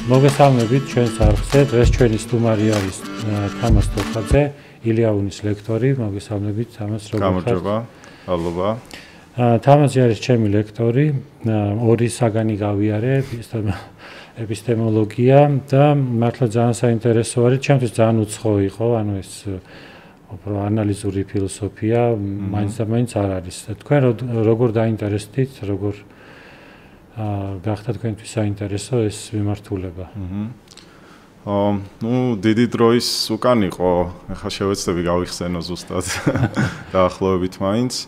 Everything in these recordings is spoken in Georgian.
მოგესალმებით ჩვენს არხზე. დღეს ჩვენი სტუმარი არის თამაზ თოხაძე, ილიაუნის ლექტორი. მოგესალმებით თამაზ, როგორ ხართ? გამარჯობა. მადლობა. თამაზი არის ჩემი ლექტორი. ორი საგანი გავიარე, ეპისტემოლოგია და მართლა ძალიან საინტერესო არის. ჩემთვის ძალიან უცხო იყო, ანუ ეს უფრო ანალიზური ფილოსოფია მაინც და მაინც არ არის. თქვენ როგორ დაინტერესდით, როგორ გახდა თქვენთვის საინტერესო ეს მიმართულება? დიდი დროის უკან იყო, ახლა შევეცდები გავიხსენო ზუსტად დაახლოებით მაინც.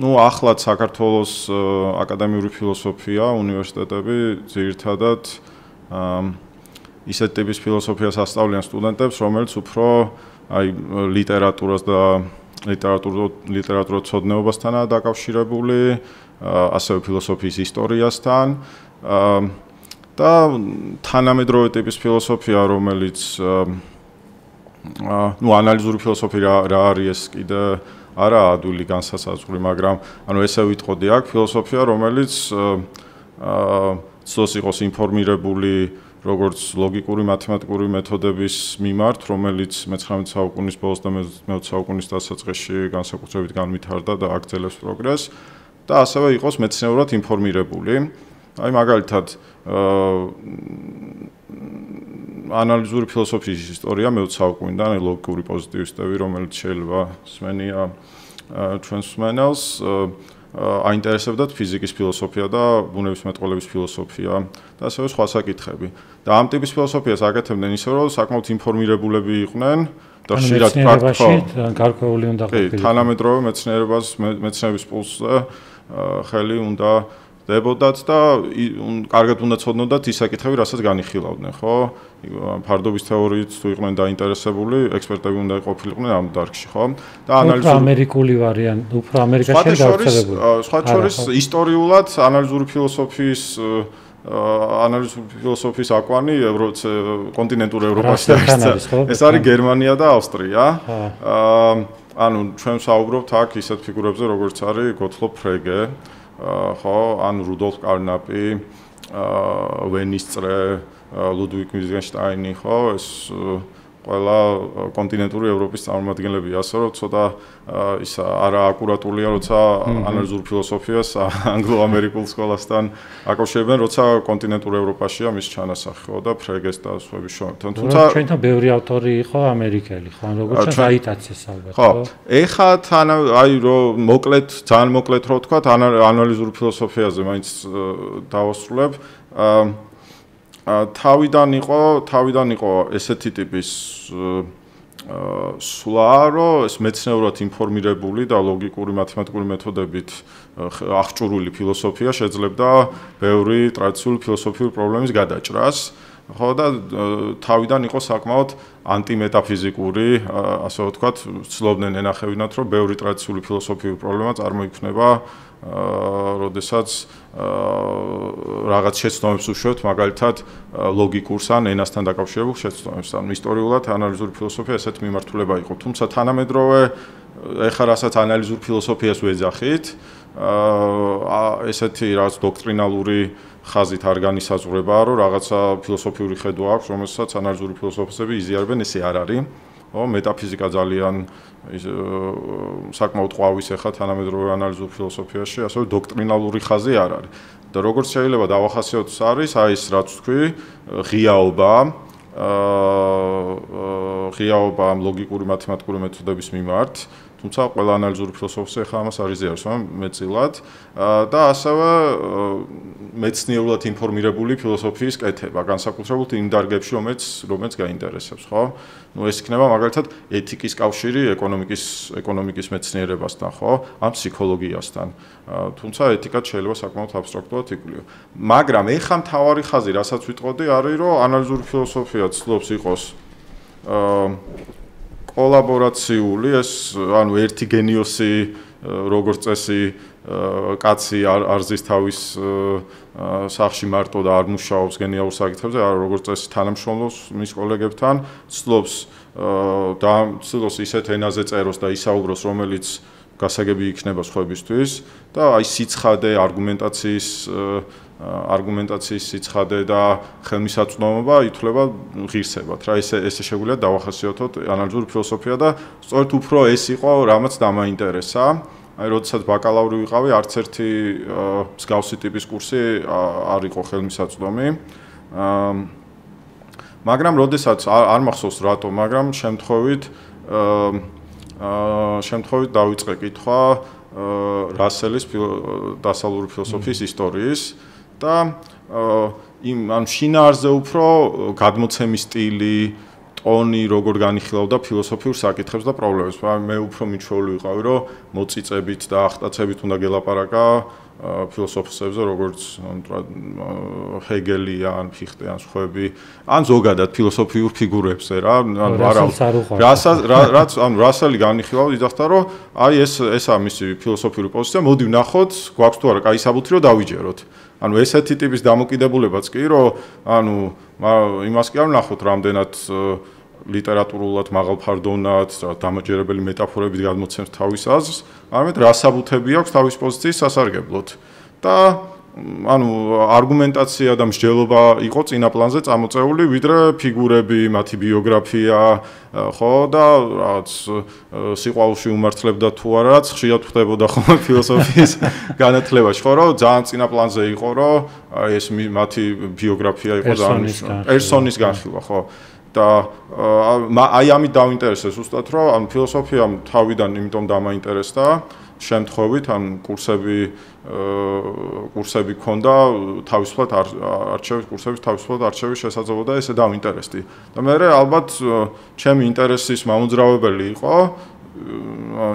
ახლაც საქართველოს აკადემიური ფილოსოფია, უნივერსიტეტები ძირითადად ისეთ ტიპის ფილოსოფიას ასწავლიან სტუდენტებს, რომელიც უფრო ლიტერატურას და ლიტერატურათმცოდნეობასთანაა დაკავშირებული, ასევე ფილოსოფიის ისტორიასთან და თანამედროვე ტიპის ფილოსოფია, რომელიც ანალიზური ფილოსოფია რა არის ეს კიდე არა ადვილი განსასაზღვრი, მაგრამ ესე ვიტყოდი აქ ფილოსოფია, რომელიც ცდილობს იყოს ინფორმირებული როგორც ლოგიკური მათემატიკური მეთოდების მიმართ, რომელიც მე-19 საუკუნის ბოლოს და მე-20 საუკუნის დასაწყისში განსაკუთრებით განვითარდა და აგრძელებს პროგრესს და ასევე იყოს მეცნიერულად ინფორმირებული. მაგალითად, ანალიზური ფილოსოფიის ისტორია მე-20 საუკუნიდან ლოგიკური პოზიტივისტები, რომელიც შეიძლება სმენია ჩვენს მსმენელს, აინტერესებდათ ფიზიკის ფილოსოფია და ბუნებისმეტყველების ფილოსოფია და ასევე სხვა საკითხები. და ამ ტიპის ფილოსოფიას აკეთებდნენ ისე, რომ საკმაოდ ინფორმირებულები იყვნენ და ხშირად პრაქტიკაში გარკვეული უნდა ყოფილიყო. თანამედროვე მეცნიერების პულსზე ხელი უნდა დებოდათ და კარგად უნდა ცოდნოდათ ის საკითხები, რასაც განიხილავდნენ, ხო? ფარდობის თეორიით თუ იყვნენ დაინტერესებული, ექსპერტები უნდა ყოფილიყვნენ ამ დარგში, ხო? და ანალიზური ამერიკული ვარიანტი, უფრო ამერიკაში გავრცელებული. სხვა შორის ისტორიულად ანალიზური ფილოსოფიის აკვანი კონტინენტურ ევროპაში ეს არის გერმანია და ავსტრია. ჩვენ საუბრობთ აქ ისეთ ფიგურებზე, როგორც არის გოტლობ ფრეგე, ხო, რუდოლფ კარნაპი, ვენის წრე, ლუდვიგ ვიტგენშტაინი, ხო, ეს ყველა კონტინენტური ევროპის წარმომადგენლები, ასე რომ ცოტა ის არააკურატულია, როცა ანალიზურ ფილოსოფიას ანგლო-ამერიკულ სკოლასთან აკავშირებენ, როცა კონტინენტურ ევროპაშია მის ჩანასახი, ხო, და ფრეგეს და სხვების შორთან. თუმცა ჩვენთან ბევრი ავტორი იყო ამერიკელი, ხო, როგორც დაიტაცეს ალბათ, ხო? ეხლა რომ ძალიან მოკლედ რო ვთქვა, ანალიზურ ფილოსოფიაზე მაინც დავასრულებ. თავიდან იყო ესეთი ტიპის სვლა, რომ ეს მეცნიერულად ინფორმირებული და ლოგიკური მათემატიკური მეთოდებით აღჭურვილი ფილოსოფია შეძლებდა ბევრი ტრადიციული ფილოსოფიური პრობლემის გადაჭრას. ხო და თავიდან იყო საკმაოდ ანტიმეტაფიზიკური, ასე ვთქვათ, ცდილობდნენ ენახევინათ, რომ ბევრი ტრადიციული ფილოსოფიური პრობლემა წარმოიქმნება, როდესაც რაღაც შეცდომებს უშვებთ, მაგალითად, ლოგიკურს ან ენასთან დაკავშირებულ შეცდომებს. ისტორიულად ანალიზური ფილოსოფია ესეთ მიმართულება იყო. თუმცა თანამედროვე ეხლა რასაც ანალიზურ ფილოსოფიას ვეძახით, ესეთი რაღაც დოქტრინალური ხაზით არ განისაზღვრება, რომ რაღაცა ფილოსოფიური ხედვა აქვს, რომელსაც ანალიზური ფილოსოფოსები იზიარებენ, ესე არ არის. მეტაფიზიკა ძალიან საკმაოდ ყვავის ეხლა თანამედროვე ანალიზურ ფილოსოფიაში, ასევე დოქტრინალური ხაზი არ არის. და როგორც შეიძლება დავახასიათოთ, არის ეს რაც თქვი, ღიაობა ამ ლოგიკური მათემატიკური მეთოდების მიმართ. თუმცა ყველა ანალიზური ფილოსოფოსი ახლა ამას არ იზიარებს, მეტწილად და ასევე მეცნიერულად ინფორმირებული ფილოსოფიის კეთება, განსაკუთრებით იმ დარგებში, რომელიც გაინტერესებს, ხო? ეს იქნება მაგალითად ეთიკის კავშირი ეკონომიკის მეცნიერებასთან, ხო? ამ ფსიქოლოგიასთან. თუმცა ეთიკაც შეიძლება საკმაოდ აბსტრაქტულად იკვლიო. მაგრამ ეხლა მთავარი ხაზი, რასაც ვიტყოდი, არის, რომ ანალიზური ფილოსოფია ცდილობს იყოს კოლაბორაციული, ერთი გენიოსი, როგორც წესი, კაცი არ ზის თავის სახში მარტო და არ მუშაობს გენიალურ საკითხებზე, როგორც წესი თანამშრომლობს მის კოლეგებთან, ცდილობს ისეთ ენაზე წეროს და ისაუბროს, რომელიც გასაგები იქნება სხვებისთვის და სიცხადე, არგუმენტაციის არგუმენტაციის სიცხადე და ხელმისაწვდომობა ითვლება ღირსებად. რა ესე შეგვიძლია დავახასიათოთ ანალიზური ფილოსოფია და სწორედ უფრო ეს იყო, რამაც დამაინტერესა. აი, როდესაც ბაკალავრი ვიყავი, არც ერთი მსგავსი ტიპის კურსი არ იყო ხელმისაწვდომი. მაგრამ როდესაც არ მახსოვს რატო, მაგრამ შემთხვევით დავიწყე კითხვა რასელის დასავლური ფილოსოფიის ისტორიის და შინაარსზე უფრო გადმოცემის სტილი, ტონი, როგორ განიხილავდა ფილოსოფიურ საკითხებს და პრობლემებს. მე უფრო მიჩვეული ვიყავი, რომ მოწიწებით და ახტაცებით უნდა გელაპარაკა ფილოსოფოსებზე, როგორც ჰეგელი ან ფიხტე ან სხვები, ან ზოგადად ფილოსოფიურ ფიგურებზე რა, რასელი განიხილავდა, იძახდა, რომ აი ესაა მისი ფილოსოფიური პოზიცია, მოდი ვნახოთ, გვაქვს თუ არა კაი საბუთი, რომ დავიჯეროთ. ესეთი ტიპის დამოკიდებულებაც კი, რომ იმას კი არ ვნახოთ, რამდენად ლიტერატურულად მაღალფარდოვნად, დამაჯერებელი მეტაფორებით გადმოცემს თავის აზრს, არამედ რა საბუთები აქვს თავის პოზიციის სასარგებლოდ. და არგუმენტაცია და მსჯელობა იყო წინა პლანზე წამოწეული, ვიდრე ფიგურები, მათი ბიოგრაფია, ხო და რაღაც სიყვარულში უმართლებდა თუ არა, რაც ხშირად ხდებოდა ხოლმე ფილოსოფიის განათლებაში, ხო, რომ ძალიან წინა პლანზე იყო, რომ ეს მათი ბიოგრაფია იყო ძალიან პერსონის განხილვა, ხო. და აი ამით დავინტერესე ზუსტად, რომ ფილოსოფიამ თავიდან იმიტომ დამაინტერესდა, შემთხვევით კურსები ქონდა თავისუფლად არჩევის შესაძლებლობა და ესე დავინტერესდი. და მე ალბათ ჩემი ინტერესის მამოძრავებელი იყო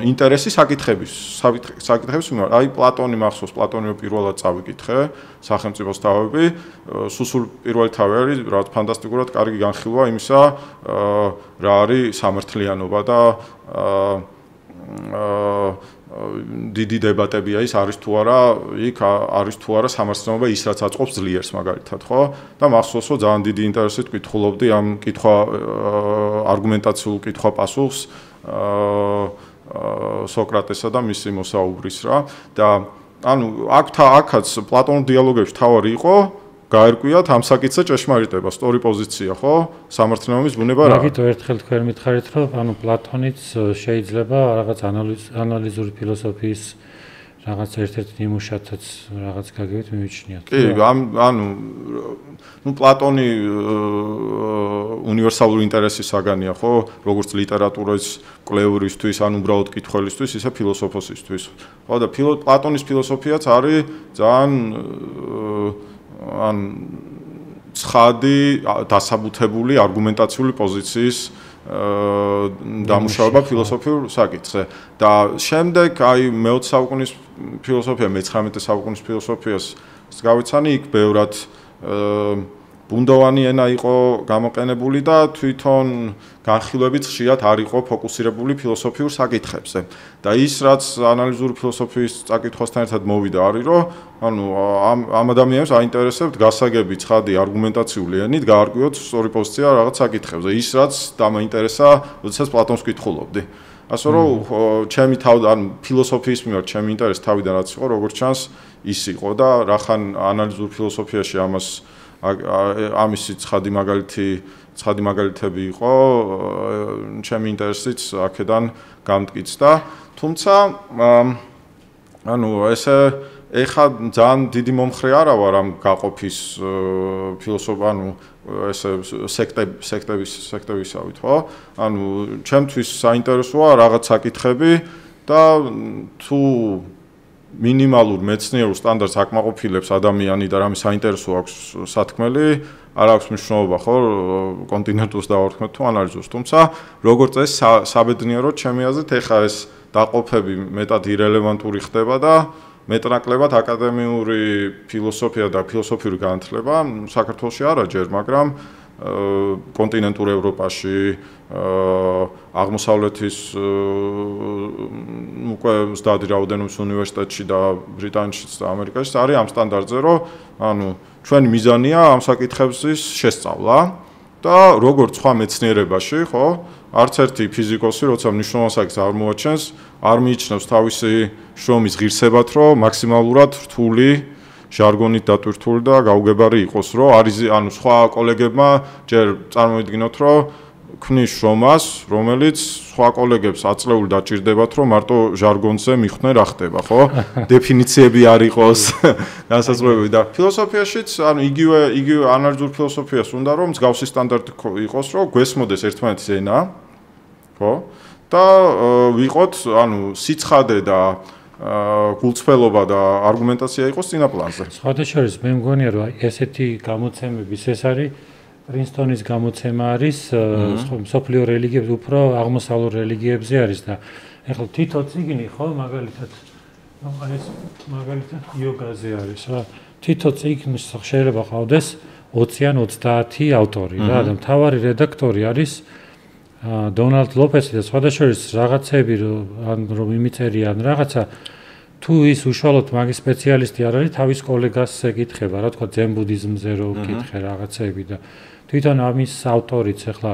ინტერესი საკითხების მიმართ. აი პლატონი მახსოვს, პლატონი პირველად წავიკითხე, სახელმწიფოს თავები, სულ პირველი თავი არის, რაღაც ფანტასტიკურად კარგი განხილვა იმისა, რა არის სამართლიანობა და დიდი დებატებია ის არის თუ არა, იქ არის თუ არა სამართლიანობა ის რაც აწყობს ძლიერს მაგალითად, ხო? და მახსოვს, რომ ძალიან დიდი ინტერესით კითხულობდი ამ არგუმენტაციულ კითხვა-პასუხს სოკრატესა და მისი მოსაუბრის რა და აქაც პლატონურ დიალოგებში თავარი იყო გაერკვიათ ამ საკითხზე ჭეშმარიტება, სწორი პოზიცია, ხო? სამართლიანობის ბუნება რა. მაგით ერთხელ თქვენ მითხარით, რომ პლატონიც შეიძლება რაღაც ანალიზური ფილოსოფიის რაღაც ერთ-ერთ ნიმუშათაც რაღაც გაგებით მივიჩნიოთ. კი, პლატონი უნივერსალური ინტერესის საგანია, ხო? როგორც ლიტერატურის კვლევრისთვის, ან უბრალოდ კითხველისთვის, ისე ფილოსოფოსისთვის. ხო და პლატონის ფილოსოფიაც არის ძალიან ცხადი, დასაბუთებული არგუმენტაციული პოზიციის დამუშავება ფილოსოფიურ საკითხზე. და შემდეგ აი მე-20 საუკუნის ფილოსოფია, მე-19 საუკუნის ფილოსოფიას გავიცანი, იქ ბევრად ბუნდოვანი ენა იყო გამოყენებული და თვითონ განხილვებით ხშირად არ იყო ფოკუსირებული ფილოსოფიურ საკითხებზე. და ის რაც ანალიზური ფილოსოფიის საკითხოსთან ერთად მოვიდა არის, რომ ამ ადამიანებს აინტერესებთ გასაგები, ცხადი, არგუმენტაციული ენით გაარკვიოთ სწორი პოზიცია რაღაც საკითხებზე. ის რაც დამაინტერესა, როდესაც პლატონს კითხულობდი. ასე რომ ჩემი ფილოსოფიის მიმართ ჩემი ინტერესი თავიდან რაც იყო, როგორც ჩანს, ის იყო და რახან ანალიზურ ფილოსოფიაში ამისი ცხადი მაგალითები იყო, ჩემი ინტერესიც აქედან გამტკიცდა. თუმცა ესე ეხა ძალიან დიდი მომხრე არა ვარ ამ გაყოფის ესე სექტებისავით, ხო? ჩემთვის საინტერესოა რაღაც საკითხები და თუ მინიმალურ მეცნიერულ სტანდარტს აკმაყოფილებს ადამიანი და რამე საინტერესო აქვს სათქმელი, არ აქვს მნიშვნელობა, ხო, კონტინენტურს დავარქმევთ თუ ანალიზურს. თუმცა, როგორც ეს საბედნიეროდ ჩემი აზრით, ეხა ეს დაყოფები მეტად ირელევანტური ხდება და მეტნაკლებად აკადემიური ფილოსოფია და ფილოსოფიური განათლება საქართველოში არა ჯერ, მაგრამ კონტინენტურ ევროპაში, აღმოსავლეთის უკვე ზდადი რაოდენობის უნივერსიტეტში და ბრიტანეთშიც და ამერიკაშიც არის ამ სტანდარტზე, რომ ჩვენი მიზანია ამ საკითხების შესწავლა და როგორც სხვა მეცნიერებაში, ხო, არც ერთი ფიზიკოსი, როცა მნიშვნელოვან საკითხს არ მოაჩენს, არ მიიჩნევს თავისი შრომის ღირსებად, რომ მაქსიმალურად რთული ჟარგონით დატვირთული და გაუგებარი იყოს, რომ არის ანუ სხვა კოლეგებმა ჯერ წარმოიდგინოთ, რომ ქმნის შრომას, რომელიც სხვა კოლეგებს აწლეული დაჭირდებათ, რომ მარტო ჟარგონზე მიხვდნენ რა ხდება, ხო? დეფინიციები არ იყოს, განსაზღვრებები და ფილოსოფიაშიც, ანუ იგივე ანალიზურ ფილოსოფიას უნდა რომ მსგავსი სტანდარტი იყოს, რომ გვესმოდეს ერთმანეთის ენა, ხო? და ვიყოთ, ანუ სიცხადე და გულწრფელობა და არგუმენტაცია იყოს წინა პლანზე. სხვადასხვა მე მგონია, რომ ესეთი გამოცემების ეს არის პრინსტონის გამოცემა არის მსოფლიო რელიგიებზე, უფრო აღმოსავლურ რელიგიებზე არის და ეხლა თითო წიგნი ხო მაგალითად ეს მაგალითად იოგაზე არის რა. თითო წიგნის შეიძლება ყავდეს 20 ან 30 ავტორი რა და მთავარი რედაქტორი არის დონალდ ლოპესი და სხვადასხვა რაღაცები რომ იმიწერიან რაღაცა თუ ის უშუალოდ მაგის სპეციალისტი არ არის თავის კოლეგას ეკითხება რა თქვა ძენ ბუდიზმზე რო კითხე რაღაცები და თვითონ ამის ავტორიც ახლა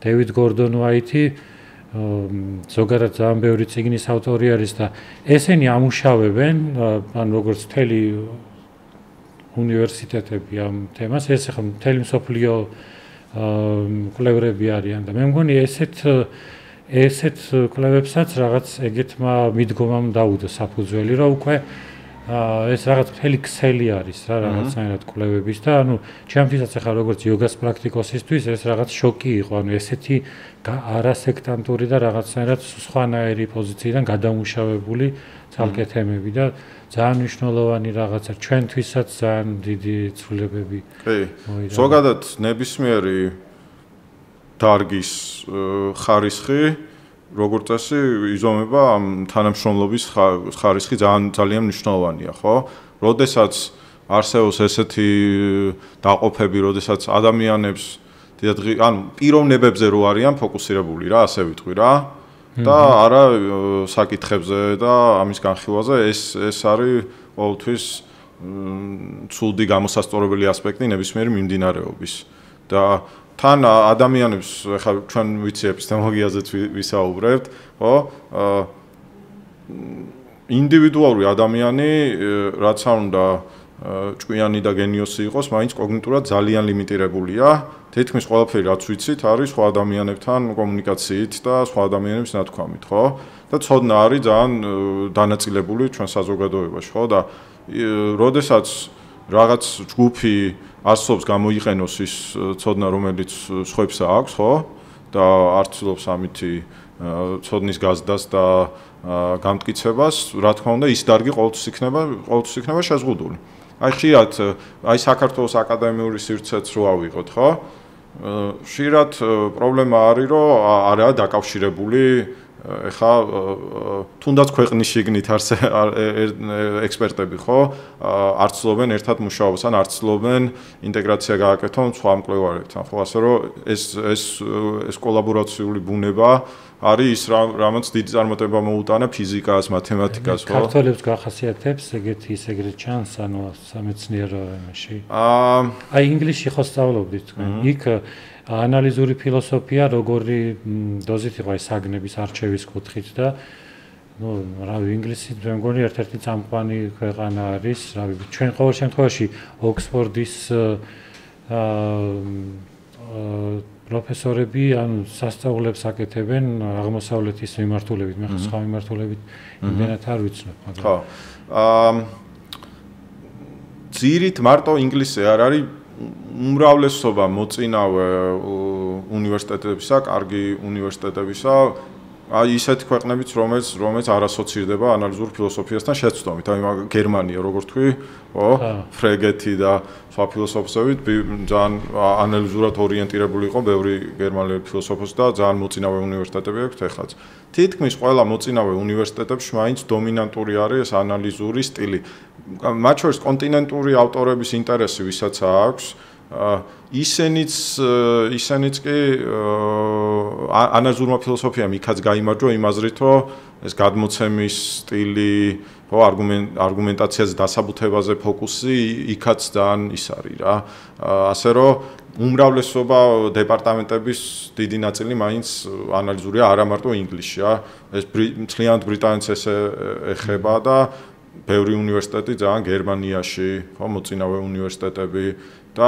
დევიდ გორდონ უაიტი ზოგადად ძალიან ბევრი წიგნის ავტორი არის და ესენი ამუშავებენ ან როგორც მთელი უნივერსიტეტები ამ თემას ეს ახლა მთელი მსოფლიო კვლევრები არიან და მე მგონი ესეთ კვლევებსაც რაღაც ეგეთმა მიდგომამ დაუდო საფუძველი რომ უკვე ეს რაღაც მთელი ქსელი არის რა რაღაცნაირად კვლევების და ანუ ჩემთვისაც ახლა როგორც იოგას პრაქტიკოსისთვის ეს რაღაც შოკი იყო ანუ ესეთი არასექტანტური და რაღაცნაირად სხვანაირი პოზიციიდან გადამუშავებული ცალკე თემები და ძალიან მნიშვნელოვანი რაღაცა ჩვენთვისაც ძალიან დიდი ცვლილებები. კი. ზოგადად ნებისმიერი დარგის ხარისხი როგორც წესი იზომება ამ თანამშრომლობის ხარისხი ძალიან მნიშვნელოვანია, ხო? როდესაც არსებობს ესეთი დაყოფები, როდესაც ადამიანებს ანუ პიროვნებებზე რო არიან ფოკუსირებული რა, ასე ვიტყვი რა. და არა საკითხებზე და ამის განხილვაზე ეს არის ყოველთვის ცუდი გამოსასწორებელი ასპექტი ნებისმიერი მიმდინარეობის და თან ადამიანებს ახლა ჩვენ ვიცი ეპისტემოლოგიაზეც ვისაუბრებთ, ხო? ინდივიდუალური ადამიანი რაც არ უნდა ჭკვიანი და გენიოსი იყოს, მაინც კოგნიტურად ძალიან ლიმიტირებულია. თითქმის ყველაფერი რაც ვიცით არის სხვა ადამიანებთან კომუნიკაციით და სხვა ადამიანების ნათქვამით, ხო? და ცოდნა არის ძალიან დანაწილებული ჩვენ საზოგადოებაში, ხო? და როდესაც რაღაც ჯგუფი არსობს გამოიყენოს ის ცოდნა, რომელიც სხვებს აქვს, ხო? და არ ცდილობს ამითი ცოდნის გაზდას და გამტკიცებას, რა თქმა უნდა, ის დარგი ყოველთვის იქნება შეზღუდული. აი ხშირად აი საქართველოს აკადემიური სივრცეც რო ავიღოთ, ხო? ხშირად პრობლემა არის, რომ არაა დაკავშირებული ეხა თუნდაც ქვეყნის შიგნით ექსპერტები, ხო? არ ცდილობენ ერთად მუშაობას, ან არ ცდილობენ ინტეგრაცია გააკეთონ სხვა მკვლევარებთან, ხო? ასე რომ ეს კოლაბორაციული ბუნება არის ის რამაც დიდი წარმატება მოუტანა ფიზიკას, მათემატიკას, ხო? ქართველებს გახასიათებს ეგრეთ ჩანს, ანუ სამეცნიერო ენაში. აი ინგლისში ხო სწავლობდით თქვენ. იქ ანალიზური ფილოსოფია როგორი დოზით იყო ეს საგნების არჩევის კუთხით და ნუ რავი ინგლისით მე მგონი ერთ-ერთი წამყვანი ქვეყანა არის, რავი ჩვენ ყოველ შემთხვევაში ოქსფორდის პროფესორები ანუ სასწავლებს აკეთებენ აღმოსავლეთის მიმართულებით, მე სხვა მიმართულებით იმდენად არ ვიცნობ, მაგრამ ხო. ძირით მარტო ინგლისზე არ არის უმრავლესობა მოწინავე უნივერსიტეტებისა, კარგი უნივერსიტეტებისა, აი ისეთი ქვეყნებიც, რომელიც არ ასოცირდება ანალიზურ ფილოსოფიასთან შეცდომით, აი გერმანია, როგორც თქვი, ხო, ფრეგეთი და სხვა ფილოსოფოსები ძალიან ანალიზურად ორიენტირებული იყო, ბევრი გერმანელი ფილოსოფოსი და ძალიან მოწინავე უნივერსიტეტები აქვს ეხლაც. თითქმის ყველა მოწინავე უნივერსიტეტებში მაინც დომინანტური არის ეს ანალიზური სტილი. მათ შორის კონტინენტური ავტორების ინტერესი ვისაც აქვს, ისენიც კი ანალიზურმა ფილოსოფიამ იქაც გაიმარჯვა იმ აზრით, რომ ეს გადმოცემის სტილი, ხო, არგუმენტაციაზე დასაბუთებაზე ფოკუსი იქაც ძალიან ის არის რა. ასე რომ უმრავლესობა დეპარტამენტების დიდი ნაწილი მაინც ანალიზურია არა მარტო ინგლისში, ეს მთლიანად ბრიტანეთს ეხება და ბევრი უნივერსიტეტი ძალიან გერმანიაში, ხო, მოწინავე უნივერსიტეტები და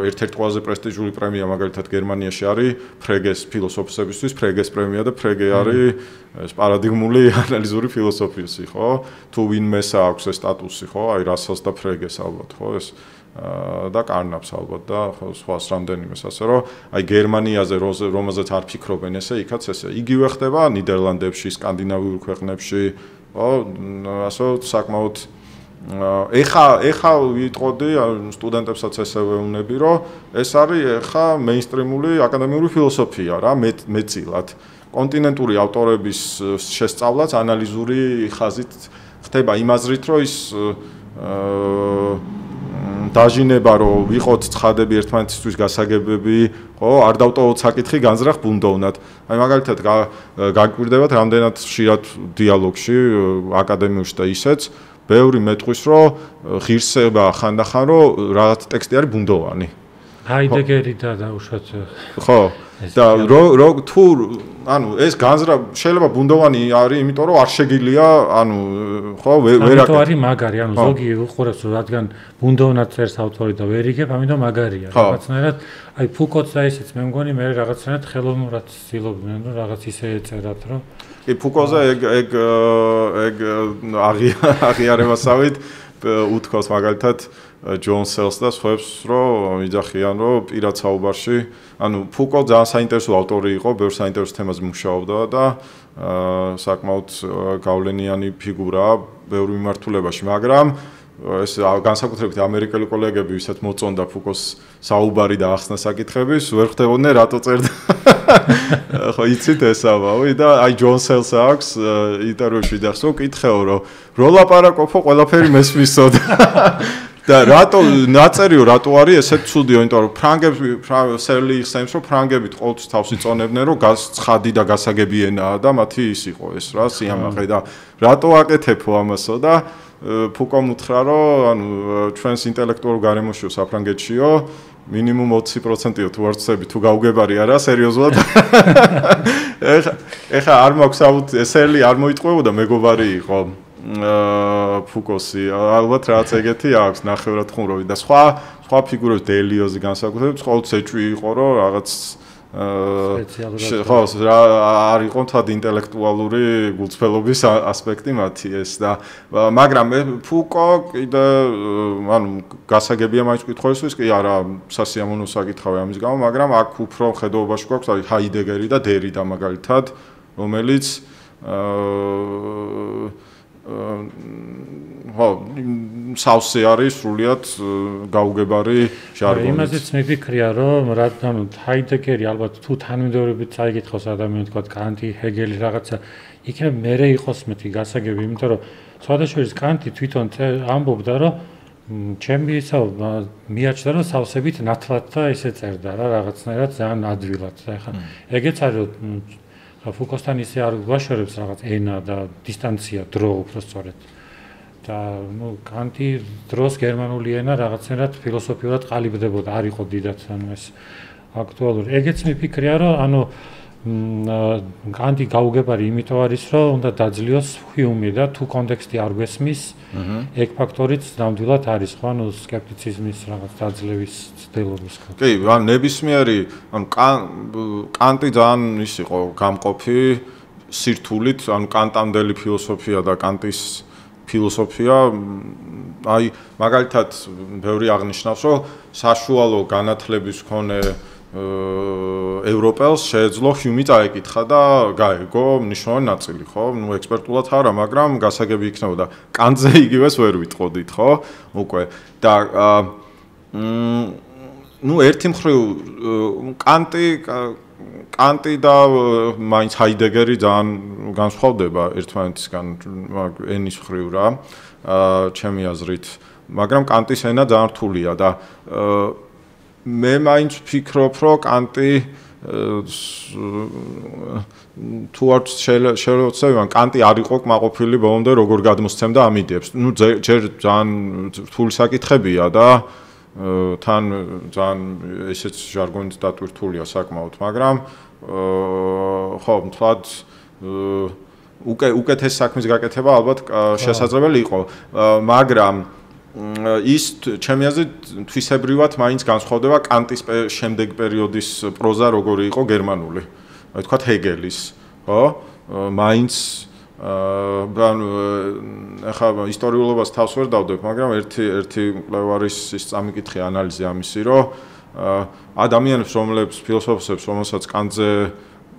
ერთ-ერთი ყველაზე პრესტიჟული პრემია მაგალითად გერმანიაში არის ფრეგეს ფილოსოფოსებისთვის ფრეგეს პრემია და ფრეგე არის ეს პარადიგმული ანალიზური ფილოსოფიისი, ხო? თუ ვინმეს აქვს ეს სტატუსი, ხო? აი რასელს და ფრეგეს ალბათ, ხო? ეს და კარნაპს ალბათ და ხო სხვას რამდენიმეს, ასე რომ აი გერმანიაზე რომელზეც არ ფიქრობენ ესე, იქაც ესე. იგივე ხდება ნიდერლანდებში, სკანდინავიურ ქვეყნებში, ხო? ასე საკმაოდ ეხა ვიტყოდი სტუდენტებსაც ესევე ვუნები, რომ ეს არის ეხა მეინსტრიმული აკადემიური ფილოსოფია რა, მეწილად. კონტინენტური ავტორების შესწავლაც ანალიზური ხაზით ხდება იმ აზრით, რომ ის დაჟინება, რომ ვიყოთ ცხადები ერთმანეთისთვის გასაგებები, ხო, არ დავტოვოთ საკითხი განზრახ ბუნდოვნად. აი მაგალითად გაგვირდებათ რამდენად ხშირად დიალოგში აკადემიურში და ისეც ბევრი მეტყვის, რომ ღირსება ხანდახან, რომ რაღაც ტექსტი არის ბუნდოვანი. ჰაიდეგერი და უშუალოდ ხო და თუ ანუ ეს განზრა შეიძლება ბუნდოვანი არის, იმიტომ რომ არ შეგიძლია, ანუ ხო ვერ აკეთებს. არის მაგარი, ანუ ზოგი უყურებს, რადგან ბუნდოვნად წერს ავტორი და ვერ იგებ, ამიტომ მაგარია. რაღაცნაირად აი ფუკოც და ისიც მე მგონი მე რაღაცნაირად ხელოვნურად ცდილობდნენ, რომ რაღაც ისე ეწერათ, რომ კი ფუკოზე ეგ აღიარებასავით უთქვას მაგალითად ჯონ სელს და სხვებს, რომ იძახიან, რომ პირად საუბარში, ანუ ფუკო ძალიან საინტერესო ავტორი იყო, ბევრ საინტერესო თემაზე მუშაობდა და საკმაოდ გავლენიანი ფიგურაა ბევრ მიმართულებაში, მაგრამ ეს განსაკუთრებით ამერიკელი კოლეგები, ვისაც მოწონდა ფუკოს საუბარი და ახსნა საკითხების, ვერ ხვდებოდნენ რატო წერდა. ხო იცით ესავავი და აი ჯონ სელს აქვს ინტერვიუში დახსოვ, კითხეო, რომ როლაპარაკობო ყველაფერი მესმისო და რატო ნაწერიო რატო არის ესე ცუდიო, იმიტომ რომ სერლი იხსენებს, რომ ფრანგებით ყოველთვის თავს იწონებდნენ, რომ ცხადი და გასაგები ენაა და მათი ის იყო ეს რა სიამაყე და რატო აკეთებო ამასო და ფუკომ უთხრა, რომ ანუ ჩვენს ინტელექტუალურ გარემოშიო საფრანგეთშიო მინიმუმ 20%-ო თუ არ ვწები თუ გაუგებარი არა სერიოზულად. ეხა არ მაქვს სერლი არ მოიტყვეოდა მეგობარი იყო ფუკოსი, ალბათ რაღაც ეგეთი აქვს ნახევრად ხუმროვი და სხვა ფიგურები დელიოზი განსაკუთრებით ყოველთვის ეჭვი იყო, რომ რაღაც ხო არ იყო თად ინტელექტუალური გულწრფელობის ასპექტი მათი ეს და მაგრამ ფუკო კიდე ანუ გასაგებია მაინც კითხვისთვის კი არა სასიამოვნო საკითხავი ამის გამო, მაგრამ აქ უფრო ხედობაში გვაქვს აი ჰაიდეგერი და დერიდა მაგალითად, რომელიც ხო სავსე არის სრულიად გაუგებარი ჟარგონი. იმაზეც მიფიქრია, რომ რადგან ჰაიდეგერი ალბათ თუ თანმიმდევრებით წაიკითხოს ადამიანს, თქვა კანტი, ჰეგელი რაღაცა, იქნებ მერე იყოს მეტი გასაგები, იმიტომ რომ სხვადასხვა კანტი თვითონ ამბობდა, რომ ჩემი ისა მიაჩნდა, რომ სავსებით ნათლად და ისე წერდა რა რაღაცნაირად ძალიან ადვილად. ეხლა ეგეც არის ფუკოსთან ისე არ გვაშორებს რაღაც ენა და დისტანცია, დრო უბრალოდ და ნუ კანტი დროს გერმანული ენა რაღაცნაირად ფილოსოფიურად ყალიბდებოდა, არ იყო დიდად ანუ ეს აქტუალური. ეგეც მიფიქრია, რომ ანუ კანტი გაუგებარი იმიტომ არის, რომ უნდა დაძლიოს ჰიუმი და თუ კონტექსტი არ გვესმის, ეგ ფაქტორიც ნამდვილად არის, ხო, ანუ სკეპტიციზმის რაღაც დაძლევის ცდილობის. კი, ანუ ნებისმიერი, ანუ კანტი ძალიან ის იყო გამყოფი სირთულით, ანუ კანტამდელი ფილოსოფია და კანტის ფილოსოფია აი მაგალითად ბევრი აღნიშნავს, რომ საშუალო განათლების მქონე ევროპელს შეეძლო ჰიუმი წაეკითხა და გაეგო მნიშვნელოვანი ნაწილი, ხო? ნუ ექსპერტულად არა, მაგრამ გასაგები იქნებოდა. კანტზე იგივეს ვერ ვიტყოდით, ხო? უკვე და ნუ ერთი მხრივ კანტი და მაინც ჰაიდეგერი ძალიან განსხვავდება ერთმანეთისგან ენის მხრივ რა, ჩემი აზრით, მაგრამ კანტის ენა ძალიან რთულია და მე მაინც ვფიქრობ, რომ კანტი თუ არ შეიძლება კანტი არ იყო კმაყოფილი ბოლომდე როგორ გადმოსცემდა ამ იდეებს. ნუ ჯერ ძალიან რთული საკითხებია და თან ძალიან ესეც ჟარგონით დატვირთულია საკმაოდ, მაგრამ ხო, მთლად უკეთეს საქმის გაკეთება ალბათ შესაძლებელი იყო, მაგრამ ის ჩემი აზრით თვისებრივად მაინც განსხვავდება კანტის შემდეგ პერიოდის პროზა როგორი იყო გერმანული. აი თქვა ჰეგელის, ხო? მაინც ახლა ისტორიულობას თავს ვერ დავდებ, მაგრამ ერთი მკვლევარის ის წამიკითხი ანალიზი ამისი, რომ ადამიანებს, ფილოსოფოსებს, რომელსაც კანტზე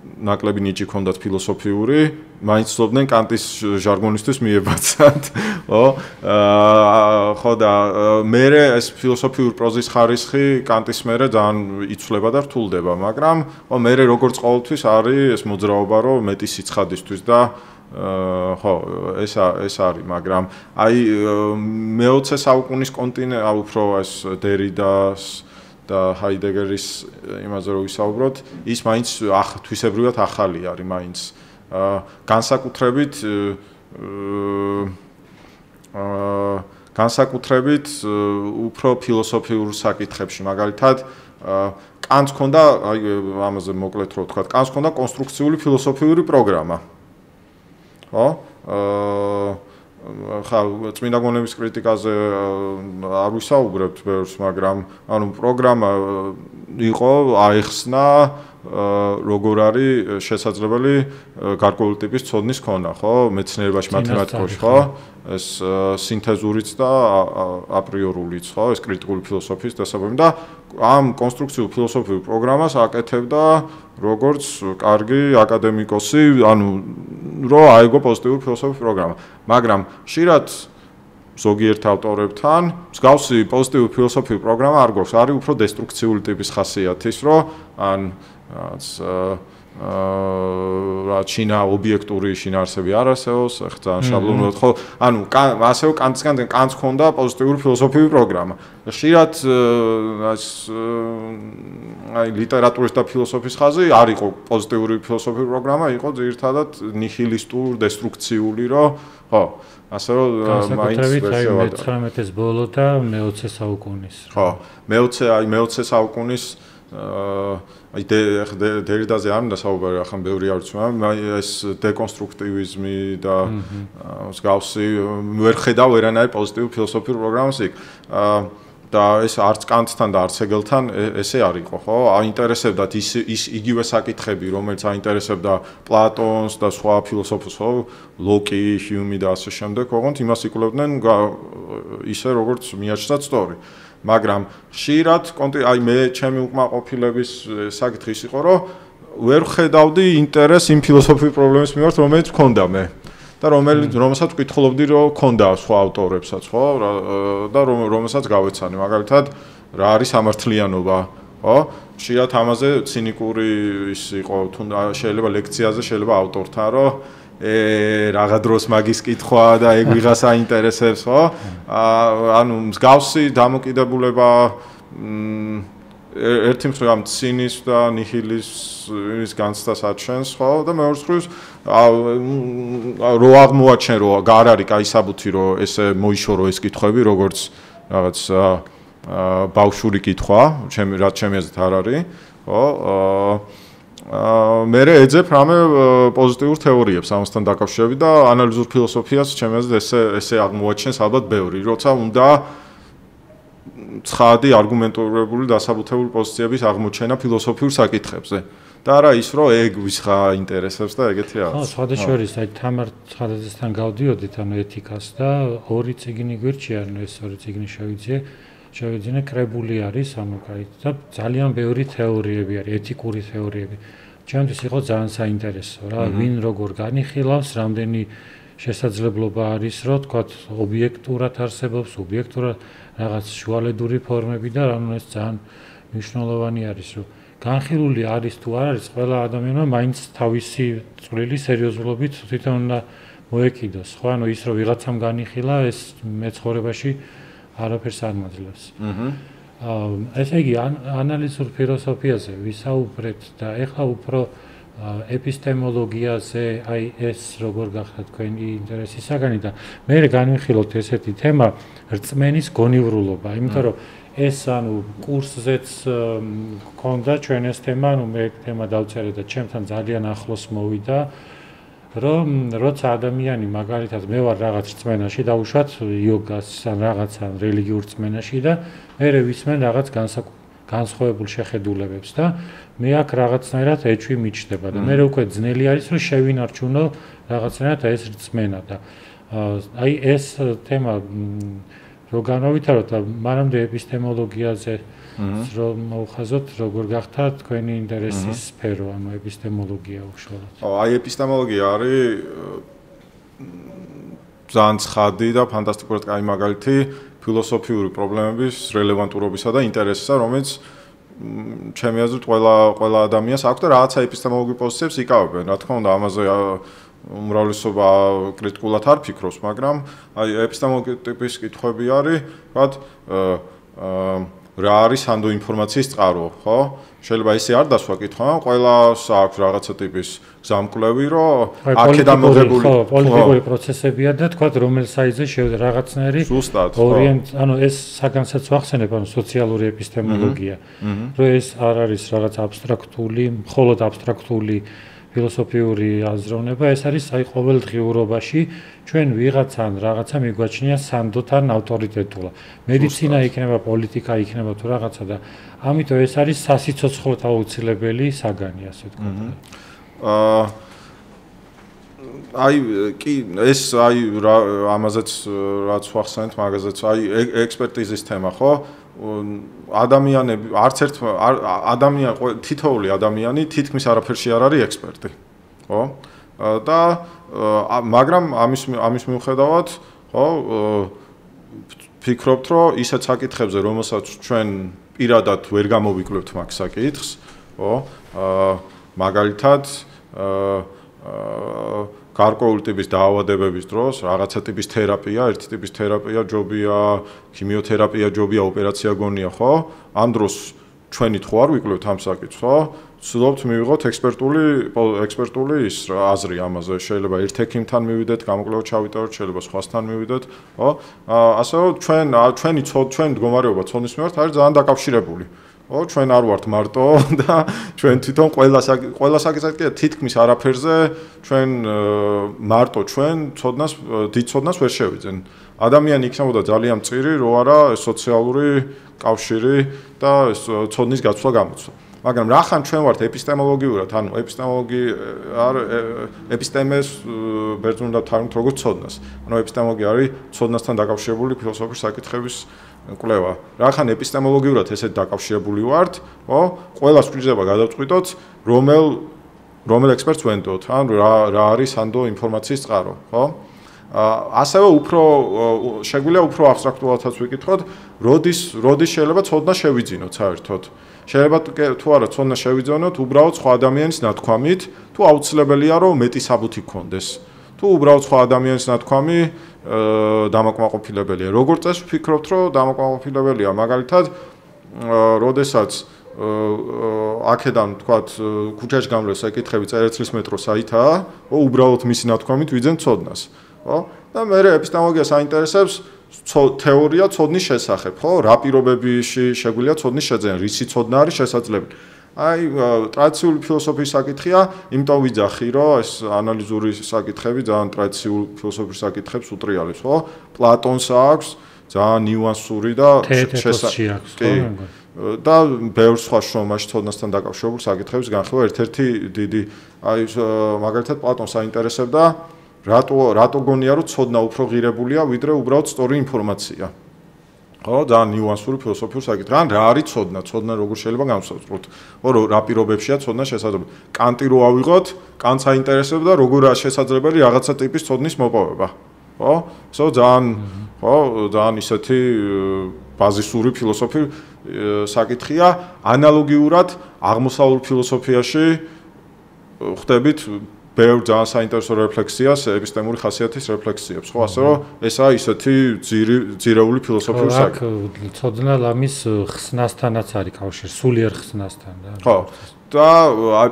ნაკლები ნიჭი ჰქონდათ ფილოსოფიური, მაინც ცდილობდნენ კანტის ჟარგონისთვის მიებაცათ, ხო და მერე ეს ფილოსოფიური პროზის ხარისხი კანტის მერე ძალიან იცვლება და რთულდება, მაგრამ მერე როგორც ყოველთვის არის ეს მოძრაობა, რომ მეტი სიცხადისთვის და ხო, ეს არის, მაგრამ აი მე-20 საუკუნის კონტინენტ, უფრო ეს დერიდას და ჰაიდეგერის იმაზე რომ ვისაუბროთ, ის მაინც თვისებრივად ახალი არის მაინც. განსაკუთრებით უფრო ფილოსოფიურ საკითხებში, მაგალითად, კანტს ჰქონდა, აი ამაზე მოკლედ რო ვთქვა, კანტს ჰქონდა კონსტრუქციული ფილოსოფიური პროგრამა. ხო? ხა წმინდა გონების კრიტიკაზე არ ვისაუბრებთ ბევრს, მაგრამ ანუ პროგრამა იყო აიხსნა როგორ არის შესაძლებელი გარკვეული ტიპის ცოდნის ქონა, ხო? მეცნიერებაში, მათემატიკაში, ხო? ეს სინთეზურიც და აპრიორულიც, ხო? ეს კრიტიკული ფილოსოფიის დასაბამი და ამ კონსტრუქციულ ფილოსოფიურ პროგრამას აკეთებდა როგორც კარგი აკადემიკოსი, ანუ რომ აიგო პოზიტიური ფილოსოფიის პროგრამა. მაგრამ ხშირად ზოგიერთ ავტორებთან მსგავსი პოზიტიური ფილოსოფიური პროგრამა არ გვაქვს, არის უფრო დესტრუქციული ტიპის ხასიათის, რომ ან რაც შინა ობიექტური შინაარსები არ არსებობს, ხა შაბლონურად ხო, ანუ ასევე კანტს ჰქონდა პოზიტიური ფილოსოფიური პროგრამა. ხშირად აი ლიტერატურის და ფილოსოფიის ხაზი არ იყო პოზიტიური ფილოსოფიური პროგრამა, იყო ძირითადად ნიჰილისტურ, დესტრუქციული, რომ ხო, ასე რომ მაინც ვერსია 19-ის ბოლო და მე-20 საუკუნის. ხო, მე-20 საუკუნის აი დერიდაზე არ უნდა საუბარი, ახლა ბევრი არ ვიცი, ეს დეკონსტრუქტივიზმი და მსგავსი ვერ ხედავ ვერანაირ პოზიტიურ ფილოსოფიურ პროგრამას იქ. და ეს არც კანტთან და არც ჰეგელთან ესე არ იყო, ხო? აინტერესებდათ ის იგივე საკითხები, რომელიც აინტერესებდა პლატონს და სხვა ფილოსოფოსს, ხო? ლოკი, ჰიუმი და ასე შემდეგ, ოღონდ იმას იკვლევდნენ ისე როგორც მიაჩნდათ სწორი. მაგრამ ხშირად აი მე ჩემი უკმაყოფილების საკითხი ის იყო, რომ ვერ ხედავდი ინტერესს იმ ფილოსოფიურ პრობლემის მიმართ, რომელიც მქონდა მე. და რომელსაც ვკითხულობდი, რომ ქონდა სხვა ავტორებსაც, ხო? და რომელსაც გავეცანი, მაგალითად, რა არის სამართლიანობა, ხო? ხშირად ამაზე ცინიკური ის იყო, შეიძლება ლექციაზე, შეიძლება ავტორთან, რომ რაღა დროს მაგის კითხვა და ეგ ვიღას აინტერესებს, ხო? ანუ მსგავსი დამოკიდებულება ერთი მხრივ ცინის და ნიჰილიზმის განცდას აჩენს, ხო? და მეორე მხრივ რო აღმოაჩენ, რომ არ არის კაი საბუთი, რომ ესე მოიშორო ეს კითხვები, როგორც რაღაც ბავშვური კითხვა, რაც ჩემი აზრით არ არის, ხო? მე ეძებ რამე პოზიტიურ თეორიებს ამასთან დაკავშირებით და ანალიზურ ფილოსოფიას ჩემი აზრით ესე აღმოაჩენს ალბათ ბევრი, როცა უნდა ცხადი არგუმენტირებული დასაბუთებული პოზიციების აღმოჩენა ფილოსოფიურ საკითხებზე. და არა ის, რომ ეგ ვისხა აინტერესებს და ეგეთი რაღაც. ხო, სხვადასხვა აი თამარ ცხადაძესთან გავდიოდით ანუ ეთიკას და ორი წიგნი გვირჩია, ანუ ეს ორი წიგნი შევიძინე კრებული არის, ანუ კაი და ძალიან ბევრი თეორიები არის, ეთიკური თეორიები. ჩემთვის იყო ძალიან საინტერესო რა, ვინ როგორ განიხილავს, რამდენი შესაძლებლობა არის, რომ თქვათ ობიექტურად არსებობს, სუბიექტურად რაღაც შუალედური ფორმები და ანუ ეს ძალიან მნიშვნელოვანი არის, რომ განხილული არის თუ არ არის, ყველა ადამიანმა მაინც თავისი წვლილი სერიოზულობით თვითონ უნდა მოეკიდოს. ხო, ანუ ის რომ ვიღაცამ განიხილა, ეს მეცხოვრებაში არაფერს არ მაძლევს. ესე იგი ანალიზურ ფილოსოფიაზე ვისაუბრეთ და ეხლა უფრო ეპისტემოლოგიაზე, აი ეს როგორ გახდა თქვენი ინტერესი საგანი და მე განვიხილოთ ესეთი თემა რწმენის გონივრულობა, იმიტომ რომ ეს ანუ კურსზეც გქონდა ჩვენ ეს თემა, ანუ მე თემა დავწერე და ჩემთან ძალიან ახლოს მოვიდა. რომ როცა ადამიანი მაგალითად მე ვარ რაღაც რწმენაში დავუშვათ იოგას ან რაღაც ან რელიგიურ რწმენაში და მე ვისმენ რაღაც განსხვავებულ შეხედულებებს და მე აქ რაღაცნაირად ეჭვი მიჩნდება და მე უკვე ძნელი არის რომ შევინარჩუნო რაღაცნაირად ეს რწმენა და აი ეს თემა რო განავითაროთ და მანამდე ეპისტემოლოგიაზე რომ მოუხაზოთ როგორ გახდა თქვენი ინტერესის სფერო ანუ ეპისტემოლოგია უშუალოდ. აი ეპისტემოლოგია არის ძალიან ცხადი და ფანტასტიკურად კაი მაგალითი ფილოსოფიური პრობლემების რელევანტურობისა და ინტერესისა, რომელიც ჩემი აზრით ყველა ადამიანს აქვს და რაღაცა ეპისტემოლოგიურ პოზიციებს იკავებენ. Რა თქმა უნდა, ამაზე უმრავლესობა კრიტიკულად არ ფიქრობს, მაგრამ აი ეპისტემოლოგიური ტიპის კითხვები არის, ვთქვათ, რა არის ანდო ინფორმაციის წყარო, ხო? შეიძლება ისე არ დასვა კითხვა, ყველას აქვს რაღაცა ტიპის გზამკვლევი, რომ აქედან მოგებული პოლიტიკური პროცესებია და თქვა რომელ საიტზე შევიდა რაღაცნაირი ანუ ეს საგანსაც ვახსენებ, ანუ სოციალური ეპისტემოლოგია, რომ ეს არ არის რაღაც აბსტრაქტული, მხოლოდ აბსტრაქტული ფილოსოფიური აზროვნება, ეს არის აი ყოველდღიურობაში ჩვენ ვიღაცან რაღაცა მიგვაჩნია სანდოთან ავტორიტეტულად. მედიცინა იქნება, პოლიტიკა იქნება თუ რაღაცა და ამიტომ ეს არის სასიცოცხლოდ აუცილებელი საგანი, ასე ვთქვათ. აი კი ეს აი ამაზეც რაც ვახსენეთ, მაგაზეც აი ექსპერტიზის თემა, ხო? ადამიანები არც ერთ თითოეული ადამიანი თითქმის არაფერში არ არის ექსპერტი, ხო? და მაგრამ ამის მიუხედავად, ხო, ფიქრობთ, რომ ისეთ საკითხებზე, რომელსაც ჩვენ პირადად ვერ გამოვიკვლევთ მაგ საკითხს, ხო? მაგალითად გარკვეული ტიპის დაავადებების დროს რაღაცა ტიპის თერაპია, ერთი ტიპის თერაპია ჯობია, ქიმიოთერაპია ჯობია, ოპერაცია გონია, ხო? ამ დროს ჩვენით ხო არ ვიკვლევთ ამ საკითხს, ხო? ვცდილობთ მივიღოთ ექსპერტული ის აზრი ამაზე. შეიძლება ერთ ექიმთან მივიდეთ, გამოკვლევა ჩავიტაროთ, შეიძლება სხვასთან მივიდეთ, ხო? ასე რომ ჩვენი მდგომარეობა ცოდნის მიმართ არის ძალიან დაკავშირებული. ო ჩვენ არ ვართ მარტო და ჩვენ თვითონ ყველა საკითხი თითქმის არაფერზე ჩვენ მარტო ჩვენ დიდ ცოდნას ვერ შევიძენ. ადამიანი იქნებოდა ძალიან მწირი, რო არა სოციალური კავშირი და ცოდნის გაცვლა გამოცვლა. მაგრამ რახან ჩვენ ვართ ეპისტემოლოგიურად, ანუ ეპისტემეს ბერძნულად თარგმნით როგორც ცოდნას. ანუ ეპისტემოლოგია არის ცოდნასთან დაკავშირებული ფილოსოფიის საკითხების კვლევა. რახან ეპისტემოლოგიურად ესეთ დაკავშირებული ვართ, ხო? ყველას გვიძლება გადავწყვიტოთ, რომელ ექსპერტს ვენდოთ, ან რა არის ანდო ინფორმაციის წყარო, ხო? ასევე შეგვიძლია უფრო აბსტრაქტულადაც ვიკითხოთ, როდის შეიძლება ცოდნა შევიძინოთ საერთოდ. შეიძლება თუ არა ცოდნა შევიძინოთ, უბრალოდ სხვა ადამიანის ნათქვამით, თუ აუცილებელია რომ მეტი საბუთი გქონდეს. თუ უბრალოდ სხვა ადამიანის ნათქვამი დამაკმაყოფილებელია. როგორც წესი ვფიქრობთ, რომ დამაკმაყოფილებელია, მაგალითად, როდესაც აქედან თქვათ ქუჩაში გამრევს საკითხები წერეთლის მეტროს საითაა, უბრალოდ მისი ნათქვამით ვიძენ ცოდნას, ხო? და მე ეპისტემოლოგიას აინტერესებს თეორია ცოდნის შესახებ, ხო? რა პირობებში შეგვიძლია ცოდნის შეძენა, რისი ცოდნა არის შესაძლებელი. აი ტრადიციული ფილოსოფიის საკითხია, იმიტომ ვიძახი, რომ ეს ანალიზური საკითხები ძალიან ტრადიციულ ფილოსოფიის საკითხებს უტრიალებს, ხო? პლატონს აქვს ძალიან ნიუანსური და და ბევრ სხვა შრომაში ცოდნასთან დაკავშირებულ საკითხების განხილვა ერთ-ერთი დიდი აი მაგალითად პლატონს აინტერესებდა რატო გონია რომ ცოდნა უფრო ღირებულია ვიდრე უბრალოდ სწორი ინფორმაცია. ხო, ძალიან ნიუანსური ფილოსოფიური საკითხი. ან რა არის ცოდნა? ცოდნა როგორ შეიძლება განსაზღვროთ? ხო, რა პირობებშია ცოდნა შესაძლებელი? კანტი რო ავიღოთ, კანტს აინტერესებდა როგორ არის შესაძლებელი რაღაცა ტიპის ცოდნის მოპოვება. ხო? ძალიან ისეთი ბაზისური ფილოსოფიური საკითხია. ანალოგიურად აღმოსავლურ ფილოსოფიაში ხვდებით ბევრ ძალიან საინტერესო რეფლექსიას, ეპისტემური ხასიათის რეფლექსიებს, ხო, ასე რომ ესაა ისეთი ძირეული ფილოსოფიური საკითხი. ცოდნა ლამის ხსნასთანაც არის კავშირი, სულიერ ხსნასთან და. ხო. და აი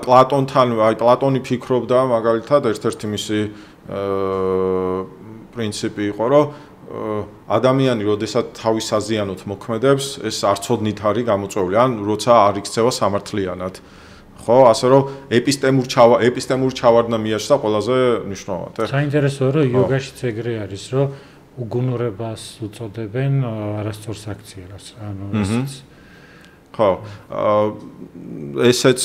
პლატონი ფიქრობდა, მაგალითად, ერთ-ერთი მისი პრინციპი იყო, რომ ადამიანი, როდესაც თავის საზიანოთ მოქმედებს, ეს არ ცოდნით არის გამოწვეული, ან როცა არ იქცევა სამართლიანად. ხო, ასე რომ ეპისტემური ჩავარდნა მიაჩნდა ყველაზე მნიშვნელოვანი. საინტერესოა, რომ იოგაშიც ეგრე არის, რომ უგუნურებას უწოდებენ არასწორ საქციელას. ანუ ესეც ხო, ესეც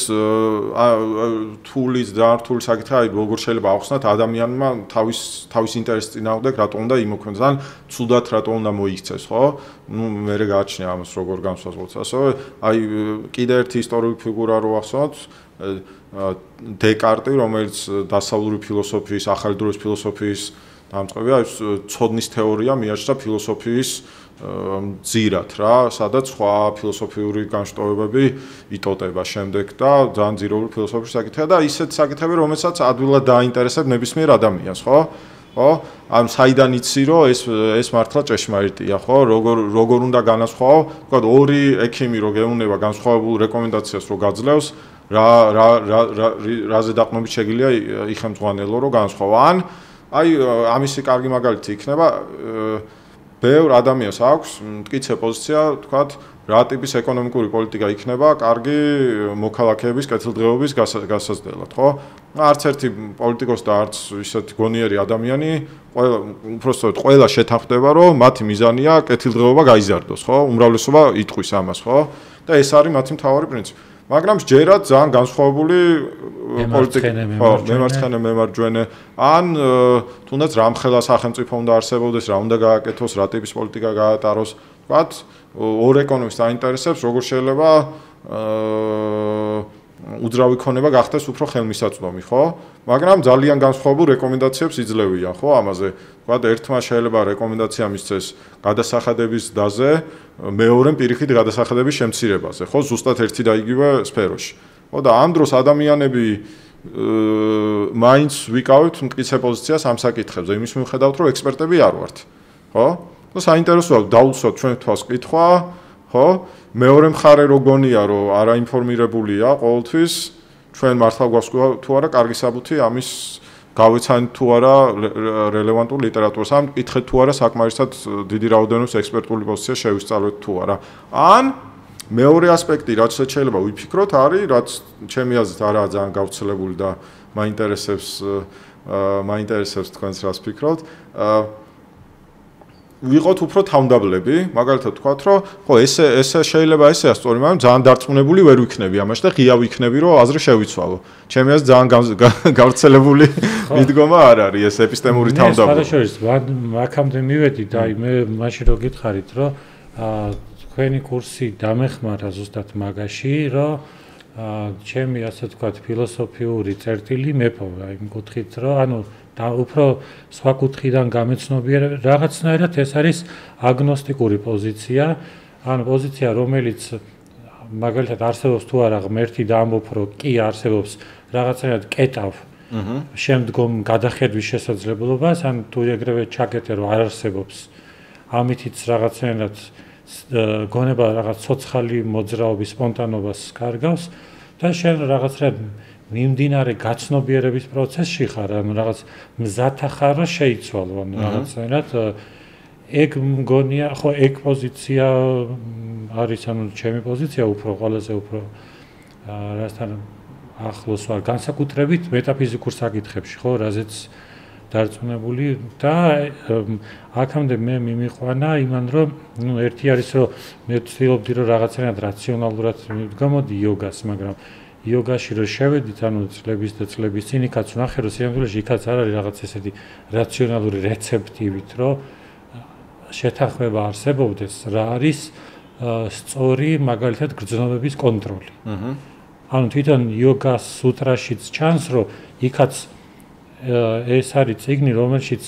თულის და რთული საკითხია, როგორ შეიძლება ახსნათ ადამიანმა თავის ინტერესის წინააღმდეგ რატომ უნდა იმოქმედოს, ან ცუდად რატომ უნდა მოიქცეს, ხო? მე გააჩნია ამას როგორ განსაზღვროს. ასევე კიდე ერთი ისტორიული ფიგურა რო ახსნათ, დეკარტი, რომელიც დასავლური ფილოსოფიის, ახალი დროის ფილოსოფიის დამწყებია, ცოდნის თეორია მიაჩნდა ფილოსოფიის ძირად რა, სადაც სხვა ფილოსოფიური განშტოებები იტოტება შემდეგ და ძალიან ძირეული ფილოსოფიის საკითხია და ისეთ საკითხები, რომელსაც ადვილად დაინტერესებს ნებისმიერ ადამიანს, ხო? ხო? ან საიდან იცი, რომ ეს მართლა ჭეშმარიტია, ხო? როგორ უნდა განასხვაო? თქვა ორი ექიმი რო გეუნება განსხვავებულ რეკომენდაციას რო გაძლევს, რაზე დაყრდნობით შეგიძლია იხელმძღვანელო რო განსხვაო. ან ამისი კარგი მაგალითი იქნება ბევრ ადამიანს აქვს მტკიცე პოზიცია, თქვათ, რა ტიპის ეკონომიკური პოლიტიკა იქნება კარგი მოქალაქეების კეთილდღეობის გასაზრდელად, ხო? არც ერთი პოლიტიკოსი და არც ისეთი გონიერი ადამიანი, უბრალოდ ყველა შეთანხმდება, რომ მათი მიზანია კეთილდღეობა გაიზარდოს, ხო? უმრავლესობა იტყვის ამას, ხო? და ეს არის მათი მთავარი პრინციპი. მაგრამ ჯერად ძალიან განსხვავებული პოლიტიკა, ხო, მემარჯვენე, ან თუნდაც რამხელა სახელმწიფო უნდა არსებობდეს, რა უნდა გააკეთოს, რა ტიპის პოლიტიკა გაატაროს, ვთქვათ, ორ ეკონომისტს აინტერესებს, როგორ შეიძლება უძრავი ქონება გახდეს უფრო ხელმისაწვდომი, ხო? მაგრამ ძალიან განსხვავებულ რეკომენდაციებს იძლევიან, ხო, ამაზე. ვთქვათ, ერთმა შეიძლება რეკომენდაცია მისცეს გადასახადების დაზე, მეორემ პირიქით გადასახადების შემცირებაზე, ხო, ზუსტად ერთი და იგივე სფეროში. ხო, და ამ დროს ადამიანები მაინც ვიკავებთ მტკიცე პოზიციას ამ საკითხებზე, იმის მიუხედავად, რომ ექსპერტები არ ვართ, ხო? და საინტერესოა დაუსვათ ჩვენ თვალს კითხვა, ხო? მეორე მხარე რო გონია, რომ არაინფორმირებულია ყოველთვის, ჩვენ მართლა გვაქვს თუ არა კარგი საბუთი ამის გავეცანით თუ არა რელევანტურ ლიტერატურას, ამ კითხეთ თუ არა საკმარისად დიდი რაოდენობის ექსპერტული პოზიცია შევისწავლეთ თუ არა. ან მეორე ასპექტი, რაც შეიძლება ვიფიქროთ, არის, რაც ჩემი აზრით არაა ძალიან გავრცელებული და მაინტერესებს თქვენს რას ფიქრობთ. ვიყოთ უფრო თავმდაბლები, მაგალითად ვთქვათ, რომ ხო ესე შეიძლება ესეა სწორი, მაგრამ ძალიან დარწმუნებული ვერ ვიქნები ამაში და ღია ვიქნები, რომ აზრი შევიცვალო. ჩემი აზრით ძალიან გავრცელებული მიდგომა არ არის ეს ეპისტემური თავმდაბლობა. აქამდე მივედი და მე მაშინ რო გითხარით, რომ თქვენი კურსი დამეხმარა ზუსტად მაგაში, რომ ჩემი ასე ვთქვათ ფილოსოფიური წერტილი მეპოვა იმ კუთხით, რომ ანუ და უფრო სხვა კუთხიდან გამეცნობიერე რაღაცნაირად ეს არის აგნოსტიკური პოზიცია, ანუ პოზიცია, რომელიც მაგალითად არსებობს თუ არა ღმერთი და ამბობ, რომ კი არსებობს რაღაცნაირად კეტავ შემდგომ გადახედვის შესაძლებლობას, ან თუ ეგრევე ჩაკეტე, რომ არ არსებობს, ამითიც რაღაცნაირად გონება რაღაც ცოცხალი მოძრაობის სპონტანობას კარგავს და შენ რაღაცნაირად მიმდინარე გაცნობიერების პროცესში ხარ, ანუ რაღაც მზათა ხარ, რომ შეიცვალო, ანუ რაღაცნაირად ეგ მგონია, ხო, ეგ პოზიცია არის, ანუ ჩემი პოზიცია უფრო ყველაზე უფრო რასთან ახლოს ვარ, განსაკუთრებით მეტაფიზიკურ საკითხებში, ხო, რაზეც დარწმუნებული და აქამდე მე მიმიყვანა იმან, რომ ერთი არის, რომ მე ვცდილობდი, რომ რაღაცნაირად რაციონალურად მივდგამოდი იოგას, მაგრამ იოგაში რო შევედით, ანუ წლების და წლების წინ იქაც ვნახე, რომ სიამოვნებაში იქაც არ არის რაღაც ესეთი რაციონალური რეცეპტივით, რომ შეთანხმება არსებობდეს, რა არის სწორი მაგალითად გრძნობების კონტროლი. ანუ თვითონ იოგას სუტრაშიც ჩანს, რომ იქაც ეს არის წიგნი, რომელშიც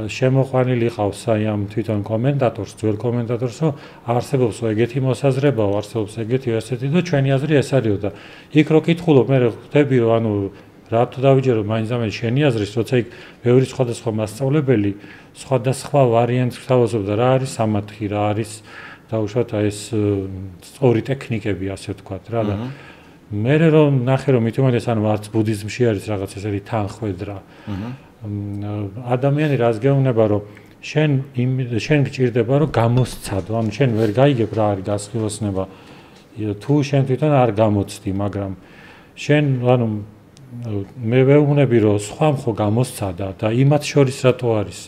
შემოყვანილი ყავს აი ამ თვითონ კომენტატორს, ძველ კომენტატორს, რომ არსებობს ეგეთი მოსაზრება, არსებობს ეგეთი ასეთი და ჩვენი აზრი ეს არისო და იქ რო კითხულობ, მე ხვდები, რომ ანუ რატო დავიჯერო მაინც-ამაინც შენი აზრის, როცა იქ ბევრი სხვადასხვა მასწავლებელი სხვადასხვა ვარიანტს გვთავაზობდა, რა არის სამათი, რა არის დაუშვათ აი ეს სწორი ტექნიკები, ასე ვთქვათ რა და მე რომ ნახე რომ მithumedes ანუ არც ბუდიზმში არის რაღაც ესეთი თანხwebdriver. ადამიანი რას გეუბნება რომ შენ გჭირდება რომ გამოსცადო, ანუ შენ ვერ გაიგებ რა არის დასხილოსნება. თუ შენ თვითონ არ გამოცდი, მაგრამ შენ ანუ მე ვეუბნები რომ სხვა მხო გამოსცადა და იმათ შორის რატო არის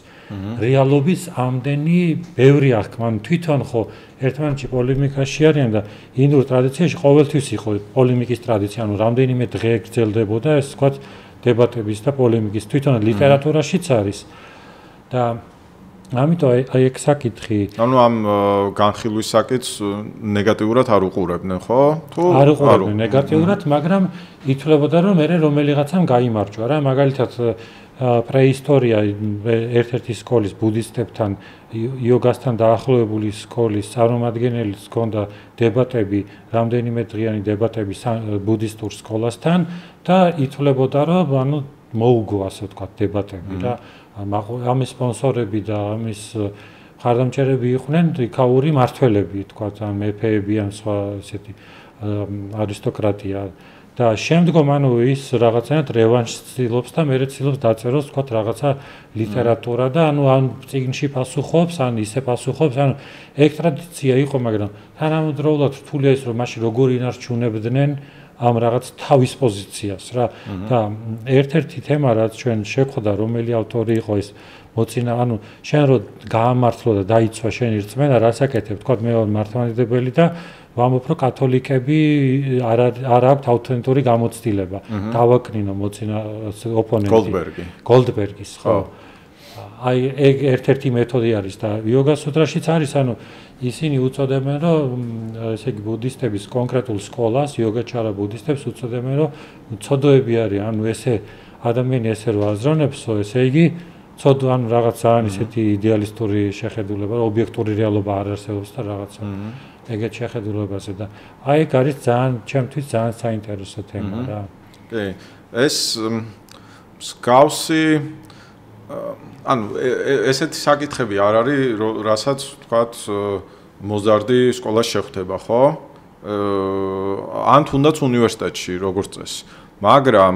რეალობის ამდენი ბევრი აღქმა თვითონ ხო ერთმანეთში პოლემიკაში არიან და ინდურ ტრადიციაში ყოველთვის იყო პოლემიკის ტრადიცია ანუ რამდენიმე დღე გრძელდებოდა ეს თქვა დებატების და პოლემიკის თვითონ ლიტერატურაშიც არის და ამიტომ აი ეგ საკითხი ანუ ამ განხილვის საკითხს ნეგატიურად არ უყურებდნენ ხო თუ არ უყურებდნენ ნეგატიურად მაგრამ ითვლებოდა რომ მე რომელიღაცამ გაიმარჯვა რა მაგალითად პრეისტორია ერთ-ერთი სკოლის ბუდისტებთან იოგასთან დაახლოებული სკოლის წარმომადგენელიც ჰქონდა დებატები რამდენიმე დღიანი დებატები ბუდისტურ სკოლასთან და ითვლებოდა რომ ანუ მოუგო ასე ვთქვათ დებატები რა ამის სპონსორები და ამის ხარდამჭერები იყვნენ რიქაური მართველები თქვათ ან მეფეები ან სხვა ესეთი არისტოკრატია და შემდგომ ანუ ის რაღაცნაირად რევანშს ცდილობს და მე ცდილობს დაწეროს თქვათ რაღაცა ლიტერატურა და ანუ ან წიგნში პასუხობს ან ისე პასუხობს ანუ ეგ ტრადიცია იყო მაგრამ თანამედროვეულად რთულია ის რომ მაშინ როგორ ინარჩუნებდნენ ამ რაღაც თავის პოზიციას რა და ერთ-ერთი თემა რაც ჩვენ შეგხვდა რომელი ავტორი იყო ეს მოცინა ანუ შენ რო გაამართლო და დაიცვა შენი რწმენა რას აკეთებ თქვა მე ვარ მართლმადიდებელი და ვამბობ რომ კათოლიკები არ აქვთ ავთენტური გამოცდილება დავაკნინო მოცინა ოპონენტი გოლდბერგის ხო აი ეგ ერთ-ერთი მეთოდი არის და იოგა სუტრაშიც არის ანუ ისინი უწოდებენ რომ ესე იგი ბუდისტების კონკრეტულ სკოლას იოგაჩარა ბუდისტებს უწოდებენ რომ ცოდოები არის ანუ ესე ადამიანი ესე რო აზროვნებსო ესე იგი ცოდო ანუ რაღაც ძალიან ისეთი იდეალისტური შეხედულება ობიექტური რეალობა არ არსებობს და რაღაცა ეგეთ შეხედულებაზე და აი ეგ არის ძალიან ჩემთვის ძალიან საინტერესო თემა რა. კი, ეს მსგავსი ანუ ესეთი საკითხები არ არის, რასაც თქვათ მოზარდი სკოლაში შეხვდება, ხო? ან თუნდაც უნივერსიტეტში როგორც წესი. მაგრამ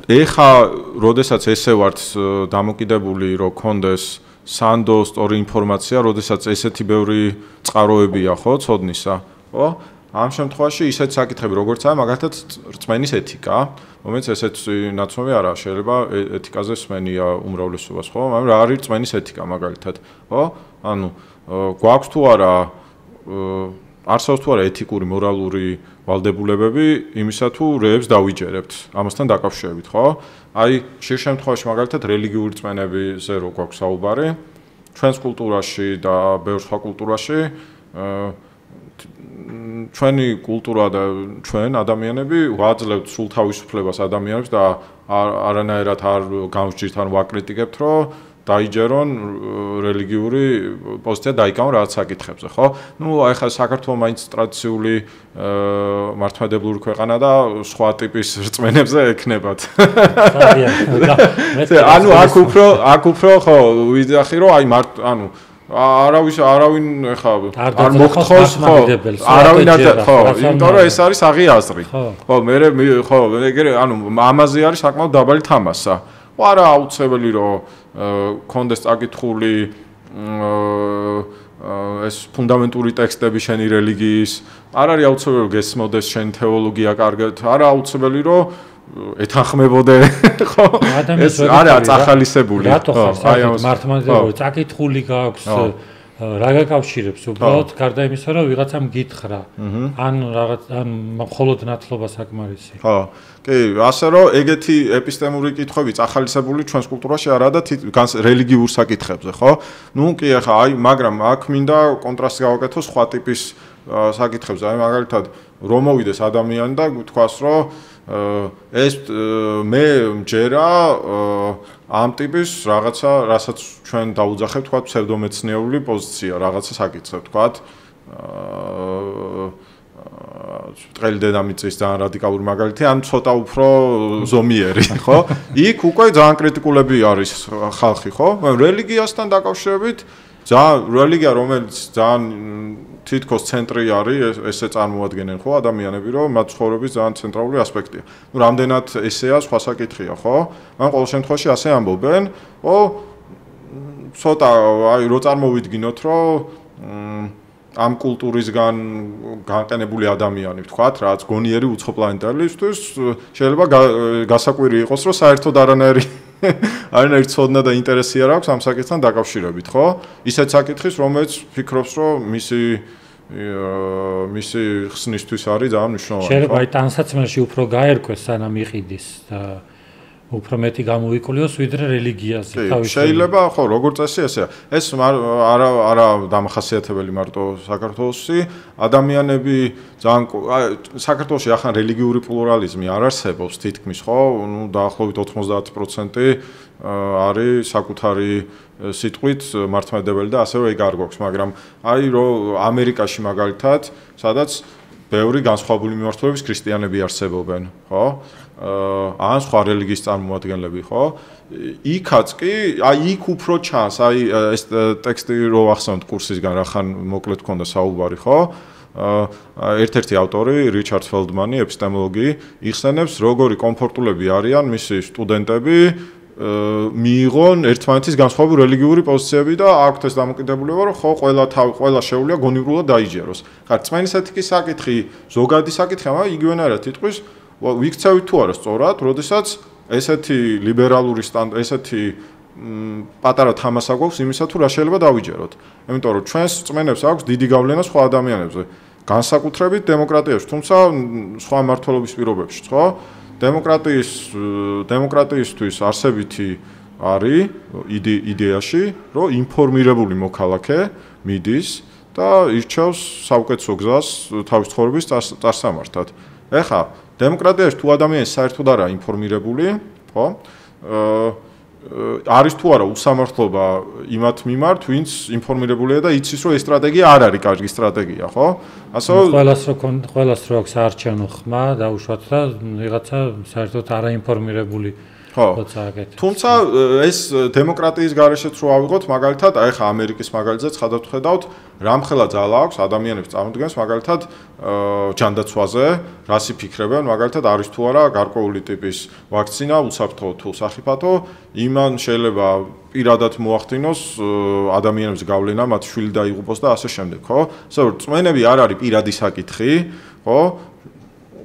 ეხა როდესაც ესე ვართ დამოკიდებული რომ კონდეს სანდო სწორი ინფორმაცია, როდესაც ესეთი ბევრი წყაროებია, ხო, ცოდნისა, ხო? ამ შემთხვევაში ისეთ საკითხები როგორც არის, მაგალითად, რწმენის ეთიკა, რომელიც ესეთ ნაცნობი არა, შეიძლება ეთიკაზე სმენია უმრავლესობას, ხო? მაგრამ რა არის რწმენის ეთიკა მაგალითად, ხო? ანუ გვაქვს თუ არა არსებობს თუ არა ეთიკური, მორალური ვალდებულებები იმისა თუ რეებს დავიჯერებთ ამასთან დაკავშირებით, ხო? აი, ხშირ შემთხვევაში მაგალითად რელიგიური რწმენებზე რო გვაქვს საუბარი, ჩვენს კულტურაში და ბევრ სხვა კულტურაში ჩვენი კულტურა და ჩვენ ადამიანები ვაძლევთ სულ თავისუფლებას ადამიანებს და არანაირად არ გამსჯირთ ან ვაკრიტიკებთ, რომ დაიჯერონ რელიგიური პოზიცია დაიკავონ რაღაც საკითხებზე, ხო? ნუ აი ხა საქართველოს მაინც ტრადიციული მართლმადიდებლური ქვეყანა და სხვა ტიპის რწმენებზე ექნებათ. ანუ აქ უფრო ხო ვიძახი რომ აი ანუ არავინ ხა არ მოგთხოვს ხო არავინ ხო იმიტომ რომ ეს არის აღიაზრი. ხო მე ხო ეგრე ანუ ამაზე არის საკმაოდ დაბალი თამასა. არა აუცილებელი რომ კონდეს წაკითხული ეს ფუნდამენტური ტექსტები შენი რელიგიის არ არის აუცილებელი რომ გესმოდეს შენი თეოლოგია კარგად არა აუცილებელი რომ ეთანხმებოდე ხო ეს არა წახალისებული აი ამ მართლმადიდებლური წაკითხული გაქვს რა გაკავშირებს უბრალოდ გარდა იმისა რომ ვიღაცამ გითხრა ან რაღაც ან მხოლოდ ნათლობა საკმარისი ხო კი ასე რომ ეგეთი ეპისტემური კითხვები წახალისებული ჩვენს კულტურაში არა და რელიგიურ საკითხებზე ხო ნუ კი ახლა აი მაგრამ აქ მინდა კონტრასტი გავაკეთო სხვა ტიპის საკითხებზე აი მაგალითად რომ მოვიდეს ადამიანი და თქვას რომ ეს მე მჯერა ამ ტიპის რაღაცა, რასაც ჩვენ დაუძახებთ, თქვა ფსევდომეცნიერული პოზიცია, რაღაცა საკითხზე, თქვა ბრტყელი დედამიწის ძალიან რადიკალური მაგალითი, ან ცოტა უფრო ზომიერი, ხო? იქ უკვე ძალიან კრიტიკულები არის ხალხი, ხო? რელიგიასთან დაკავშირებით რელიგია, რომელიც ძალიან თითქოს ცენტრი არის, ესე წარმოადგენენ ხო ადამიანები, რომ მათ ცხოვრების ძალიან ცენტრალური ასპექტია. ნუ რამდენად ესეა სხვა საკითხია, ხო? მაგრამ ყოველ შემთხვევაში ასე ამბობენ, ხო? ცოტა აი რო წარმოვიდგინოთ, რომ ამ კულტურისგან განყენებული ადამიანი, ვთქვათ, რაც გონიერი უცხოპლანეტელისთვის შეიძლება გასაკვირი იყოს, რომ საერთოდ არანაირი ცოდნა და ინტერესი არ აქვს ამ საკითხთან დაკავშირებით, ხო? ისეთ საკითხის, რომელიც ფიქრობს, რომ მისი ხსნისთვის არის ძალიან მნიშვნელოვანი. შეიძლება აი ტანსაცმელში უფრო გაერკვეს, სანამ იყიდის და უფრო მეტი გამოიკულიოს ვიდრე რელიგიაზე. შეიძლება, ხო, როგორც წესი ესეა. ეს არა დამახასიათებელი მარტო საქართველოში, ადამიანები ძალიან საქართველოში ახლა რელიგიური პლურალიზმი არ არსებობს თითქმის, ხო? ნუ დაახლოებით 90% არის საკუთარი სიტყვით მართლმადიდებელი და ასევე ეგ არ გვაქვს, მაგრამ აი რომ ამერიკაში მაგალითად, სადაც ბევრი განსხვავებული მიმართულების ქრისტიანები არსებობენ, ხო? ან სხვა რელიგიის წარმომადგენლები, ხო? იქაც კი, აი იქ უფრო ჩანს, აი ეს ტექსტი რო ახსენოთ კურსისგან, რახან მოკლედ გქონდა საუბარი, ხო? ერთ-ერთი ავტორი, რიჩარდ ფელდმანი, ეპისტემოლოგი, იხსენებს, როგორი კომფორტულები არიან მისი სტუდენტები მიიღონ ერთმანეთის განსხვავებული რელიგიური პოზიციები და აქვთ ეს დამოკიდებულება, რომ ხო, ყველა შეუძლია გონივრულად დაიჯეროს. ხა რწმენის ეთიკის საკითხი, ზოგადი საკითხი, მაგრამ იგივენაირად თითქოს ვიქცევით თუ არა სწორად, როდესაც ესეთი ლიბერალური ესეთი პატარა თამასა გვაქვს იმისა თუ რა შეიძლება დავიჯეროთ. იმიტომ რომ ჩვენს რწმენებს აქვს დიდი გავლენა სხვა ადამიანებზე. განსაკუთრებით დემოკრატიაში, თუმცა სხვა მმართველობის პირობებშიც, ხო? დემოკრატიისთვის არსებითი არის იდეაში, რომ ინფორმირებული მოქალაქე მიდის და ირჩევს საუკეთესო გზას თავის ცხოვრების წარსამართად. ეხლა დემოკრატიაში თუ ადამიანი საერთოდ არა ინფორმირებული, ხო? არის თუ არა უსამართლობა იმათ მიმართ, ვინც ინფორმირებულია და იცის, რომ ეს სტრატეგია არ არის კარგი სტრატეგია, ხო? ასევე ყველას რო აქვს საარჩევნო ხმა დაუშვათ და ვიღაცა საერთოდ არაინფორმირებული როცა აკეთებს. თუმცა ეს დემოკრატიის გარეშეც რო ავიღოთ, მაგალითად, აი ხა ამერიკის მაგალითზე ცხადად ვხედავთ, რამხელა ძალა აქვს ადამიანებს წარმოადგენს მაგალითად ჯანდაცვაზე, რას იფიქრებენ, მაგალითად არის თუ არა გარკვეული ტიპის ვაქცინა, უსაფრთხო თუ სახიფათო, იმან შეიძლება პირადად მოახდინოს ადამიანებს გავლენა, მათ შვილი დაიღუპოს და ასე შემდეგ, ხო? ასე რომ წმენები არ არის პირადი საკითხი, ხო?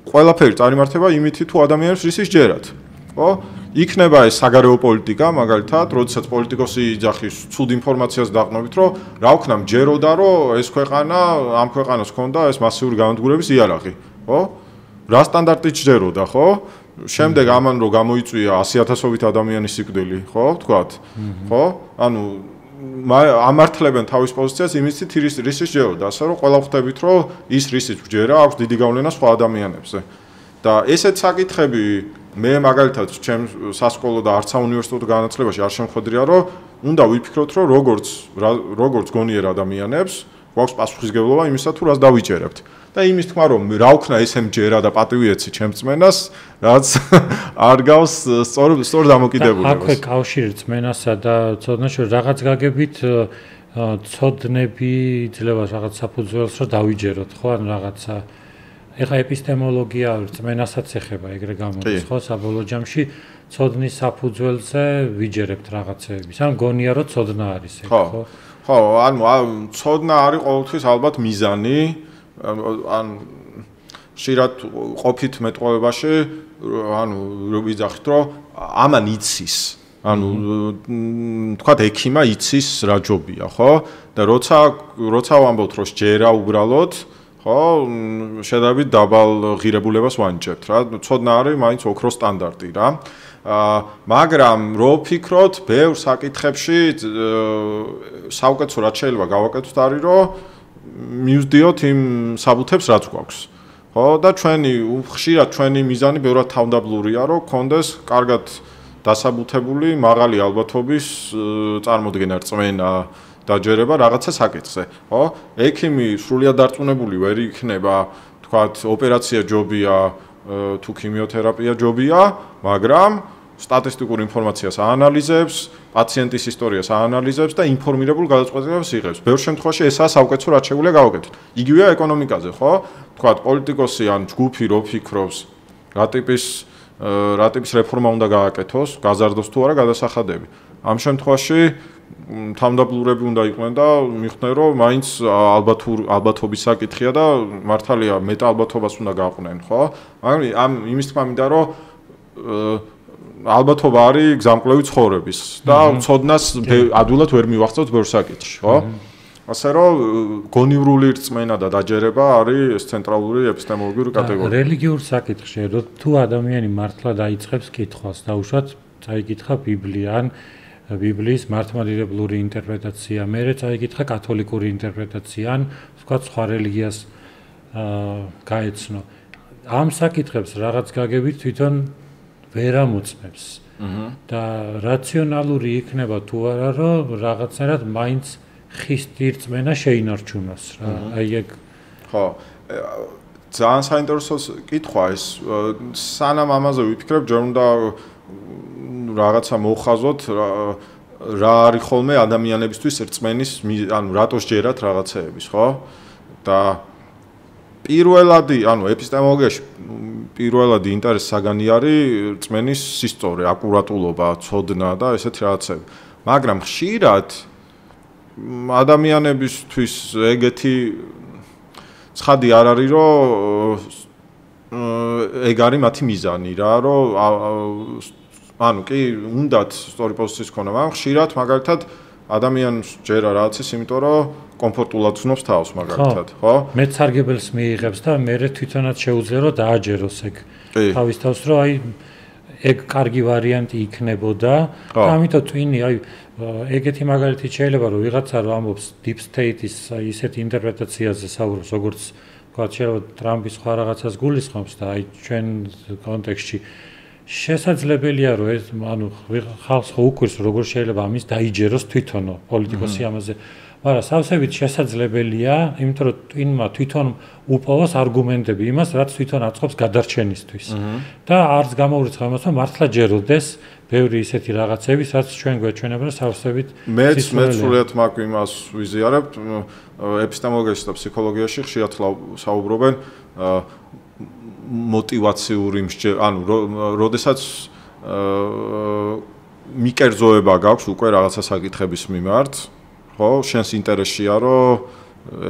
ყველაფერი წარიმართება იმითი თუ ადამიანებს რისის ჯერათ, ხო? იქნება ეს საგარეო პოლიტიკა, მაგალითად, როდესაც პოლიტიკოსი იძახის ცუდ ინფორმაციას დაყნობით, რომ რა ვქნა მჯეროდა, რომ ეს ქვეყანა, ამ ქვეყანას ჰქონდა ეს მასიური განადგურების იარაღი, ხო? რა სტანდარტით ჯეროდა, ხო? შემდეგ ამან რომ გამოიწვია 100,000-ობით ადამიანის სიკვდილი, ხო, ვთქვათ, ხო? ანუ ამართლებენ თავის პოზიციას იმისით რისის ჯეროდა, ასე რომ ყველა ხვდებით, რომ ის რისის ჯერა აქვს დიდი გავლენა სხვა ადამიანებზე. და ესეთ საკითხები მე მაგალითად ჩემ სასკოლო და არც საუნივერსიტეტო განათლებაში არ შემხვედრია, რომ უნდა ვიფიქროთ, რომ როგორც გონიერ ადამიანებს გვაქვს პასუხისგებლობა იმისა თუ რას დავიჯერებთ. და იმის თქმა რომ რა ვქნა ესე მჯერა და პატივი ეცი ჩემ რწმენას, რაც არ გავს სწორ დამოკიდებულებას. აქვე კავშირი რწმენასა და ცოდნაში რაღაც გაგებით ცოდნები იძლევა რაღაც საფუძველს რომ დავიჯეროთ, ხო, ან რაღაცა ეხა ეპისტემოლოგია რწმენასაც ეხება ეგრე გამოდის, ხო, საბოლოო ჯამში ცოდნის საფუძველზე ვიჯერებთ რაღაცეების. ან გონია რომ ცოდნა არის ეგ, ხო? ხო, ანუ ცოდნა არის ყოველთვის ალბათ მიზანი, ან ხშირად ყოფით მეტყველებაში, ანუ ვიძახით, რომ ამან იცის. ანუ თქვათ ექიმა იცის რა ჯობია, ხო? და როცა ვამბობთ, რომ ჯერა უბრალოდ ხო, შედარებით დაბალ ღირებულებას ვანიჭებთ რა. ცოდნა არის მაინც ოქრო სტანდარტი რა. მაგრამ რო ვფიქროთ, ბევრ საკითხებში საუკეთესო რაც შეიძლება გავაკეთოთ არის, რომ მივსდიოთ იმ საბუთებს რაც გვაქვს. ხო, და ხშირად ჩვენი მიზანი ბევრად თავდაბლურია, რომ გქონდეს კარგად დასაბუთებული მაღალი ალბათობის წარმოდგენა რწმენა დაჯერება რაღაცა საკითხზე, ხო? ექიმი სრულიად დარწმუნებული ვერ იქნება, თქვათ, ოპერაცია ჯობია თუ ქიმიოთერაპია ჯობია, მაგრამ სტატისტიკურ ინფორმაციას აანალიზებს, პაციენტის ისტორიას აანალიზებს და ინფორმირებულ გადაწყვეტილებას იღებს. ბევრ შემთხვევაში ესაა საუკეთესო რაც შეგვიძლია გავაკეთოთ. იგივეა ეკონომიკაზე, ხო? თქვათ, პოლიტიკოსი ან ჯგუფი რო ფიქრობს, რა ტიპის რეფორმა უნდა გააკეთოს, გაზარდოს თუ არა გადასახადები. ამ შემთხვევაში თავდაპირველები უნდა იყვნენ და მიხვდნენ რომ მაინც ალბათობის საკითხია და მართალია მეტალბათობას უნდა გაყვნენ, ხო? მაგრამ ამ იმის თქმა მინდა რომ ალბათობა არის გზამკვლევი ცხოვრების და ცოდნას ადვილად ვერ მივახცევთ ბევრ საკითხში, ხო? ასე რომ გონივრული რწმენა და დაჯერება არის ცენტრალური ეპისტემოლოგიური კატეგორია. რელიგიურ საკითხში, თუ ადამიანი მართლა დაიწყებს კითხვას, დაუშვათ წაიკითხა ბიბლია ან ბიბლიის მართლმადიდებლური ინტერპრეტაცია, მერე წაიკითხა კათოლიკური ინტერპრეტაცია ან თქვა სხვა რელიგიას გაეცნო. ამ საკითხებს რაღაც გაგებით თვითონ ვერ ამოწმებს. და რაციონალური იქნება თუ არა, რომ რაღაცნაირად მაინც ხისტი რწმენა შეინარჩუნოს რა. აი ეგ ხო. ძალიან საინტერესო კითხვა ეს. სანამ ამაზე ვიფიქრებ, ჯერ უნდა რაღაცა მოვხაზოთ რა არის ხოლმე ადამიანებისთვის რწმენის, ანუ რატო შეერათ რაღაცეების, ხო? და პირველადი, ანუ ეპისტემოლოგიაში პირველადი ინტერესი საგანი არის რწმენის სისწორე, აკურატულობა, ცოდნა და ესეთი რაღაცები. მაგრამ ხშირად ადამიანებისთვის ეგეთი ცხადი არ არის, რომ ეგ არის მათი მიზანი რა, რომ ანუ კი უნდათ სწორი პოზიციის ქონა, მაგრამ ხშირად მაგალითად ადამიანს ჯერა რაღაცის, იმიტომ რომ კომფორტულად ცნობს თავს მაგალითად, ხო? მეცარგებელს მიიღებს და მე თვითონაც შეუძლია რომ დააჯეროს ეგ თავის თავს, რომ აი ეგ კარგი ვარიანტი იქნებოდა და ამიტომ twin-ი აი ეგეთი მაგალითი შეიძლება რომ ვიღაცა რომ ამბობს deep state-ის ისეთი ინტერპრეტაციაზე საუბრობს, როგორც თქვა შეიძლება ტრამპის სხვა რაღაცას გულისხმობს და აი ჩვენ კონტექსტში შესაძლებელია რომ ეს ანუ ხალხს ხო უკვირს როგორ შეიძლება ამის დაიჯეროს თვითონო პოლიტიკოსი ამაზე, მაგრამ სავსებით შესაძლებელია, იმიტომ რომ twin-მა თვითონ უპოვოს არგუმენტები იმას, რაც თვითონ აწყობს გადარჩენისთვის. და არც გამოურიცხა იმას, რომ მართლა ჯეროდეს ბევრი ისეთი რაღაცები, რაც ჩვენ გვეჩვენება სავსებით. მეც სრულიად მაგ იმას ვიზიარებთ, ეპისტემოლოგიაში და ფსიქოლოგიაში ხშირად საუბრობენ мотиваციური ანუ როდესაც მიკერძოება გაქვს უკვე რაღაცა საკითხების მიმართ, ხო, შენს ინტერესშია რომ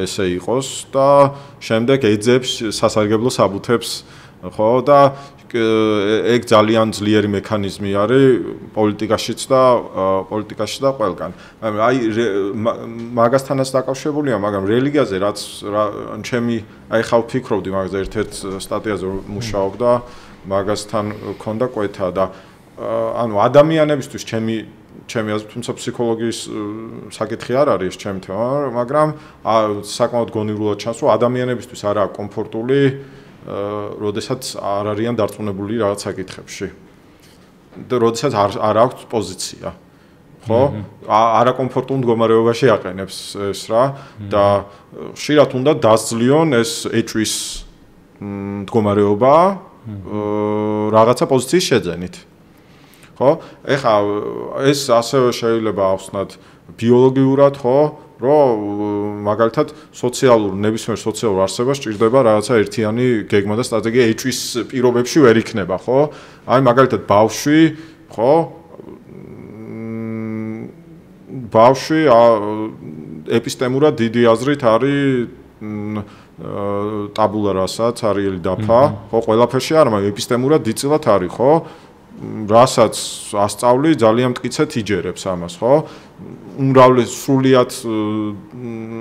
ესე იყოს და შემდეგ ეძებს სასარგებლო საბუთებს, ხო, და ეგ ძალიან ძლიერი მექანიზმი არის პოლიტიკაშიც და ყველგან. აი მაგასთანაც დაკავშირებულია, მაგრამ რელიგიაზე რაც ჩემი აი ხავ ფიქრობდი მაგაზე ერთ-ერთ სტატიაზე მუშაობ და მაგასთან მქონდა კვეთა და ანუ ადამიანებისთვის ჩემი აზრით, თუმცა ფსიქოლოგიის საკითხი არ არის ჩემი თემა, მაგრამ საკმაოდ გონივრულად ჩანს, რომ ადამიანებისთვის არაა კომფორტული როდესაც არ არიან დარწმუნებული რაღაც საკითხებში. და როდესაც არ აქვს პოზიცია. ხო? არაკომფორტულ მდგომარეობაში აყენებს ეს რა და ხშირად უნდა დასძლიონ ეს ეჭვის მდგომარეობა რაღაცა პოზიციის შეძენით. ხო? ეხლა ეს ასევე შეიძლება ახსნათ ბიოლოგიურად, ხო? რომ მაგალითად ნებისმიერ სოციალურ არსებას ჭირდება რაღაცა ერთიანი გეგმა და სტრატეგია ეჭვის პირობებში ვერ იქნება, ხო? აი მაგალითად ბავშვი, ხო? ბავშვი ეპისტემურად დიდი აზრით არის ტაბულა რასაც არის დაფა, ხო? ყველაფერში არა, მაგრამ ეპისტემურად დიწილად არის, ხო? რასაც ასწავლი ძალიან მტკიცედ იჯერებს ამას, ხო? სრულიად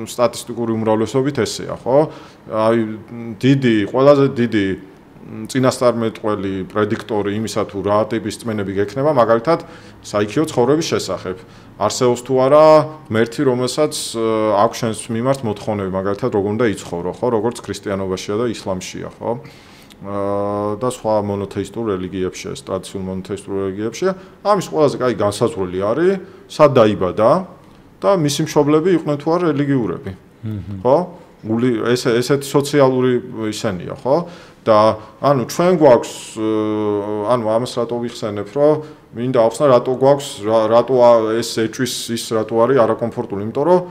სტატისტიკური უმრავლესობით ესეა, ხო? აი ყველაზე დიდი წინასწარმეტყველი პრედიქტორი იმისა თუ რა ტიპის წმენები გექნება, მაგალითად, საიქიო ცხოვრების შესახებ. არსებობს თუ არა ღმერთი, რომელსაც აქვს შენს მიმართ მოთხოვნები, მაგალითად, როგორ უნდა იცხოვრო, ხო? როგორც ქრისტიანობაშია და ისლამშია, ხო? და სხვა მონოთეისტურ რელიგიებში, ტრადიციულ მონოთეისტურ რელიგიებში, ამის ყველაზე კაი განსაზღვრელი არის, სად დაიბადა და მისი მშობლები იყვნენ თუ არა რელიგიურები. ხო? ესეთი სოციალური ისენია, ხო? და ანუ ჩვენ გვაქვს, ანუ ამას რატო ვიხსენებ, რომ მინდა ახსნა რატო გვაქვს, რატო ეს ეჭვის ის რატო არის არაკომფორტული, იმიტომ რომ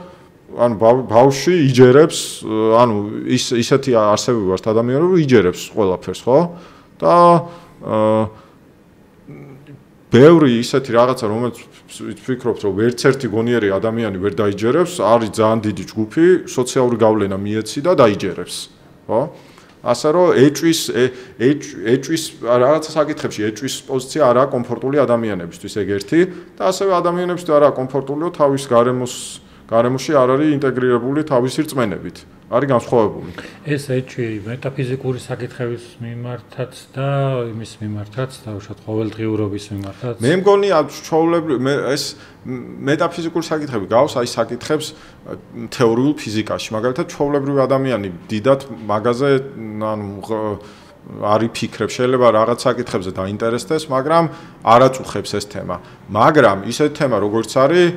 ანუ ბავშვი იჯერებს, ანუ ისეთი არსებები ვართ ადამიანები, რომ იჯერებს ყველაფერს, ხო? და ბევრი ისეთი რაღაცა, რომელიც ვფიქრობთ, რომ ერთ-ერთი გონიერი ადამიანი ვერ დაიჯერებს, არის ძალიან დიდი ჯგუფი, სოციალური გავლენა მიეცი და დაიჯერებს, ხო? ასე რომ ეჭვის რაღაცა საკითხებში ეჭვის პოზიცია არაა კომფორტული ადამიანებისთვის ეგ ერთი და ასევე ადამიანებისთვის არაა კომფორტულიო თავის გარემოში არ არის ინტეგრირებული თავისი რწმენებით. არის განსხვავებული. ეს ეჭვი მეტაფიზიკური საკითხების მიმართაც და იმის მიმართაც და უშუალოდ ყოველდღიურობის მიმართაც. მე მგონი ეს მეტაფიზიკური საკითხები გავს აი საკითხებს თეორიულ ფიზიკაში. მაგალითად ჩვეულებრივი ადამიანი დიდად მაგაზე არ იფიქრებს, შეიძლება რაღაც საკითხებზე დაინტერესდეს, მაგრამ არ აწუხებს ეს თემა. მაგრამ ისეთი თემა როგორც არის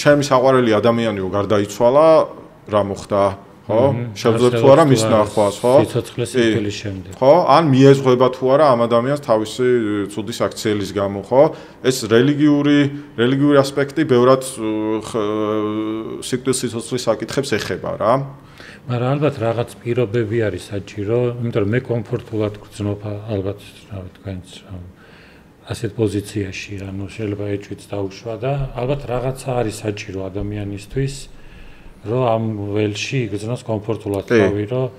ჩემი საყვარელი ადამიანიო გარდაიცვალა რა მოხდა, ხო? შევძლებ თუ არა მის ნახვას, ხო? სიცოცხლე სიკვდილის შემდეგ. ხო? ან მიეზღება თუ არა ამ ადამიანს თავისი ცუდი საქციელის გამო, ხო? ეს რელიგიური ასპექტი ბევრად სიკვდილის სიცოცხლის საკითხებს ეხება რა. მაგრამ ალბათ რაღაც პირობები არის საჭირო, იმიტომ რომ მე კომფორტულად გრძნობ ალბათ, რა თქვენს ასეთ პოზიციაში, ანუ შეიძლება ეჭვიც დაუშვა და ალბათ რაღაცა არის საჭირო ადამიანისთვის, რომ ამ ველში იგრძნოს კომფორტულად თავი, რომ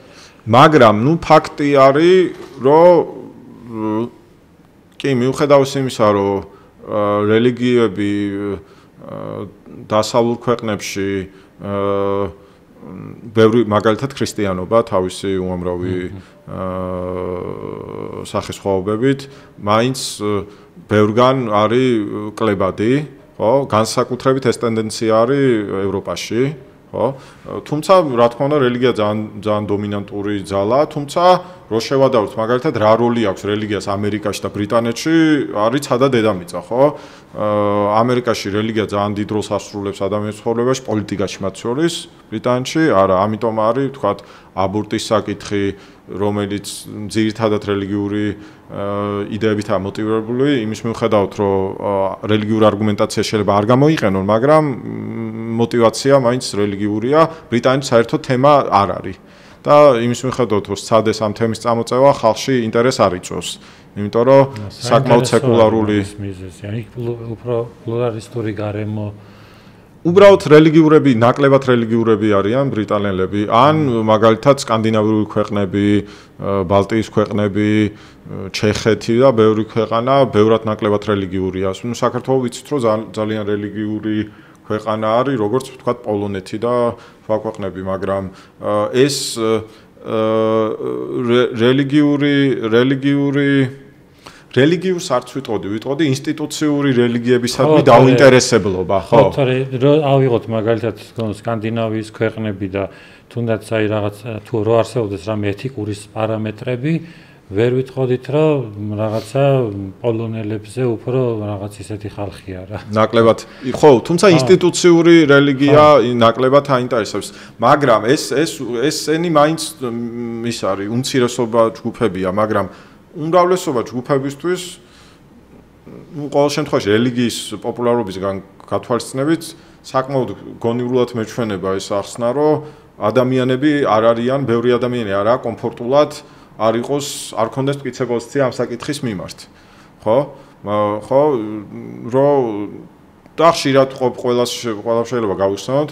მაგრამ ფაქტი არის, რომ კი მიუხედავად იმისა, რომ რელიგიები დასავლურ ქვეყნებში ბევრი მაგალითად ქრისტიანობა თავისი უამრავი სახესხვაობებით, მაინც ბევრგან არის კლებადი, ხო? განსაკუთრებით ეს ტენდენცია არის ევროპაში, ხო? თუმცა რა თქმა უნდა რელიგია ძალიან დომინანტური ძალა, თუმცა რო შევადაროთ მაგალითად რა როლი აქვს რელიგიას ამერიკაში და ბრიტანეთში, არის ცადა დედამიწა, ხო? ამერიკაში რელიგია ძალიან დიდ როლს ასრულებს ადამიანის ცხოვრებაში, პოლიტიკაში მათ შორის, ბრიტანეთში არა, ამიტომ არის თქვათ აბორტის საკითხი, რომელიც ძირითადად რელიგიური იდეებითაა მოტივირებული, იმის მიუხედავად, რომ რელიგიური არგუმენტაცია შეიძლება არ გამოიყენონ, მაგრამ мотивация მაინც რელიგიურია, ბრიტანეთში საერთოდ თემა არ არის. და იმის მიუხედავად, რომ სცადეს ამ თემის წამოწევა, ხალხში ინტერესს არ იწვევს. იმიტომ რომ საკმაოდ სეკულარული მიზეზი, ანუ უფრო პლურალისტური გარემო უბრალოდ რელიგიურები, ნაკლებად რელიგიურები არიან ბრიტანელები, ან მაგალითად სკანდინავიური ქვეყნები, ბალტიის ქვეყნები, ჩეხეთი და ბევრი ქვეყანა, ბევრად ნაკლებად რელიგიურია. ნუ საქართველო ვიცით, რომ ძალიან რელიგიური ქვეყანა არის, როგორც ვთქვათ, პოლონეთი და სხვა ქვეყნები, მაგრამ ეს რელიგიურს არც ვიტყოდი ინსტიტუციური რელიგიებისადმი დაუინტერესებლობა, ხო? რომ ავიღოთ მაგალითად სკანდინავიის ქვეყნები და თუნდაც აი რაღაც თუ რო არსებობდეს რამე ეთიკური პარამეტრები, ვერ ვიტყოდით, რომ რაღაცა პოლონელებზე უფრო რაღაც ისეთი ხალხია რა. ნაკლებად, ხო, თუმცა ინსტიტუციური რელიგია ნაკლებად აინტერესებს, მაგრამ ესენი მაინც ის არის უმცირესობა ჯგუფებია, მაგრამ უმრავლესობა ჯგუფებისთვის ყოველ შემთხვევაში რელიგიის პოპულარობისგან გათვალისწინებით საკმაოდ გონივრულად მეჩვენება ეს ახსნა, რომ ადამიანები არ არიან, ბევრი ადამიანი არაა კომფორტულად არ იყოს, არ ქონდეს მტკიცე პოზიცია ამ საკითხის მიმართ. ხო? ხო, რომ და ხშირად ყველას შეიძლება გავიხსენოთ,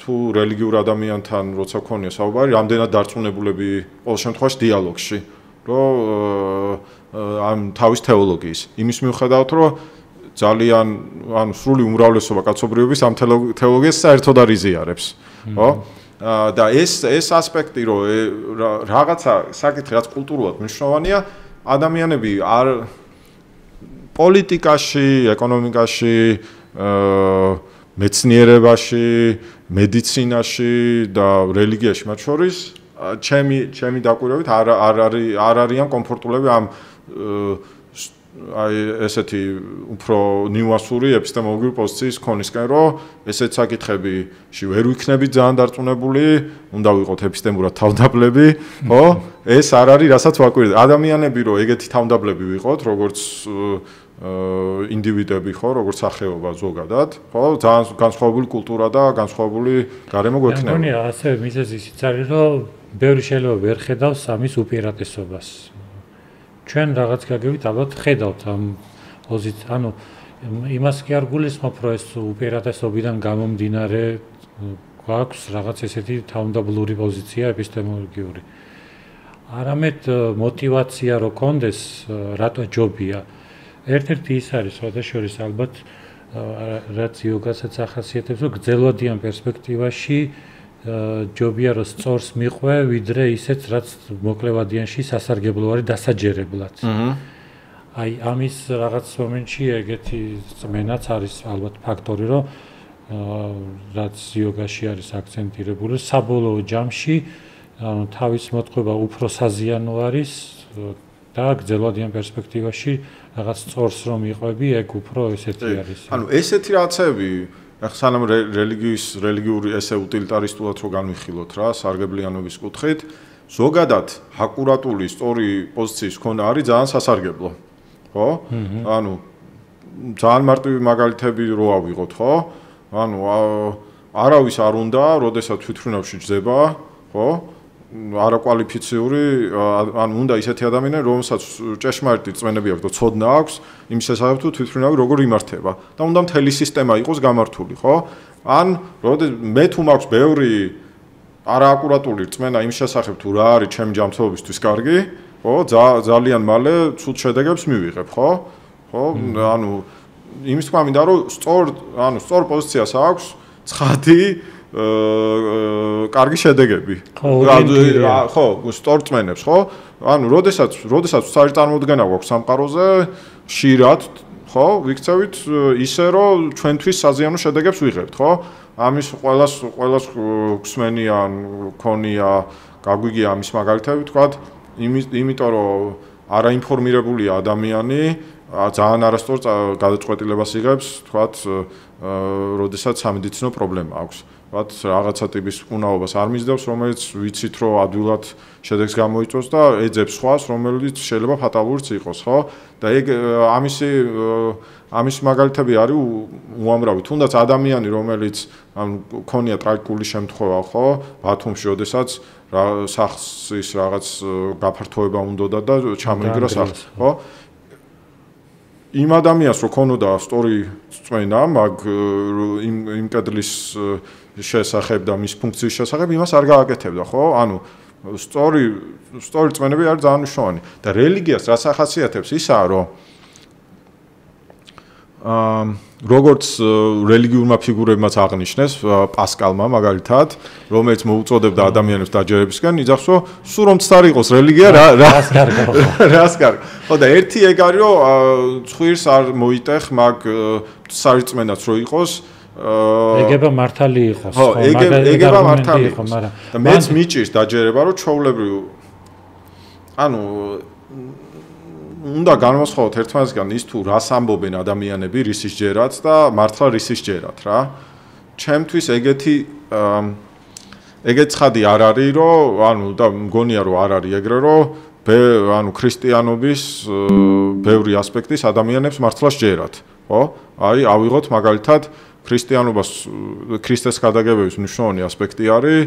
თუ რელიგიურ ადამიანთან როცა ქონია საუბარი, რამდენად დარწმუნებულები ყოველ შემთხვევაში დიალოგში. რომ ამ თავის თეოლოგიის იმის მიუხედავად რომ ძალიან სრული უმრავლესობა კაცობრიობის ამ თეოლოგიას საერთოდ არ იზიარებს, ხო? და ეს ასპექტი რომ რაღაცა საკითხი რაც კულტურულად მნიშვნელოვანია, ადამიანები არ პოლიტიკაში, ეკონომიკაში, მეცნიერებაში, მედიცინაში და რელიგიაში მათ შორის ჩემი დაკვირვებით არ არიან კომფორტულები ამ აი ესეთი უფრო ნიუანსური ეპისტემოლოგიური პოზიციის ქონისკენ, რომ ესეთ საკითხებში ვერ ვიქნებით ძალიან დარწმუნებული, უნდა ვიყოთ ეპისტემურად თავდაბლები, ხო? ეს არ არის, რასაც ვაკვირდებით. ადამიანები რომ ეგეთი თავდაბლები ვიყოთ, როგორც ინდივიდები, ხო, როგორც სახეობა ზოგადად, ხო? ძალიან განსხვავებული კულტურა და განსხვავებული გარემო გვექნება. მე მგონია ასევე მიზეზი ისიც არის, რომ ბევრი შეიძლება ვერ ხედავს ამის უპირატესობას. ჩვენ რაღაც გაგებით ალბათ ხედავთ ამ პოზიცია, ანუ იმას კი არ გულისხმობ, რომ ეს უპირატესობიდან გამომდინარე გვაქვს რაღაც ესეთი თავმდაბლური პოზიცია ეპისტემოლოგიური. არამედ мотивация რო კონდეს, რატო ჯობია. ერთ-ერთი ის არის, შესაძლოა ალბათ რაც იოგასაც ახასიათებს, რომ გრძელვადიან პერსპექტივაში ჯობია რომ სწორს მიყვე, ვიდრე ისეც რაც მოკლევადიანში სასარგებლო არის დასაჯერებლად. აი ამის რაღაც მომენტში ეგეთი წმენაც არის ალბათ ფაქტორი, რომ რაც იოგაში არის აქცენტირებული, საბოლოო ჯამში ანუ თავის მოთხოვა უფრო საზიანო არის და გრძელვადიან პერსპექტივაში რაღაც სწორს რომ იყვები, ეგ უფრო ესეთი არის. ანუ ესეთი რაღაცები, ახლა სანამ რელიგიური ესე უტილიტარისტულად რო განვიხილოთ რა, სარგებლიანობის კუთხით, ზოგადად აკურატული სწორი პოზიციის ქონა არის ძალიან სასარგებლო. ხო? ანუ ძალიან მარტივი მაგალითები რო ავიღოთ, ხო? ანუ არავის არ უნდა, როდესაც თვითმფრინავში ჯდება, ხო? არაკვალიფიციური, ანუ უნდა ისეთი ადამიანები, რომელსაც ჭეშმარიტი წმენები აქვს და ცოდნა აქვს იმის შესახებ თუ თვითმფრინავი როგორ იმართება და უნდა მთელი სისტემა იყოს გამართული, ხო? ან მე თუ მაქვს ბევრი არააკურატული წმენა იმის შესახებ თუ რა არის ჩემი ჯანმრთელობისთვის კარგი, ხო? ძალიან მალე ცუდ შედეგებს მივიღებ, ხო? ხო? ანუ იმის თქმა მინდა რომ სწორ პოზიციას აქვს ცხადი კარგი შედეგები. ხო, სწორ წმენებს, ხო? ანუ როდესაც საერთოდ წარმოდგენა გვაქვს სამყაროზე, ხშირად, ხო, ვიქცევით ისე რომ ჩვენთვის საზიანო შედეგებს ვიღებთ, ხო? ამის ყველას გსმენია, ქონია, გაგვიგია ამის მაგალითები, თქვათ, იმიტომ რომ არაინფორმირებულია ადამიანი, ძალიან არასწორ გადაწყვეტილებას იღებს, თქვათ, როდესაც სამედიცინო პრობლემა აქვს. ვთქვათ, რაღაცა ტიპის უნაობას არ მისდევს, რომელიც ვიცით, რომ ადვილად შედეგს გამოიწვევს და ეძებს სხვას, რომელიც შეიძლება ფატალურიც იყოს, ხო? და ეგ ამის მაგალითები არის უამრავი. თუნდაც ადამიანი, რომელიც ქონია ტრაგიკული შემთხვევა, ხო? ბათუმში, როდესაც სახსის რაღაც გაფართოება უნდოდა და ჩამოიგრა სახლს, ხო? იმ ადამიანს რო ქონოდა სწორი წმენა, მაგ იმ კედლის შესახებ და მის ფუნქციის შესახებ იმას არ გააკეთებდა, ხო? ანუ სწორი წმენები არის ძალიან მნიშვნელოვანი და რელიგიას რაც ახასიათებს ისაა, რომ როგორც რელიგიურმა ფიგურებმაც აღნიშნეს, პასკალმა მაგალითად, რომელიც მოუწოდებდა ადამიანებს დაჯერებისკენ, იძახს, რომ სულ რომ ცდარ იყოს რელიგია, რას კარგო. ხო და ერთი ეგ არის, რომ ცხვირს არ მოიტეხ მაგ სარწმენაც რო იყოს, ეგება მართალი იყოს, ხო, ეგება მართალი იყოს, მაგრამ და მეც მიჭირს დაჯერება, რომ ჩაულებრივ ანუ უნდა განვასხვაოთ ერთმანეთისგან ის თუ რას ამბობენ ადამიანები რისის ჯერაც და მართლა რისის ჯერათ რა. ჩემთვის ეგეთი ცხადი არ არის, რომ ანუ და მგონია რომ არ არის ეგრე, რომ ანუ ქრისტიანობის ბევრი ასპექტის ადამიანებს მართლა სჯერათ, ხო? აი, ავიღოთ მაგალითად ქრისტიანობას ქრისტეს გადაგებების მნიშვნელოვანი ასპექტი არის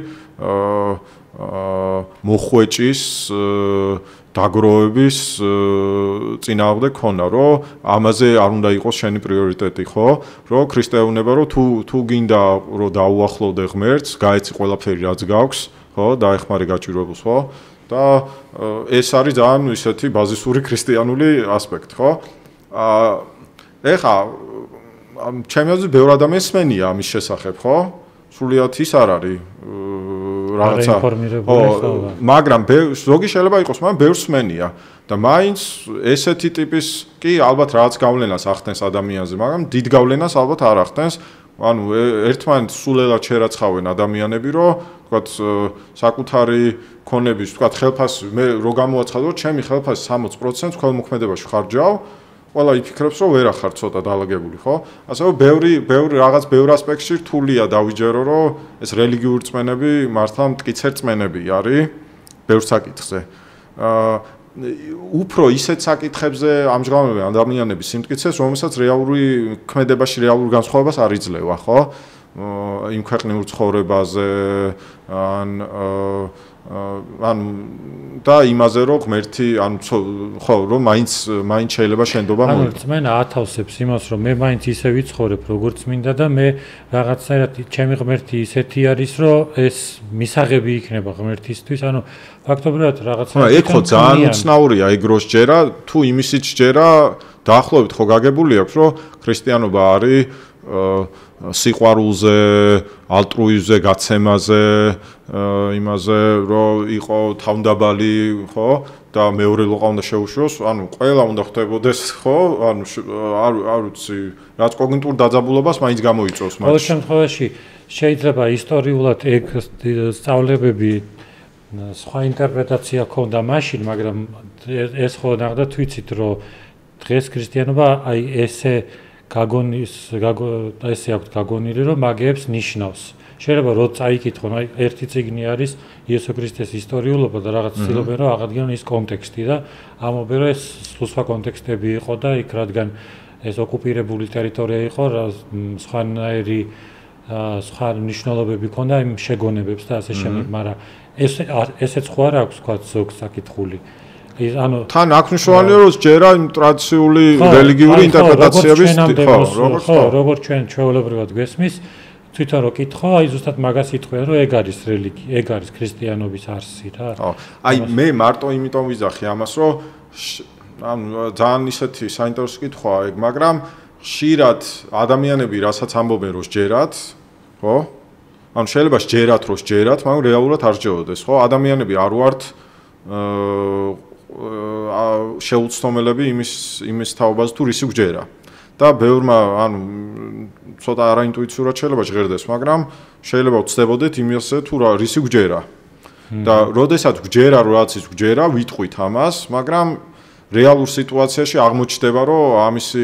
მოხვეჭის დაგროვების წინააღმდეგ ქონა, რომ ამაზე არ უნდა იყოს შენი პრიორიტეტი, ხო? რომ ქრისტეუნება რომ თუ გინდა რომ დაუახლოვდე ღმერთს, გაეცი ყველაფერი რაც გაქვს, ხო? დაეხმარე გაჭირვებულს, ხო? და ეს არის ძალიან ისეთი ბაზისური ქრისტიანული ასპექტი, ხო? ეხა ჩემი აზრით ბევრი ადამიანი სმენია ამის შესახებ, ხო? სრულიად ის არ არის რაღაცა მაგრამ ზოგი შეიძლება იყოს, მაგრამ ბევრს სმენია და მაინც ესეთი ტიპის კი ალბათ რაღაც გავლენას ახდენს ადამიანზე, მაგრამ დიდ გავლენას ალბათ არ ახდენს. ანუ ერთმანეთს სულელად შერაცხავენ ადამიანები, რომ თქვათ საკუთარი ქონების, თქვათ ხელფასი, მე რო გამოაცხადო, ჩემი ხელფასი 60% ქველმოქმედებაში ხარჯავ, ყველა იფიქრებს, რომ ვერ ახარ ცოტა დაალაგებული, ხო? ასევე ბევრ ასპექტში რთულია დავიჯერო, რომ ეს რელიგიური წმენები მართლა მტკიცე წმენები არის ბევრ საკითხზე. უფრო ისეთ საკითხებზე ამჟღავნებენ ადამიანები სიმტკიცეს, რომელსაც რეალური ქმედებაში რეალურ განსხვავებას არ იძლევა, ხო? იმ ქვეყნიურ ცხოვრებაზე ან და იმაზე რომ ღმერთი ხო რომ მაინც შეიძლება შენდობა მოიწონოს. რწმენა ათავსებს იმას რომ მე მაინც ისე ვიცხოვრებ როგორც მინდა და მე რაღაცნაირად ჩემი ღმერთი ისეთი არის რომ ეს მისაღები იქნება ღმერთისთვის ფაქტობრივად რაღაცა ეგ ხო ძალიან უცნაურია ეგ რო შეჯერა თუ იმისიც შეჯერა დაახლოებით ხო გაგებული აქვს რომ ქრისტიანობა არის სიყვარულზე, ალტრუიზმზე, გაცემაზე, იმაზე, რომ იყო თავდაბალი, ხო? და მეორე ლოყა უნდა შეუშვოს, ყველა უნდა ხდებოდეს, ხო? არ ვიცი, რაც კოგნიტურ დაძაბულობას მაინც გამოიწვევს მათ. ყოველ შემთხვევაში შეიძლება ისტორიულად ეგ სწავლებები სხვა ინტერპრეტაცია ქონდა მაშინ, მაგრამ ეს ხო ნახდათ ვიცით, რომ დღეს ქრისტიანობა აი ესე ესე აქვს გაგონილი, რომ მაგეებს ნიშნავს. შეიძლება რომ წაიკითხონ, აი ერთი წიგნი არის იესო ქრისტეს ისტორიულობა და რაღაც ცდილობენ რომ აღადგინონ ის კონტექსტი და ამობენ რომ ეს სხვა კონტექსტები იყო და იქ რადგან ეს ოკუპირებული ტერიტორია იყო, სხვანაირი სხვა მნიშვნელობები ქონდა იმ შეგონებებს და ასე შემდეგ, მაგრამ ესეც ხო არ აქვს თქვა ზოგ საკითხული. თან აქ მნიშვნელოვანია რომ ჯერა იმ ტრადიციული რელიგიური ინტერპრეტაციების როგორც ჩვენ ჩვეულებრივად გვესმის თვითონ რო კითხო აი ზუსტად მაგას იტყვიან რომ ეგ არის რელიგია ეგ არის ქრისტიანობის არსი რა აი მე მარტო იმიტომ ვიზახი ამას რომ ძალიან ისეთი საინტერესო კითხვაა ეგ მაგრამ ხშირად ადამიანები რასაც ამბობენ რომ ჯერათ ხო შეიძლება ჯერათ რომ ჯერათ მაგრამ რეალურად არ ჯეროდეს ხო ადამიანები არ ვართ შეუცდომელები იმის თაობაზე თუ რისი გვჯერა და ბევრმა ცოტა არაინტუიციურად შეიძლება ჟღერდეს მაგრამ შეიძლება ვწდებოდეთ იმასე თუ რისი გვჯერა და როდესაც გვჯერა რომ რაც ის გვჯერა ვიტყვით ამას მაგრამ რეალურ სიტუაციაში აღმოჩნდება რომ ამისი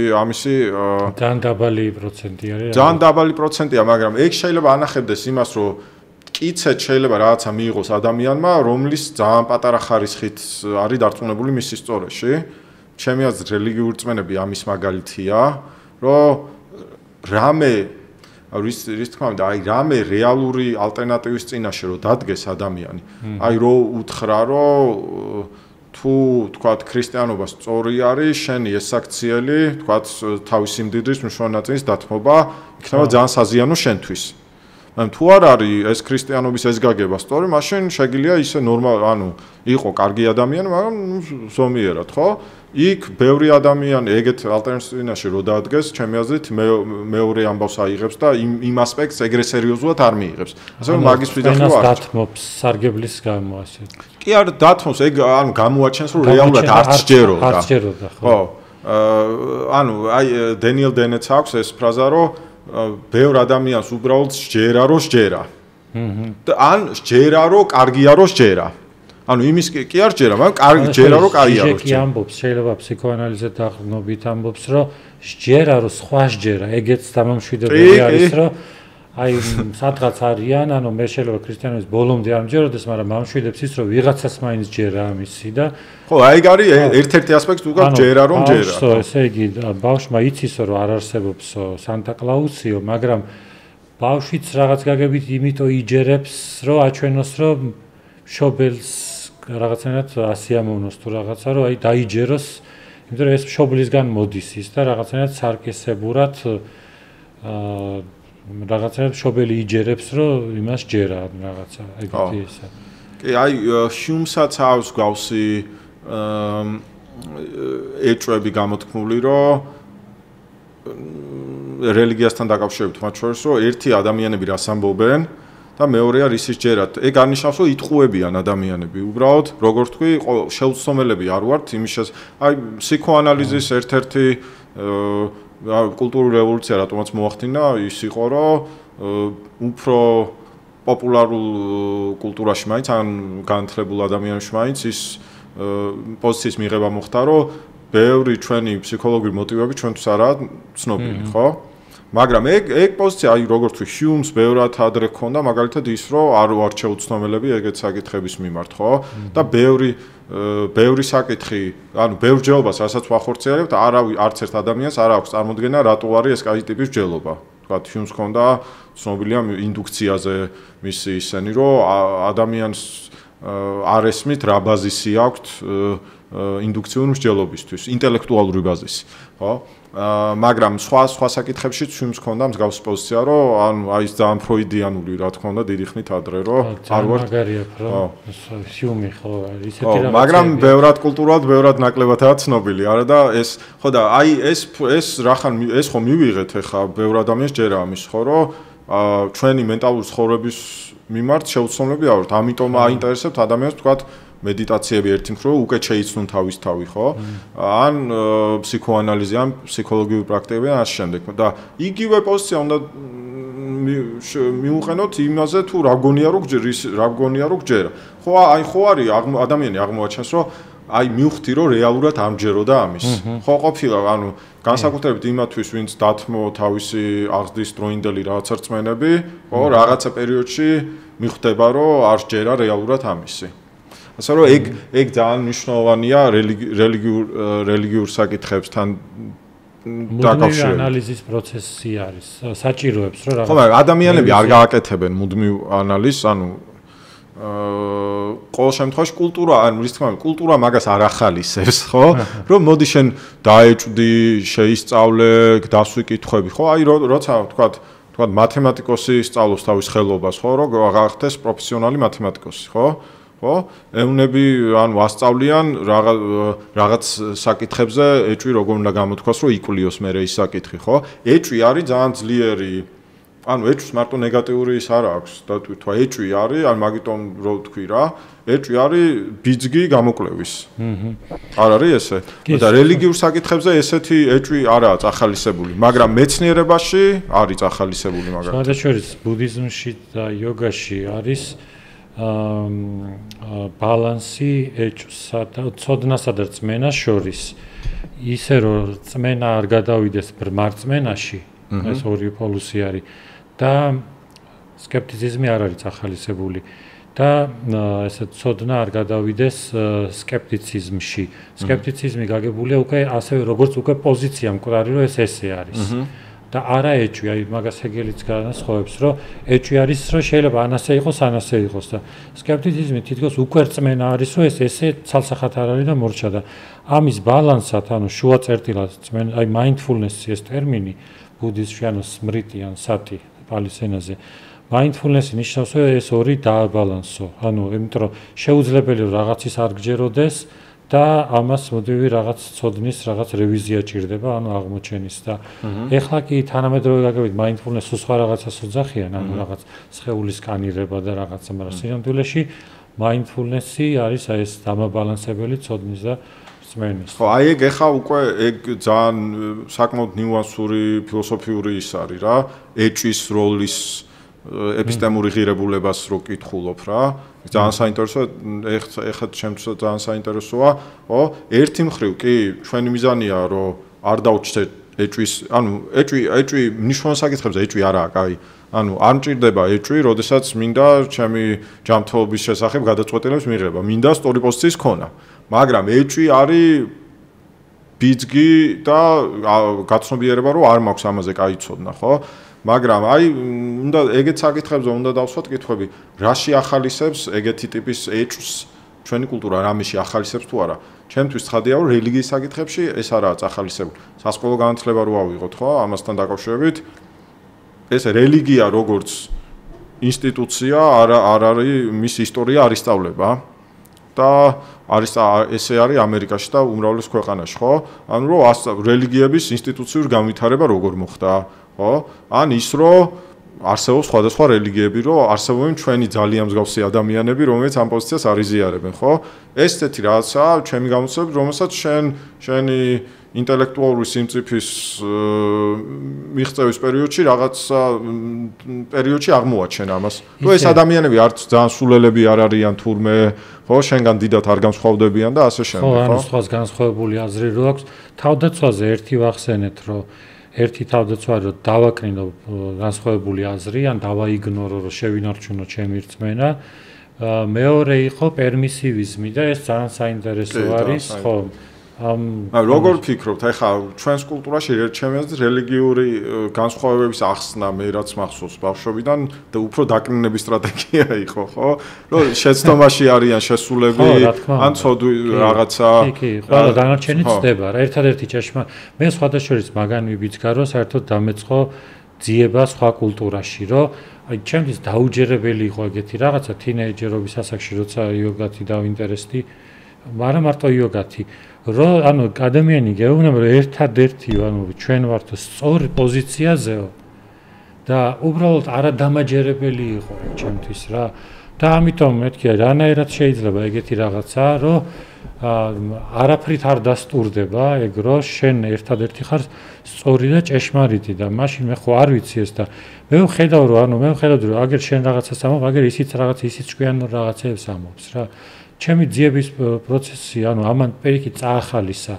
ძალიან დაბალი პროცენტი არის ძალიან დაბალი პროცენტია მაგრამ ეგ შეიძლება ანახებდეს იმას რომ კიცეთ შეიძლება რაღაცა მიიღოს ადამიანმა, რომლის ძალიან პატარა ხარისხით არის დარწმუნებული მის ისტორიაში. ჩემი აზრით რელიგიური რწმენები ამის მაგალითია, რომ რამე რის თქმა უნდა, აი რამე რეალური ალტერნატივის წინაშე რომ დადგეს ადამიანი. აი რო უთხრა, რომ თუ თქვათ ქრისტიანობა სწორი არის, შენი ეს საქციელი, თქვათ თავისი მდიდრის მნიშვნელოვანი ნაწილის დათმობა იქნება ძალიან საზიანო შენთვის. თუ არ არის ეს ქრისტიანობის ეს გაგება სწორი, მაშინ შეგიძლია ისე იყო კარგი ადამიანი, მაგრამ ზომიერად, ხო? იქ ბევრი ადამიანი ეგეთ ალტერნატივაში რო დაადგეს, ჩემი აზრით მეორე ამბავს აიღებს და იმ ასპექტს ეგრე სერიოზულად არ მიიღებს. ასე რომ მაგის მიზანი არ არის. დათმობს სარგებლის გამო ასე. კი არ დათმობს, ეგ გამოაჩენს რომ რეალურად არც ჯეროდა. არც ჯეროდა, ხო. აი დენიელ დენეტს აქვს ეს ფრაზა, რომ ბევრ ადამიანს უბრალოდ შეჯერა რომ შეჯერა. ან შეჯერა რომ კარგია რომ შეჯერა. იმის კი არ შეჯერა, მაგრამ კარგი შეჯერა რომ კარგია რომ შეჯერა. ამბობს, შეიძლება ფსიქოანალიზე დაყრდნობით ამბობს, რომ შეჯერა რომ სხვა შეჯერა. ეგეც დამამშვიდებელი არის, რომ აი სადღაც არიან, მე შეიძლება ქრისტიანობის ბოლომდე არ მჯეროდეს, მაგრამ ამშვიდებს ის, რომ ვიღაცას მაინც ჯერა ამისი და ხო, აი ეგ არის ერთ-ერთი ასპექტი უკან ჯერა რომ ჯერა. ესე იგი, ბავშვმა იცისო რომ არ არსებობს სანტა კლაუსიო, მაგრამ ბავშვიც რაღაც გაგებით იმიტომ იჯერებს, რომ აჩვენოს, რომ მშობელს რაღაცნაირად ასიამოვნოს თუ რაღაცა, რომ აი დაიჯეროს, იმიტომ რომ ეს მშობლისგან მოდის ის და რაღაცნაირად სარკესებურად რაღაცნაირად მშობელი იჯერებს, რომ იმას ჯერა რაღაცა, ეგეთი ისა. კი, აი ჰიუმსაც აქვს გავსი ეჭვები გამოთქმული, რომ რელიგიასთან დაკავშირებით მათ შორის, რომ ერთი ადამიანები რას ამბობენ და მეორეა რისის ჯერათ. ეგ არნიშნავს, რომ იტყუებიან ადამიანები. უბრალოდ, როგორ თქვი, შეუცდომელები არ ვართ იმის აი ფსიქოანალიზის ერთ-ერთი კულტურული რევოლუცია რატომაც მოახდინა, ის იყო, რომ უფრო პოპულარულ კულტურაში მაინც ან განათლებულ ადამიანებში მაინც ის პოზიციის მიღება მოხდა, რომ ბევრი ჩვენი ფსიქოლოგიური მოტივები ჩვენთვის არაა ცნობილი, ხო? მაგრამ ეგ პოზიცია, აი როგორც თქვი, ჰიუმს ბევრად ადრე ქონდა, მაგალითად ის, რომ არ ვართ შეუცდომელები ეგეთ საკითხების მიმართ, ხო? და ბევრი საკითხი, ბევრ ჯელობას, რასაც ვახორციელებთ, არც ერთ ადამიანს არ აქვს წარმოდგენა, რატო არის ეს კაი ტიპის ჯელობა. თქვათ ჰიუმს ჰქონდა ცნობილია ინდუქციაზე მისი ისენი, რომ ადამიანს არ ესმით რა ბაზისი აქვს ინდუქციური მსჯელობისთვის, ინტელექტუალური ბაზისი, ხო? მაგრამ სხვა საკითხებში ჰიუმს ჰქონდა მსგავსი პოზიცია, რომ ანუ აი ეს ძალიან ფროიდიანული რა თქმა უნდა დიდი ხნით ადრე, რომ არ ვარ მაგარია, რომ ჰიუმი ხო ისეთი რაღაცა. მაგრამ ბევრად კულტურულად, ბევრად ნაკლებადაა ცნობილი, არა და ეს ხო და აი ეს რახან ეს ხო მივიღეთ ახლა ბევრ ადამიანს ჯერა ამის ხო, რომ ჩვენი მენტალური ცხოვრების მიმართ შეუცვლელები ავართ, ამიტომ აინტერესებთ ადამიანს თქვათ მედიტაციები ერთი მხრივ უკეთ შეიცნούν თავის თავი, ხო? ან ფსიქოანალიზი, ან ფსიქოლოგიური პრაქტიკები ან ასე შემდეგ. და იგივე პოზიცია უნდა მიუყენოთ იმაზე თუ რა გონია რომ გჯერა. ხო, აი ხო არის ადამიანი აღმოაჩენს, რომ აი მივხვდი რომ რეალურად ამჯეროდა ამის. ხო ყოფილა, ანუ განსაკუთრებით იმათვის, ვინც დათმო თავისი აღზრდის დროინდელი რაღაცა რწმენები, ხო, რაღაცა პერიოდში მიხვდება რომ არ ჯერა რეალურად ამისი. ასე რომ ეგ ძალიან მნიშვნელოვანია რელიგიურ საკითხებთან დაკავშირებით. ანალიზის პროცესი არის, საჭიროებს რომ რაღაც. ხო, მაგრამ ადამიანები არ გააკეთებენ მუდმივ ანალიზს, ანუ ყოველ შემთხვევაში კულტურა, ანუ რის თქმა უნდა, კულტურა მაგას არ ახალისებს, ხო? რომ მოდი შენ დაეჭვდი, შეისწავლე, დასვი კითხვები, ხო? აი როცა თქვათ მათემატიკოსი სწავლობს თავის ხელობას, ხო, რომ გახდეს პროფესიონალი მათემატიკოსი, ხო? ხო? ეუნები ანუ ასწავლიან რაღაც საკითხებზე, ეჭვი როგორ უნდა გამოთქვას, რომ იკვლიოს მე ის საკითხი, ხო? ეჭვი არის ძალიან ძლიერი. ანუ ეჭვს მარტო ნეგატიური ის არ აქვს, და თქვა ეჭვი არის, ან მაგიტომ რო თქვი რა, ეჭვი არის ბიძგი გამოკვლევის. არ არის ესე? და რელიგიურ საკითხებზე ესეთი ეჭვი არაა წახალისებული, მაგრამ მეცნიერებაში არის წახალისებული მაგალითად. საერთაშორისო ბუდიზმში და იოგაში არის ბალანსი ეჭვსა და ცოდნასა და რწმენას შორის. ისე რომ რწმენა არ გადავიდეს ბრმა რწმენაში, ეს ორი პოლუსი არის და სკეპტიციზმი არ არის ახალისებული და ესე ცოდნა არ გადავიდეს სკეპტიციზმში. სკეპტიციზმი გაგებულია უკვე ასევე როგორც უკვე პოზიცია მკვდარი რომ ეს ესე არის. და არა ეჭვი, აი მაგას ჰეგელიც განასხვავებს, რომ ეჭვი არის, რომ შეიძლება ანასე იყოს, ანასე იყოს და სკეპტიციზმი თითქოს უკვე რწმენა არის, რომ ეს ესე ცალსახად არ არის და მორჩა და ამის ბალანსად, ანუ შუა წერტილად რწმენა, აი mindfulness-ი ეს ტერმინი ბუდიზმში ანუ სმრიტი ან სათი პალის ენაზე. mindfulness-ი ნიშნავს, რომ ეს ორი დააბალანსო. ანუ იმიტომ რომ შეუძლებელი რომ რაღაცის არ გჯეროდეს და ამას მოდივი რაღაც ცოდნის რაღაც რევიზია ჭირდება, ანუ აღმოჩენის და ეხლა კი თანამედროვე გაგებით mindfulness-ს სხვა რაღაცას ოძახიან, ანუ რაღაც სხეულის სკანირება და რაღაცა, მაგრამ სინამდვილეში mindfulness-ი არის აი ეს დამაბალანსებელი ცოდნის და რწმენის. ხო, აი ეგ ეხა უკვე ეგ ძალიან საკმაოდ ნიუანსური ფილოსოფიური ის არის რა, ეჭვის როლის ეპისტემური ღირებულებას რო კითხულობ რა. ძალიან საინტერესოა, ეხლა ჩემთვის ძალიან საინტერესოა, ხო? ერთი მხრივ კი ჩვენი მიზანია რომ არ დავჭდეთ ეჭვის, ანუ ეჭვი მნიშვნელოვან საკითხებზე ეჭვი არაა, კაი. ანუ არ მჭირდება ეჭვი, როდესაც მინდა ჩემი ჯანმრთელობის შესახებ გადაწყვეტილებას მიღება, მინდა სწორი პოზიციის ქონა. მაგრამ ეჭვი არის ბიძგი და გაცნობიერება რომ არ მაქვს ამაზე კაი ცოდნა, ხო? მაგრამ აი უნდა ეგეთ საკითხებზე უნდა დავსვათ კითხვები, რაში ახალისებს ეგეთი ტიპის ეჭვს ჩვენი კულტურა, რამეში ახალისებს თუ არა. ჩემთვის ცხადია რომ რელიგიის საკითხებში ეს არაა ახალისებული. სასკოლო განათლება რო ავიღოთ, ხო, ამასთან დაკავშირებით ეს რელიგია როგორც ინსტიტუცია არ არის მის ისტორია არ ისწავლება და არის ესე არის ამერიკაში და უმრავლეს ქვეყანაში, ხო? ანუ რომ რელიგიების ინსტიტუციური განვითარება როგორ მოხდა, ხო? ან ის რომ არსებობს სხვადასხვა რელიგიები, რომ არსებობენ ჩვენი ძალიან მსგავსი ადამიანები, რომლებიც ამ პოზიციას არ იზიარებენ, ხო? ესეთი რაღაცაა ჩემი გამოცდილებით, რომელსაც შენი ინტელექტუალური სიმწიფის მიღწევის პერიოდში რაღაცა პერიოდში აღმოაჩენ ამას. რომ ეს ადამიანები არც ძალიან სულელები არ არიან თურმე, ხო, შენგან დიდად არ განსხვავდებიან და ასე შემდეგ, ხო? ანუ სხვას განსხვავებული აზრი რო აქვს, თავდაცვაზე ერთი ვახსენეთ, რომ ერთი თავდაცვა რომ დავაკრინო განსხვავებული აზრი ან დავაიგნორო რომ შევინარჩუნო ჩემი რწმენა. მეორე იყო პერმისივიზმი და ეს ძალიან საინტერესო არის, ხო? როგორ ფიქრობთ, ეხლა ჩვენს კულტურაში რჩემს რელიგიური განსხვავებების ახსნა, მე რაც მახსოვს ბავშვობიდან და უფრო დაკნინების სტრატეგია იყო, ხო? რომ შეცდომაში არიან შესულები, ან ცოდვი რაღაცა. კი, ყველა დანარჩენი ცდება რა. ერთადერთი მე სხვადასხვა მაგან ვიბიძგარო, საერთოდ დამეწყო ძიება სხვა კულტურაში, რომ აი ჩემთვის დაუჯერებელი იყო ეგეთი რაღაცა თინეიჯერობის ასაკში, როცა იოგათი დავინტერესდი, მაგრამ მარტო იოგათი ანუ ადამიანი გეუბნება რომ ერთადერთი ჩვენ ვართ სწორ პოზიციაზეო და უბრალოდ არადამაჯერებელი იყო ჩემთვის რა და ამიტომ მეთქი რანაირად შეიძლება ეგეთი რაღაცა რომ არაფრით არ დასტურდება ეგ რომ შენ ერთადერთი ხარ სწორი და ჭეშმარიტი და მაშინ მე ხო არ ვიცი ეს და მე ვხედავ რომ აგერ შენ რაღაცას ამობ აგერ ისიც ჭკვიანურ რაღაცებს ამობს რა ჩემი ძიების პროცესი, ამან პირიქით წაახალისა.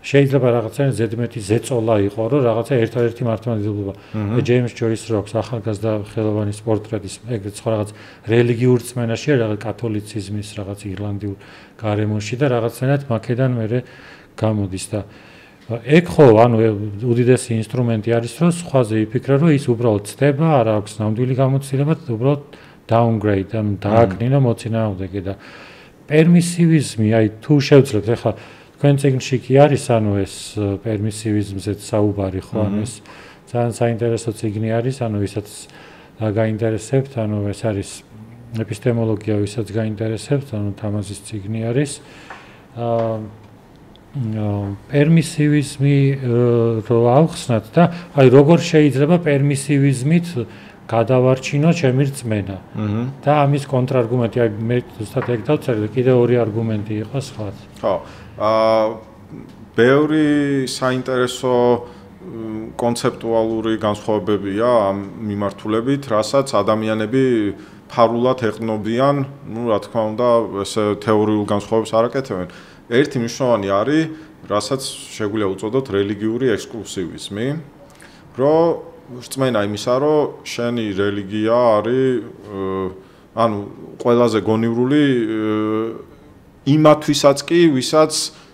შეიძლება რაღაცა ზედმეტი ზეწოლა იყო, რომ რაღაცა ერთადერთი მართლმადიდებლობა. ჯეიმს ჯოის როქს ახალგაზრდა ხელოვანის პორტრეტის, ეგრეთ სხვა რაღაც რელიგიურ წმენაში, რაღაც კათოლიციზმის რაღაც ირლანდიურ გარემოში და რაღაცნაირად მაქედან მერე გამოდის და ეგ ხო, უდიდესი ინსტრუმენტი არის, რომ სხვაზე იფიქრა, რომ ის უბრალოდ ცდება, არ აქვს ნამდვილი გამოცდილება, უბრალოდ downgrade, დააკნინა მოწინააღმდეგე და პერმისივიზმი, თუ შევძლებთ, ეხლა თქვენ წიგნში კი არის, ეს პერმისივიზმზეც საუბარი ხო, ეს ძალიან საინტერესო წიგნი არის, ვისაც გაინტერესებთ, ეს არის ეპისტემოლოგია, ვისაც გაინტერესებთ, თამაზის წიგნი არის. პერმისივიზმი რო ავხსნათ და აი როგორ შეიძლება პერმისივიზმით გადავარჩინო ჩემი რწმენა. და ამის კონტრარგუმენტი, მე ზუსტად ეგ დავწერე და კიდე ორი არგუმენტი იყო სხვა. ხო. ბევრი საინტერესო კონცეპტუალური განსხვავებებია ამ მიმართულებით, რასაც ადამიანები ფარულად ეყნობიან, რა თქმა უნდა, ესე თეორიულ განსხვავებებს არ აკეთებენ. ერთი მნიშვნელოვანი არის, რასაც შეგვიძლია უწოდოთ რელიგიური ექსკლუსივიზმი, რომ რწმენა იმისა, რომ შენი რელიგია არის ყველაზე გონივრული იმათვისაც კი, ვისაც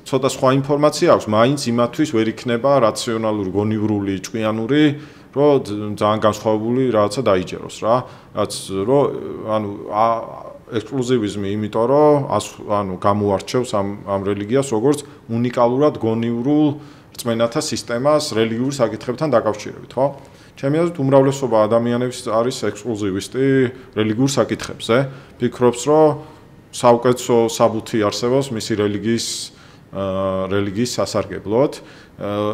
ცოტა სხვა ინფორმაცია აქვს, მაინც იმათვის ვერ იქნება რაციონალური, გონივრული, ჭკვიანური, რომ ძალიან განსხვავებული რაღაცა დაიჯეროს რა. რაც რომ ექსკლუზივიზმი, იმიტომ რომ გამოარჩევს ამ რელიგიას როგორც უნიკალურად გონივრულ რწმენათა სისტემას რელიგიურ საკითხებთან დაკავშირებით, ხო? ჩემი აზრით, უმრავლესობა ადამიანების არის ექსკლუზივისტი რელიგიურ საკითხებზე. ფიქრობს, რომ საუკეთესო საბუთი არსებობს მისი რელიგიის სასარგებლოდ,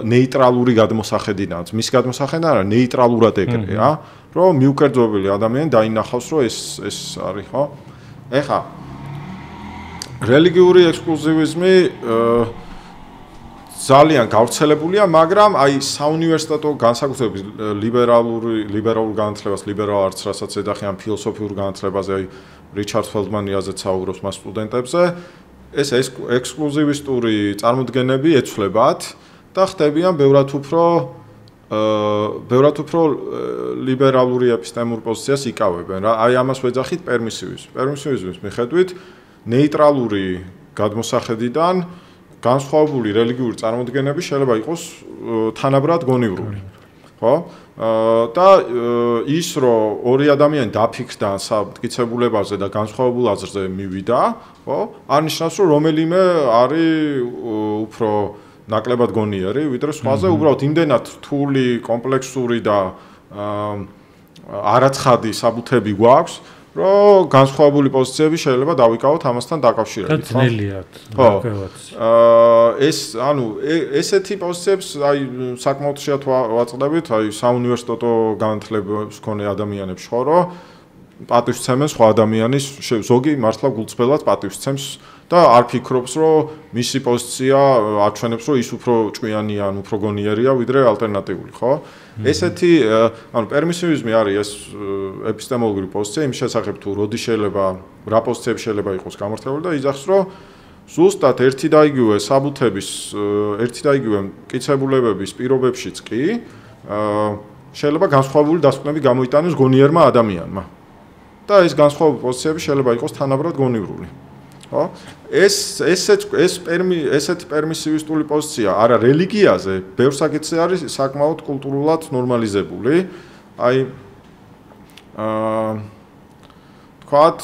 ნეიტრალური გადმოსახედიდან. მის გადმოსახედიდან არა, ნეიტრალურად ეგრეა, რომ მიუკერძობილი ადამიანი დაინახავს, რომ ეს არის, ხო? ეხლა რელიგიური ექსკლუზივიზმი ძალიან გავრცელებულია, მაგრამ აი საუნივერსიტეტო განსაკუთრებით ლიბერალურ განათლებას, ლიბერალ არც რასაც ეძახიან ფილოსოფიურ განათლებაზე, აი რიჩარდ ფელდმანი აზრით საუბრობს მას სტუდენტებზე, ეს ექსკლუზივისტური წარმოდგენები ეცვლებათ და ხდებიან ბევრად უფრო ლიბერალური ეპისტემურ პოზიციას იკავებენ რა. აი ამას ვეძახით პერმისივიზმის მიხედვით ნეიტრალური გადმოსახედიდან განსხვავებული რელიგიური წარმოდგენები შეიძლება იყოს თანაბრად გონივრული. ხო? და ის რომ ორი ადამიანი დაფიქრდა მტკიცებულებაზე და განსხვავებულ აზრზე მივიდა, ხო? არნიშნავს რომ რომელიმე არის უფრო ნაკლებად გონიერი, ვიდრე სხვაზე, უბრალოდ იმდენად რთული, კომპლექსური და არაცხადი საბუთები გვაქვს, რომ განსხვავებული პოზიციები შეიძლება დავიკავოთ ამასთან დაკავშირებით, ხო? ძნელიათ. ხო. ესეთი პოზიციებს აი საკმაოდ შეათ ვაწყდებით, აი საუნივერსიტეტო განათლების მქონე ადამიანებს ხო, რომ პატივსცემენ სხვა ადამიანის, ზოგი მართლა გულწრფელად პატივსცემს და არ ფიქრობს, რომ მისი პოზიცია აჩვენებს, რომ ის უფრო ჭკვიანია, უფრო გონიერია, ვიდრე ალტერნატიული, ხო? ესეთი, პერმისივიზმი არის ეს ეპისტემოლოგიური პოზიცია, იმის შესახებ თუ როდი შეიძლება, რა პოზიციები შეიძლება იყოს გამართლებული და იძახს, რომ ზუსტად ერთი და იგივე საბუთების, ერთი და იგივე მტკიცებულებების პირობებშიც კი შეიძლება განსხვავებული დასკვნები გამოიტანოს გონიერმა ადამიანმა. და ეს განსხვავებული პოზიციები შეიძლება იყოს თანაბრად გონივრული. ხო? ესეთი პერმისივისტული პოზიცია არა რელიგიაზე, ბევრ საკითხზე არის საკმაოდ კულტურულად ნორმალიზებული. აი თქვათ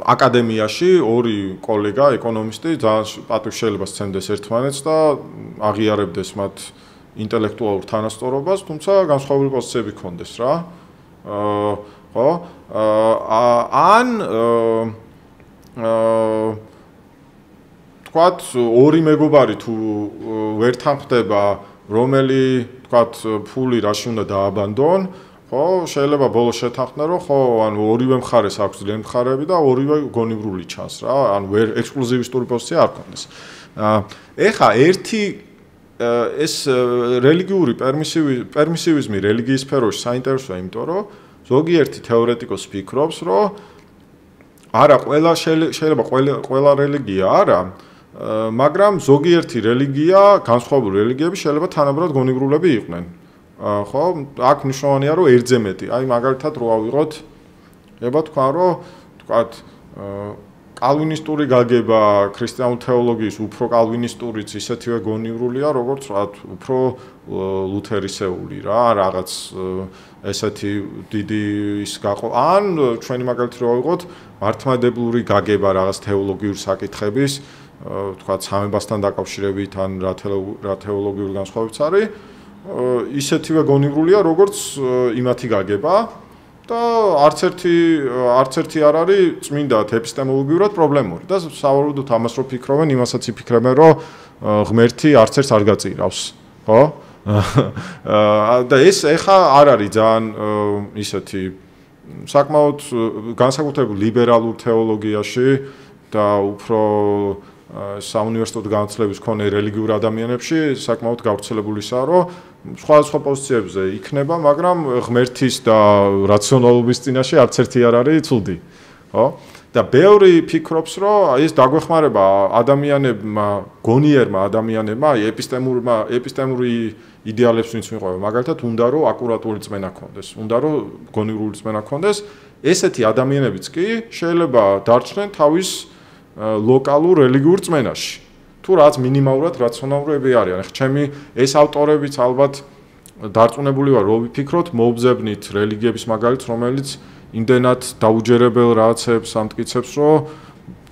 აკადემიაში ორი კოლეგა ეკონომისტი ძალიან პატივს შეიძლება სცემდეს ერთმანეთს და აღიარებდეს მათ ინტელექტუალურ თანასწორობას, თუმცა განსხვავებული პოზიციები ჰქონდეს რა. ხო? ან თქვათ ორი მეგობარი თუ ვერ თანხდება, რომელი თქვათ ფული რაში უნდა დააბანდონ, ხო, შეიძლება ბოლოს შეთანხმდნენ, რომ ხო, ანუ ორივე მხარეს აქვს ძლიერი მხარეები და ორივე გონივრული ჩანს რა, ანუ ვერ ექსკლუზივისტური პოზიცია არ ქონდეს. ეხა ერთი ეს რელიგიური პერმისივიზმი რელიგიის სფეროში საინტერესოა, იმიტომ რომ ზოგიერთი თეორეტიკოსი ფიქრობს, რომ არა შეიძლება ყველა რელიგია არა, მაგრამ ზოგიერთი რელიგია, განსხვავებული რელიგიები შეიძლება თანაბრად გონივრულები იყვნენ. ხო, აქ მნიშვნელოვანია რომ ერთზე მეტი. აი მაგალითად რო ავიღოთ, ება თქვა რომ თქვათ კალვინისტური გაგება ქრისტიანული თეოლოგიის უფრო კალვინისტურიც ისეთივე გონივრულია, როგორც ვთქვათ, უფრო ლუთერისეული რა, რაღაც ესეთი დიდი ის გაყო. ან ჩვენი მაგალითი რო ავიღოთ, მართლმადებლური გაგება რაღაც თეოლოგიური საკითხების, ვთქვათ, სამებასთან დაკავშირებით ან რა თეოლოგიური განსხვავებაც არის, ისეთივე გონივრულია, როგორც იმათი გაგება და არც ერთი არ არის წმინდად ეპისტემოლოგიურად პრობლემური და სავარაუდოდ ამას რო ფიქრობენ, იმასაც იფიქრებენ, რომ ღმერთი არც ერთს არ გაწირავს, ხო? და ეს ეხა არ არის ძალიან ისეთი საკმაოდ განსაკუთრებულ ლიბერალურ თეოლოგიაში და უფრო საუნივერსიტეტო განათლების მქონე რელიგიურ ადამიანებში საკმაოდ გავრცელებულისაა, რომ სხვადასხვა პოზიციებზე იქნება, მაგრამ ღმერთის და რაციონალობის წინაშე არც ერთი არ არის ცუდი, ხო? და ბევრი ფიქრობს, რომ ეს დაგვეხმარება ადამიანებმა, გონიერმა ადამიანებმა, ეპისტემური იდეალებს ვინც მიყვება, მაგალითად უნდა რომ აკურატული წმენა ჰქონდეს, უნდა რომ გონივრული წმენა ჰქონდეს, ესეთი ადამიანებიც კი შეიძლება დარჩნენ თავის ლოკალურ რელიგიურ წმენაში. თუ რაც მინიმალურად რაციონალურები არიან. ახლა ჩემი ეს ავტორებიც ალბათ დარწმუნებული ვარ, რომ ვიფიქროთ, მოუძებნით რელიგიების მაგალითს, რომელიც იმდენად დაუჯერებელ რაღაცებს ამტკიცებს, რომ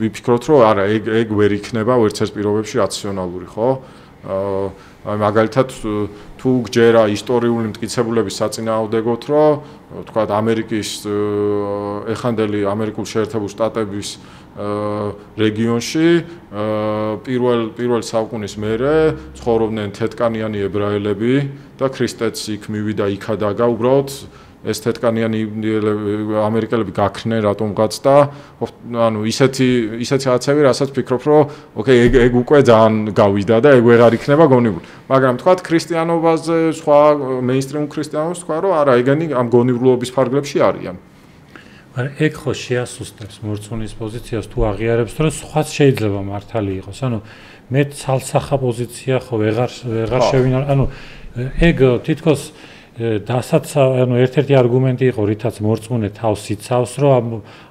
ვიფიქროთ, რომ არა, ეგ ვერ იქნება ვერც ერთ პირობებში რაციონალური, ხო? მაგალითად თუ გჯერა ისტორიული მტკიცებულების საწინააღმდეგოდ, რომ თქვათ ამერიკის ეხანდელი ამერიკულ შეერთებულ შტატების რეგიონში პირველ საუკუნის მერე ცხოვრობდნენ თეთკანიანი ებრაელები და ქრისტეც იქ მივიდა იქადაგა უბრალოდ ეს თეთკანიანი ამერიკელები გაქრნენ რატომღაც და ანუ ისეთი რაღაცები რასაც ფიქრობ რომ ოკეი ეგ უკვე ძალიან გავიდა და ეგ ვეღარ იქნება გონივრული მაგრამ თქვათ ქრისტიანობაზე სხვა მეინსტრიმ ქრისტიანობას თქვა რომ არა ეგენი ამ გონივრულობის ფარგლებში არიან ეგ ხო შეასუსტებს მორწმუნის პოზიციას თუ აღიარებს რომ სხვაც შეიძლება მართალი იყოს ანუ მე ცალსახა პოზიცია ხო ვეღარ შევინარ ანუ ეგ თითქოს დასაც ანუ ერთ-ერთი არგუმენტი იყო რითაც მორწმუნე თავს იცავს რომ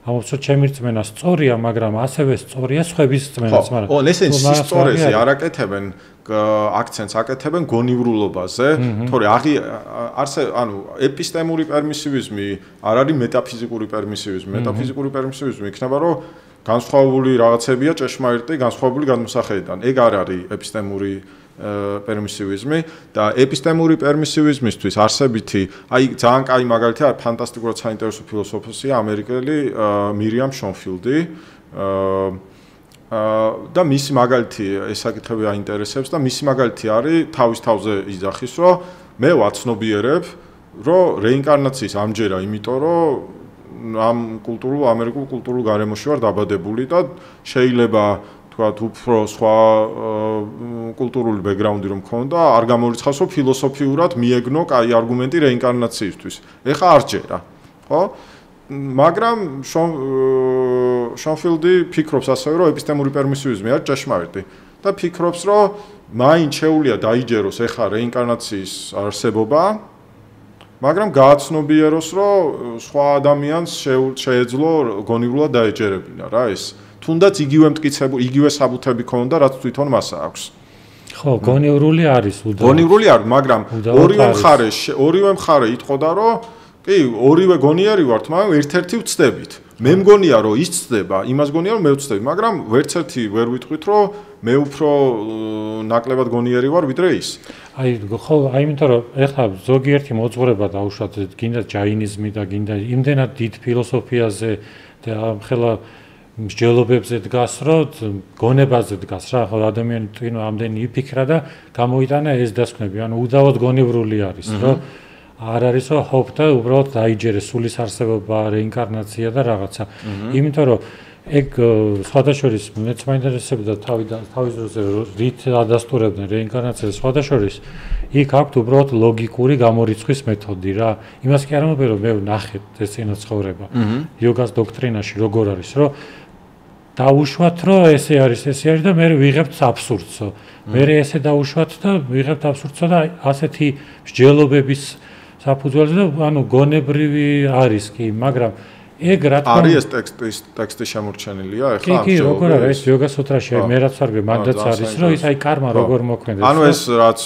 ამობს რომ ჩემი რწმენა სწორია მაგრამ ასევე სწორია სხვების რწმენაც მაგრამ ო ესენი სწორეზე არ აკეთებენ აქცენტს აკეთებენ გონივრულობაზე თორე ანუ ეპისტემური პერმისივიზმი არ არის მეტაფიზიკური პერმისივიზმი მეტაფიზიკური პერმისივიზმი იქნება რომ განსხვავებული რაღაცებია ჭეშმარიტი განსხვავებული გადმოსახედიდან ეგ არ არის ეპისტემური პერმისივიზმი და ეპისტემური პერმისივიზმისთვის არსებითი აი ძალიან კაი მაგალითია ფანტასტიკურად საინტერესო ფილოსოფოსია ამერიკელი მირიამ შონფილდი და მისი მაგალითი ეს საკითხები აინტერესებს და მისი მაგალითი არის თავის თავზე იძახის რომ მე ვაცნობიერებ რომ რეინკარნაციის ამჯერა იმიტომ რომ ამ ამერიკულ კულტურულ გარემოში ვარ დაბადებული და შეიძლება თქვათ უფრო სხვა კულტურული ბექგრაუნდი რომ მქონდა არ გამორიცხავს რომ ფილოსოფიურად მიეგნო კაი არგუმენტი რეინკარნაციისთვის ეხა არ ჯერა ხო მაგრამ შონფილდი ფიქრობს ასევე რომ ეპისტემური პერმისივიზმი არის ჭეშმარიტი და ფიქრობს რომ მაინც შეუძლია დაიჯეროს ეხა რეინკარნაციის არსებობა მაგრამ გააცნობიეროს, რომ სხვა ადამიანს შეეძლო გონივრულად დაეჯერებინა რა ეს. თუნდაც იგივე მტკიცებული, იგივე საბუთები ქონდა, რაც თვითონ მას აქვს. ხო, გონივრული არის უდავოდ. გონივრული არის, მაგრამ ორივე მხარე იტყოდა, რომ კი, ორივე გონიერი ვართ, მაგრამ ერთ-ერთი ვწდებით. მე მგონია, რომ ის წდება, იმას გონია, რომ მე ვწდები, მაგრამ ვერც ერთი ვერ ვიტყვით, რომ მე უფრო ნაკლებად გონიერი ვარ, ვიდრე ის. ხო, იმიტომ რომ ეხლა ზოგიერთი მოძღვრება დაუშვათ, გინდა ჯაინიზმი და გინდა იმდენად დიდ ფილოსოფიაზე და ხელა მსჯელობებზე დგას, რომ გონებაზე დგას რა, ხო ადამიანი ტვინო ამდენი იფიქრა და გამოიტანა ეს დასკვნები, ანუ უდავოდ გონივრული არის, რომ არ არის რომ ჰოპ და უბრალოდ დაიჯერეს სულის არსებობა, რეინკარნაცია და რაღაცა. იმიტომ რომ ეგ სხვადასხვის მეც მაინტერესებდა თავის დროზე რით ადასტურებდნენ რეინკარნაციას სხვადასხვის იქ აქვთ უბრალოდ ლოგიკური გამორიცხვის მეთოდი რა. იმას კი არ ამბობენ რომ მე ვნახეთ ეს წინაცხოვრება. იოგას დოქტრინაში როგორ არის რომ დაუშვათ რომ ესე არის და მე ვიღებთ აბსურდსო. მე ესე დაუშვათ და ვიღებთ აბსურდსო და ასეთი მსჯელობების საფუძველზე და ანუ გონებრივი არის კი, მაგრამ ეგ რა თქმა არის ეს ტექსტი შემორჩენილია ახლა ამ კი, როგორ არის ეს იოგა სუტრაში, მე რაც ვარგე, მანდაც არის, რომ ის კარმა როგორ მოქმედებს. ანუ ეს რაც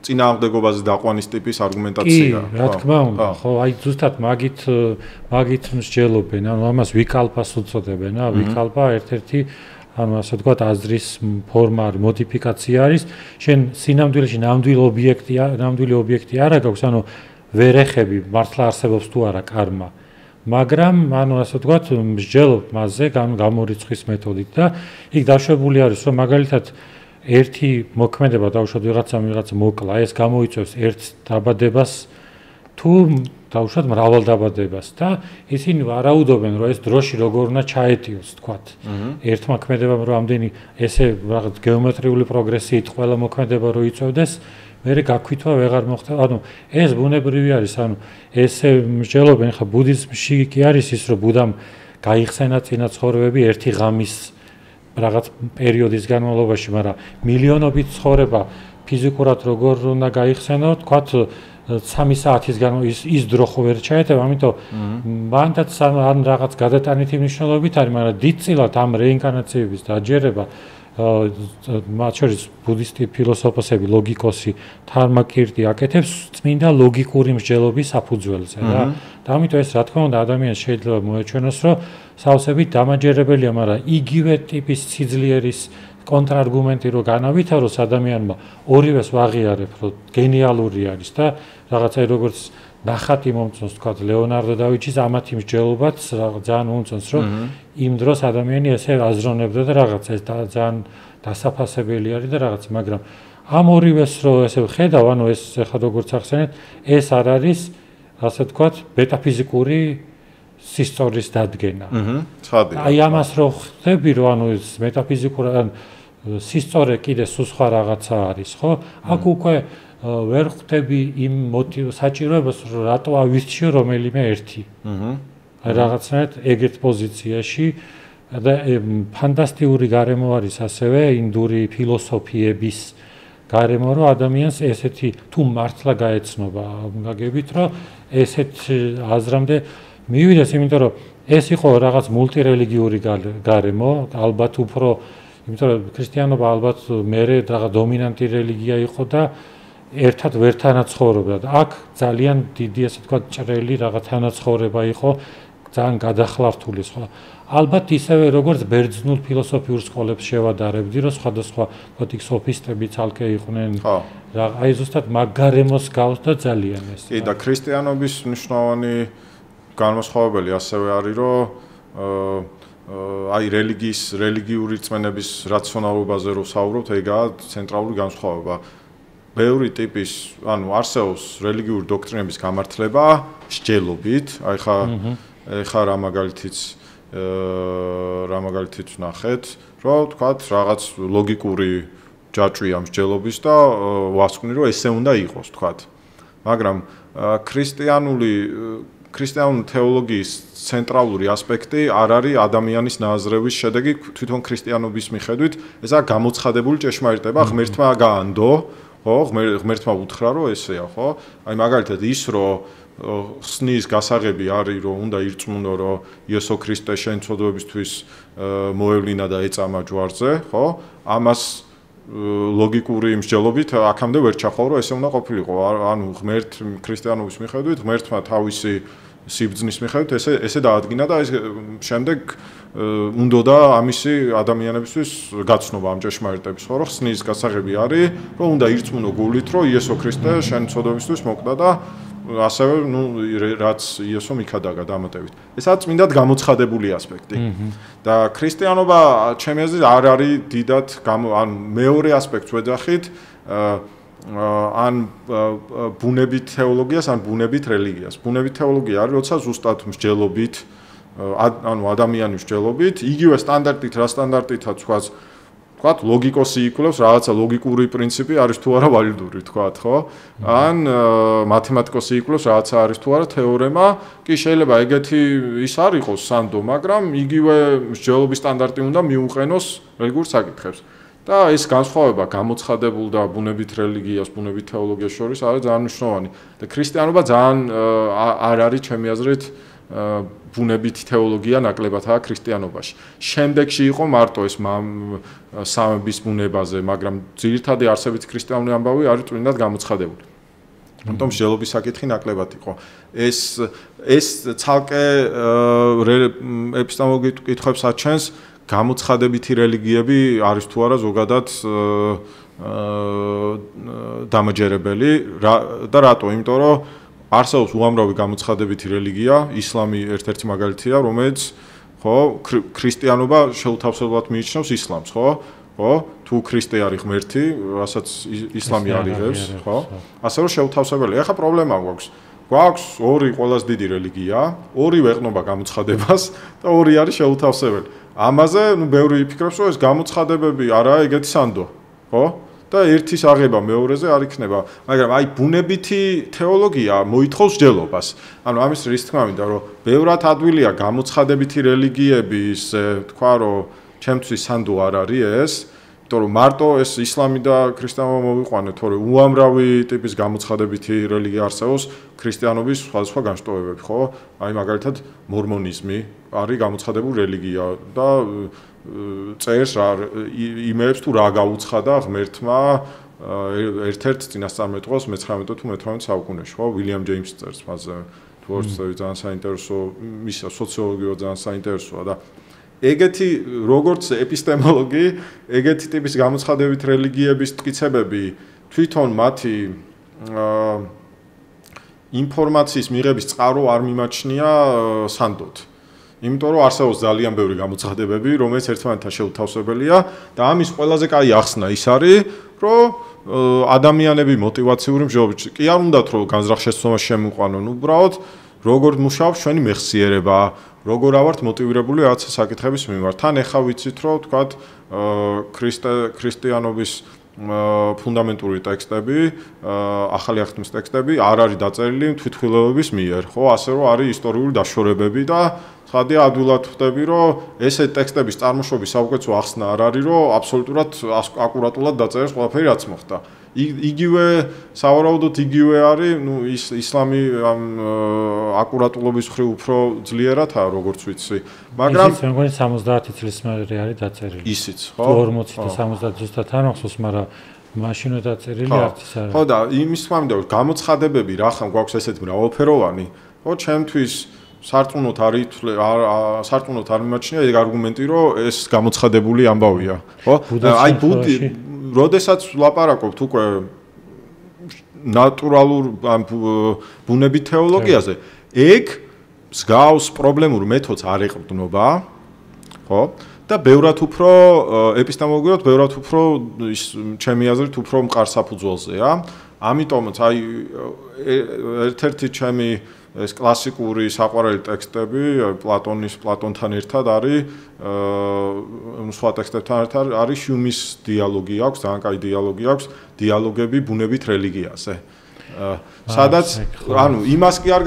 წინააღმდეგობაზე დაყვანის ტიპის არგუმენტაცია. კი, რა თქმა უნდა, ხო, ზუსტად მაგით მსჯელობენ, ანუ ამას ვიკალპას უწოდებენ, ვიკალპა ერთ-ერთი ანუ ასე ვთქვათ აზრის ფორმა, მოდიფიკაცია არის, შენ სინამდვილეში ნამდვილი ობიექტი არა გაქვს, ანუ ვერ ეხები მართლა არსებობს თუ არა კარმა. მაგრამ ანუ ასე ვთქვათ მსჯელობ მასზე გამორიცხვის მეთოდით და იქ დაშვებული არის, რომ მაგალითად ერთი მოქმედება დაუშვათ ვიღაცა მოკლა, ეს გამოიწვევს ერთ დაბადებას თუ დაუშვათ მრავალ დაბადებას და ისინი ვარაუდობენ, რომ ეს დროში როგორ უნდა ჩაეტიოს, თქვათ. ერთ მოქმედებამ რომ ამდენი ესე რაღაც გეომეტრიული პროგრესიით ყველა მოქმედება რო იწევდეს, მერე გაქვითვა ვეღარ მოხდა. ანუ ეს ბუნებრივი არის, ანუ ესე მსჯელობენ, ხა ბუდიზმში კი არის ის, რომ ბუდამ გაიხსენა წინაცხოვრებები ერთი ღამის რაღაც პერიოდის განმავლობაში, მაგრამ მილიონობით ცხოვრება ფიზიკურად როგორ უნდა გაიხსენო, თქვათ 3 საათის განმავლობაში ის დრო ხო ვერ ჩაეტევა, ამიტომ მანდაც ან რაღაც გადატანითი მნიშვნელობით არის, მაგრამ დიდწილად ამ რეინკარნაციების დაჯერება მათ შორის ბუდისტი ფილოსოფოსები, ლოგიკოსი თარმაკირტი აკეთებს წმინდა ლოგიკური მსჯელობის საფუძველზე რა. და ამიტომ ეს რა თქმა უნდა ადამიანს შეიძლება მოეჩვენოს, რომ სავსებით დამაჯერებელია, მაგრამ იგივე ტიპის სიძლიერის კონტრარგუმენტი რო განავითაროს ადამიანმა, ორივეს ვაღიარებ, რომ გენიალური არის და რაღაცა როგორც ნახატი მომწონს, თქვა ლეონარდო და ვინჩის ამათი მსჯელობაც ძალიან მომწონს, რომ იმ დროს ადამიანი ესე აზროვნებდა და რაღაცა ეს ძალიან დასაფასებელი არის და რაღაც, მაგრამ ამ ორივეს რო ესე ვხედავ, ანუ ეს ახლა როგორც ახსენეთ, ეს არ არის, ასე ვთქვათ, მეტაფიზიკური სისწორის დადგენა. აი ამას რო ხდები, რომ ანუ ეს მეტაფიზიკური სისწორე კიდე სულ სხვა რაღაცა არის, ხო? აქ უკვე ვერ ხვდები იმ საჭიროებას, რომ რატო ავირჩიო რომელიმე ერთი. რაღაცნაირად ეგეთ პოზიციაში და ფანტასტიკური გარემო არის ასევე ინდური ფილოსოფიების გარემო, რომ ადამიანს ესეთი თუ მართლა გაეცნობა, გაგებით, რომ ესეთ აზრამდე მივიდეს, იმიტომ რომ ეს იყო რაღაც მულტირელიგიური გარემო, ალბათ უფრო, იმიტომ რომ ქრისტიანობა ალბათ მერე რაღაც დომინანტი რელიგია იყო და ერთად ვერ თანაცხოვრობდა და აქ ძალიან დიდი ასე თქვა ჭრელი რაღაც თანაცხოვრება იყო, ძალიან გადახლართული სხვა. ალბათ ისევე როგორც ბერძნულ ფილოსოფიურ სკოლებს შევადარებდი, რომ სხვადასხვა თქვა იქ სოფისტები ცალკე იყვნენ. აი ზუსტად მაგ გარემოს გავს და ძალიან ეს. კი და ქრისტიანობის მნიშვნელოვანი განმასხვავებელი ასევე არის, რომ აი რელიგიური რწმენების რაციონალობაზე რო საუბრობთ, ეგაა ცენტრალური განსხვავება. ბევრი ტიპის, ანუ არსებობს რელიგიური დოქტრინების გამართლება მსჯელობით, აი ხა რა მაგალითიც ვნახეთ, რომ თქვათ რაღაც ლოგიკური ჯაჭვია მსჯელობის და ვასკვნი რომ ესე უნდა იყოს, თქვათ. მაგრამ ქრისტიანული თეოლოგიის ცენტრალური ასპექტი არ არის ადამიანის ნაზრევის შედეგი თვითონ ქრისტიანობის მიხედვით, ესაა გამოცხადებული ჭეშმარიტება, ღმერთმა გაანდო ხო, ღმერთმა უთხრა, რომ ესეა, ხო? აი მაგალითად ის, რომ ხსნის გასაღები არის, რომ უნდა ირწმუნო, რომ იესო ქრისტე შენ ცოდვებისთვის მოევლინა და ეწამა ჯვარზე, ხო? ამას ლოგიკური მსჯელობით აქამდე ვერ ჩახვალ, რომ ესე უნდა ყოფილიყო. ანუ ღმერთ ქრისტიანობის მიხედვით, ღმერთმა თავისი სიბრძნის მიხედვით ესე დაადგინა და ეს შემდეგ უნდოდა ამისი ადამიანებისთვის გაცნობა ამ ჭეშმარიტების, ხო, რომ ხსნის გასაღები არის, რომ უნდა ირწმუნო გულით, რომ იესო ქრისტე შენ ცოდვებისთვის მოკვდა და ასევე რაც იესომ იქადაგა დამატებით. ესაც წმინდად გამოცხადებული ასპექტი. და ქრისტიანობა ჩემი აზრით არ არის დიდად ან მეორე ასპექტს ვეძახით ან ბუნებით თეოლოგიას ან ბუნებით რელიგიას. ბუნებით თეოლოგია არის, როცა ზუსტად მსჯელობით ანუ ადამიანის მსჯელობით, იგივე სტანდარტით, რა სტანდარტითაც ვთქვათ, ლოგიკოსი იკვლევს, რაღაცა ლოგიკური პრინციპი არის თუ არა ვალიდური, ვთქვათ, ხო? ან მათემატიკოსი იკვლევს, რაღაცა არის თუ არა თეორემა, კი შეიძლება ეგეთი ის არ იყოს სანდო, მაგრამ იგივე მსჯელობის სტანდარტი უნდა მიუყენოს რელიგიურ საკითხებს. და ეს განსხვავება გამოცხადებულ და ბუნებით რელიგიას, ბუნებით თეოლოგიას შორის არის ძალიან მნიშვნელოვანი. და ქრისტიანობა ძალიან არ არის ჩემი აზრით ბუნებით თეოლოგია ნაკლებადაა ქრისტიანობაში. შემდეგში იყო მარტო ეს სამების ბუნებაზე, მაგრამ ძირითადი არსებითი ქრისტიანული ამბავი არის წმინდად გამოცხადებული. ამიტომ მსჯელობის საკითხი ნაკლებად იყო. ეს ცალკე ეპისტემოლოგიურ კითხვებს აჩენს, გამოცხადებითი რელიგიები არის თუ არა ზოგადად დამაჯერებელი და რატო? იმიტომ რომ არსებობს უამრავი გამოცხადებითი რელიგია, ისლამი ერთ-ერთი მაგალითია, რომელიც ხო, ქრისტიანობა შეუთავსებლად მიიჩნევს ისლამს, ხო? ხო? თუ ქრისტე არის ღმერთი, რასაც ისლამი არიღებს, ხო? ასე რომ შეუთავსებელია. ეხლა პრობლემა გვაქვს ორი ყველაზე დიდი რელიგია, ორი ვეყნობა გამოცხადებას და ორი არის შეუთავსებელი. ამაზე, ბევრი იფიქრებს, რომ ეს გამოცხადებები არაა ეგეთი სანდო, ხო? და ერთის აღება მეორეზე არ იქნება, მაგრამ აი ბუნებითი თეოლოგია მოითხოვს მსჯელობას. ანუ ამის რის თქმა მინდა, რომ ბევრად ადვილია გამოცხადებითი რელიგიების, თქვა, რომ ჩემთვის სანდო არ არის ეს, იმიტომ რომ მარტო ეს ისლამი და ქრისტიანობა მოვიყვანეთ, თორე უამრავი ტიპის გამოცხადებითი რელიგია არსებობს, ქრისტიანობის სხვადასხვა განშტოებები, ხო? აი მაგალითად მორმონიზმი არის გამოცხადებული რელიგია და წერს იმეებს თუ რა გაუცხადა ღმერთმა ერთ-ერთ წინასწარმეტყველს მე-19 თუ მე-18 საუკუნეში, ხო? ვილიამ ჯეიმსი წერს მასზე, თუ არ ვცდები, ძალიან საინტერესო, მის სოციოლოგიურად ძალიან საინტერესოა და ეგეთი როგორც ეპისტემოლოგი, ეგეთი ტიპის გამოცხადებით რელიგიების მტკიცებები თვითონ მათი ინფორმაციის მიღების წყარო არ მიმაჩნია სანდოდ. იმიტომ რომ არსებობს ძალიან ბევრი გამოცხადებები, რომელიც ერთმანეთთან შეუთავსებელია და ამის ყველაზე კაი ახსნა ის არის, რომ ადამიანები мотиваციური მსჯელობით კი არ უნდათ რომ განზრახ-შეცდომაში შემიყვანონ, უბრალოდ როგორ მუშაობს ჩვენი მეხსიერება, როგორ ავართ მოტივირებული რაღაცა საკითხების მიმართ. თან ეხა ვიცით რომ თქვათ ქრისტიანობის ფუნდამენტური ტექსტები, ახალი აღთქმის ტექსტები არ არის დაწერილი თვითმხილველების მიერ, ხო, ასე რომ არის ისტორიული დაშორებები და ხადია ადვილად ხვდები, რომ ესე ტექსტების წარმოშობის საუკეთესო ახსნა არ არის, რომ აბსოლუტურად აკურატულად დაწერეს ყველაფერი რაც მოხდა. იგივე სავარაუდოდ იგივე არის, ნუ ისლამი ამ აკურატულობის მხრივ უფრო ძლიერადაა, როგორც ვიცი. მაგრამ ისიც მეგონი 70 წლის მერე არის დაწერილი. ისიც, ხო? 40 და 70 ზუსტად არ მახსოვს, მაგრამ მაშინვე დაწერილი არც ის არის. ხო და იმის თქმა მინდა, რომ გამოცხადებები რახან გვაქვს ესეთ მრავალფეროვანი, ხო, ჩემთვის სარწმუნოდ სარწმუნოდ არ მიმაჩნია ეგ არგუმენტი, რომ ეს გამოცხადებული ამბავია, ხო? აი როდესაც ვლაპარაკობთ უკვე ნატურალურ ბუნებით თეოლოგიაზე, ეგ მსგავს პრობლემურ მეთოდს არ ეყრდნობა, ხო? და ბევრად უფრო ეპისტემოლოგიურად, ბევრად უფრო ის ჩემი აზრით უფრო მყარ საფუძველზეა. ამიტომაც აი ერთ-ერთი ჩემი ეს კლასიკური საყვარელი ტექსტები პლატონთან ერთად არის სხვა ტექსტებთან ერთად არის ჰიუმის დიალოგი აქვს, ძალიან კაი დიალოგი აქვს, დიალოგები ბუნებით რელიგიაზე. სადაც ანუ იმას კი არ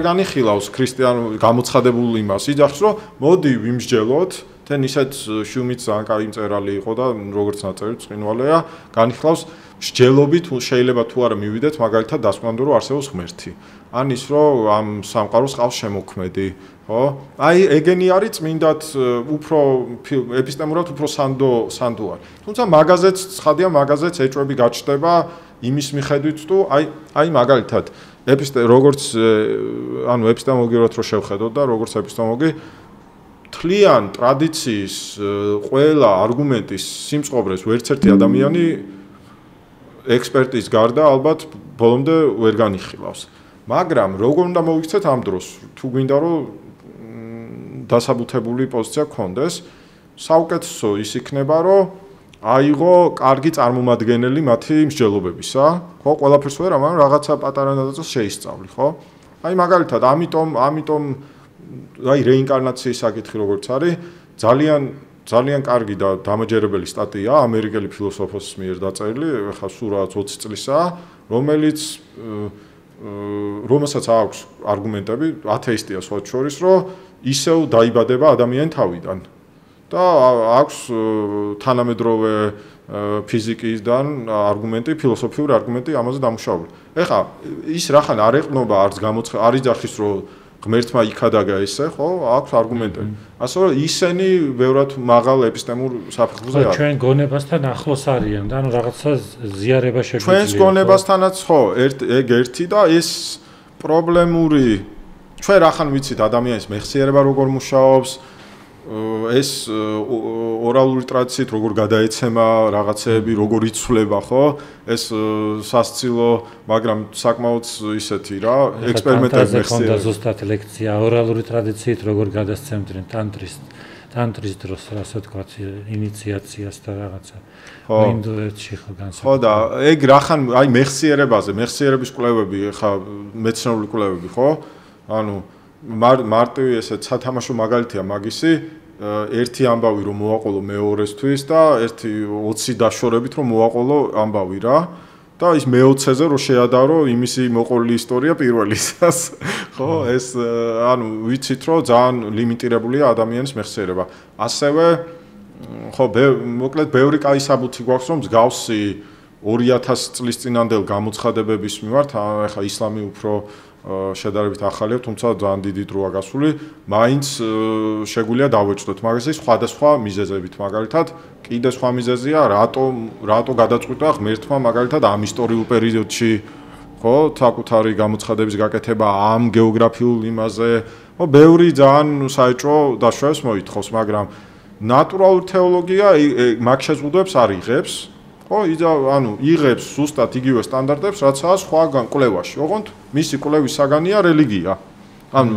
განიხილავს ქრისტიანულ გამოცხადებულ იმას. იძახს რომ მოდი ვიმსჯელოთ თან ისეთ შუმიც ძალიან კაი მწერალი იყო და როგორც ნაწერი წყინვალეა, განიხილავს მსჯელობით შეიძლება თუ არა მივიდეთ, მაგალითად დასკვნამდე რომ არსებობს ღმერთი. ან ის რომ ამ სამყაროს ყავს შემოქმედი, ხო? აი ეგენი არის წმინდად უფრო ეპისტემურად უფრო სანდო არის. თუმცა მაგაზეც ცხადია, მაგაზეც ეჭვები გაჩნდება იმის მიხედვით თუ აი მაგალითად როგორც ანუ ეპისტემოლოგიურად რო შევხედოთ და როგორც ეპისტემოლოგი თლიან ტრადიციის ყველა არგუმენტის სიმწყობრეს ვერცერთი ადამიანი ექსპერტის გარდა ალბათ ბოლომდე ვერ განიხილავს. მაგრამ როგორ უნდა მოვიქცეთ ამ დროს თუ გვინდა რომ დასაბუთებული პოზიცია გქონდეს, საუკეთესო ის იქნება რომ აიღო კარგი წარმომადგენელი მათი მსჯელობებისა, ხო, ყველაფერს ვერ, მაგრამ რაღაცა პატარა ნაწილს შეისწავლი, ხო? აი მაგალითად, ამიტომ აი რეინკარნაციის საკითხი როგორც არის, ძალიან კარგი და დამაჯერებელი სტატია ამერიკელი ფილოსოფოსის მიერ დაწერილი, ახლა სულ რაღაც 20 წლისაა, რომელსაც აქვს არგუმენტები, ათეისტია სხვა შორის, რომ ისევ დაიბადება ადამიანი თავიდან. და აქვს თანამედროვე ფიზიკისგან არგუმენტი, ფილოსოფიური არგუმენტი ამაზე დამუშავებული. ეხლა ის რახან არ ეყნობა არც არ იძახის რომ ღმერთმა იქადაგა ესე, ხო? აქვს არგუმენტები. ასე რომ ისინი ბევრად მაღალ ეპისტემურ საფეხურზე არის. ჩვენ გონებასთან ახლოს არიან და ანუ რაღაცა ზიარება შეგვიძლია. ჩვენს გონებასთანაც ხო, ეგ ერთი და ეს პრობლემური ჩვენ რახან ვიცით ადამიანის მეხსიერება როგორ მუშაობს, ეს ორალური ტრადიციით როგორ გადაეცემა რაღაცეები, როგორ იცვლება, ხო? ეს სასცილო, მაგრამ საკმაოდ ისეთი რა, ექსპერიმენტები მეხსიერება. ხონდა ზუსტად ლექცია ორალური ტრადიციით როგორ გადასცემდნენ ტანტრის დროს, ასე ვთქვათ, ინიციაციას და რაღაცა. ინდოეთში ხო განსაკუთრებით. ხო და ეგ რახან აი მეხსიერების კვლევები, ხა მეცნიერული კვლევები, ხო? ანუ მარტივი ესე სათამაშო მაგალითია მაგისი ერთი ამბავი რომ მოვაყოლო მეორესთვის და ერთი 20 დაშორებით რომ მოვაყოლო ამბავი რა და ის მე-20-ზე რომ შეადარო იმისი მოყოლილი ისტორია პირველისას ხო ეს ანუ ვიცით რომ ძალიან ლიმიტირებულია ადამიანის მეხსიერება ასევე ხო მოკლედ ბევრი კაი საბუთი გვაქვს რომ მსგავსი 2000 წლის წინანდელ გამოცხადებების მიმართ ახლა ისლამი უფრო შედარებით ახალია, თუმცა ძალიან დიდი დროა გასული, მაინც შეგვიძლია დავეჭდოთ, მაგრამ ეს სხვადასხვა მიზეზებით, მაგალითად, კიდე სხვა მიზეზია, რატო გადაწყვიტა ღმერთმა მაგალითად ამ ისტორიულ პერიოდში, ხო, საკუთარი გამოცხადების გაკეთება ამ გეოგრაფიულ იმაზე, ხო, ბევრი ძალიან საეჭვო დაშავებას მოითხოვს, მაგრამ ნატურალური თეოლოგია მაგ შეზღუდვებს არ იღებს. ხო, ანუ იღებს ზუსტად იგივე სტანდარტებს, რაცაა სხვაგან კვლევაში. ოღონდ მისი კვლევის საგანია რელიგია. ანუ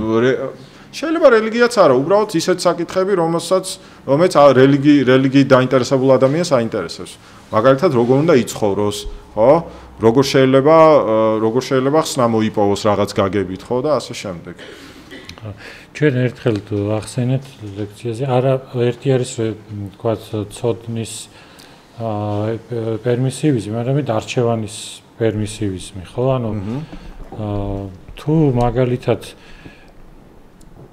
შეიძლება რელიგიაც არა, უბრალოდ ისეთ საკითხები, რომელიც რელიგიით დაინტერესებულ ადამიანს აინტერესებს. მაგალითად, როგორ უნდა იცხოვროს, ხო? როგორ შეიძლება ხსნა მოიპოვოს რაღაც გაგებით, ხო და ასე შემდეგ. ჩვენ ერთხელ ახსენეთ ლექციაზე, არა ერთი არის, თქვა ცოდნის პერმისივიზმი, მაგრამ არჩევანის პერმისივიზმი, ხო? ანუ თუ მაგალითად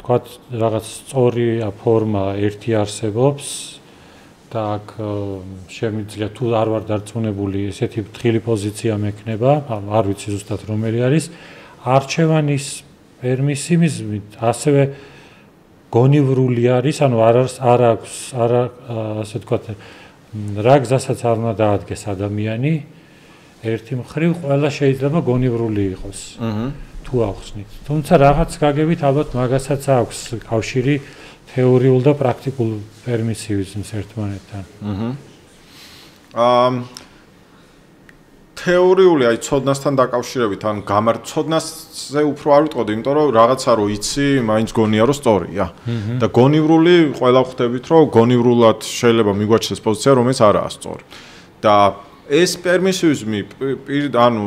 თქვათ რაღაც სწორი ფორმა ერთი არსებობს და აქ შემიძლია თუ არ ვარ დარწმუნებული, ესეთი ფრთხილი პოზიცია მექნება, არ ვიცი ზუსტად რომელი არის, არჩევანის პერმისივიზმი ასევე გონივრული არის, ანუ არ აქვს ასე ვთქვათ რა გზასაც არ უნდა დაადგეს ადამიანი ერთი მხრივ ყველა შეიძლება გონივრული იყოს თუ ახსნით თუმცა რაღაც გაგებით ალბათ მაგასაც აქვს კავშირი თეორიულ და პრაქტიკულ პერმისივიზმს ერთმანეთთან თეორიული აი ცოდნასთან დაკავშირებით ან გამარცოდნასზე უფრო არ ვიტყოდი იმიტომ რომ რაღაცა რო იცი მაინც გონია რომ სწორია და გონივრული ყველა ხვდებით რომ გონივრულად შეიძლება მიგვაჩნდეს პოზიცია რომელიც არაა სწორი და ეს პერმისივიზმი ანუ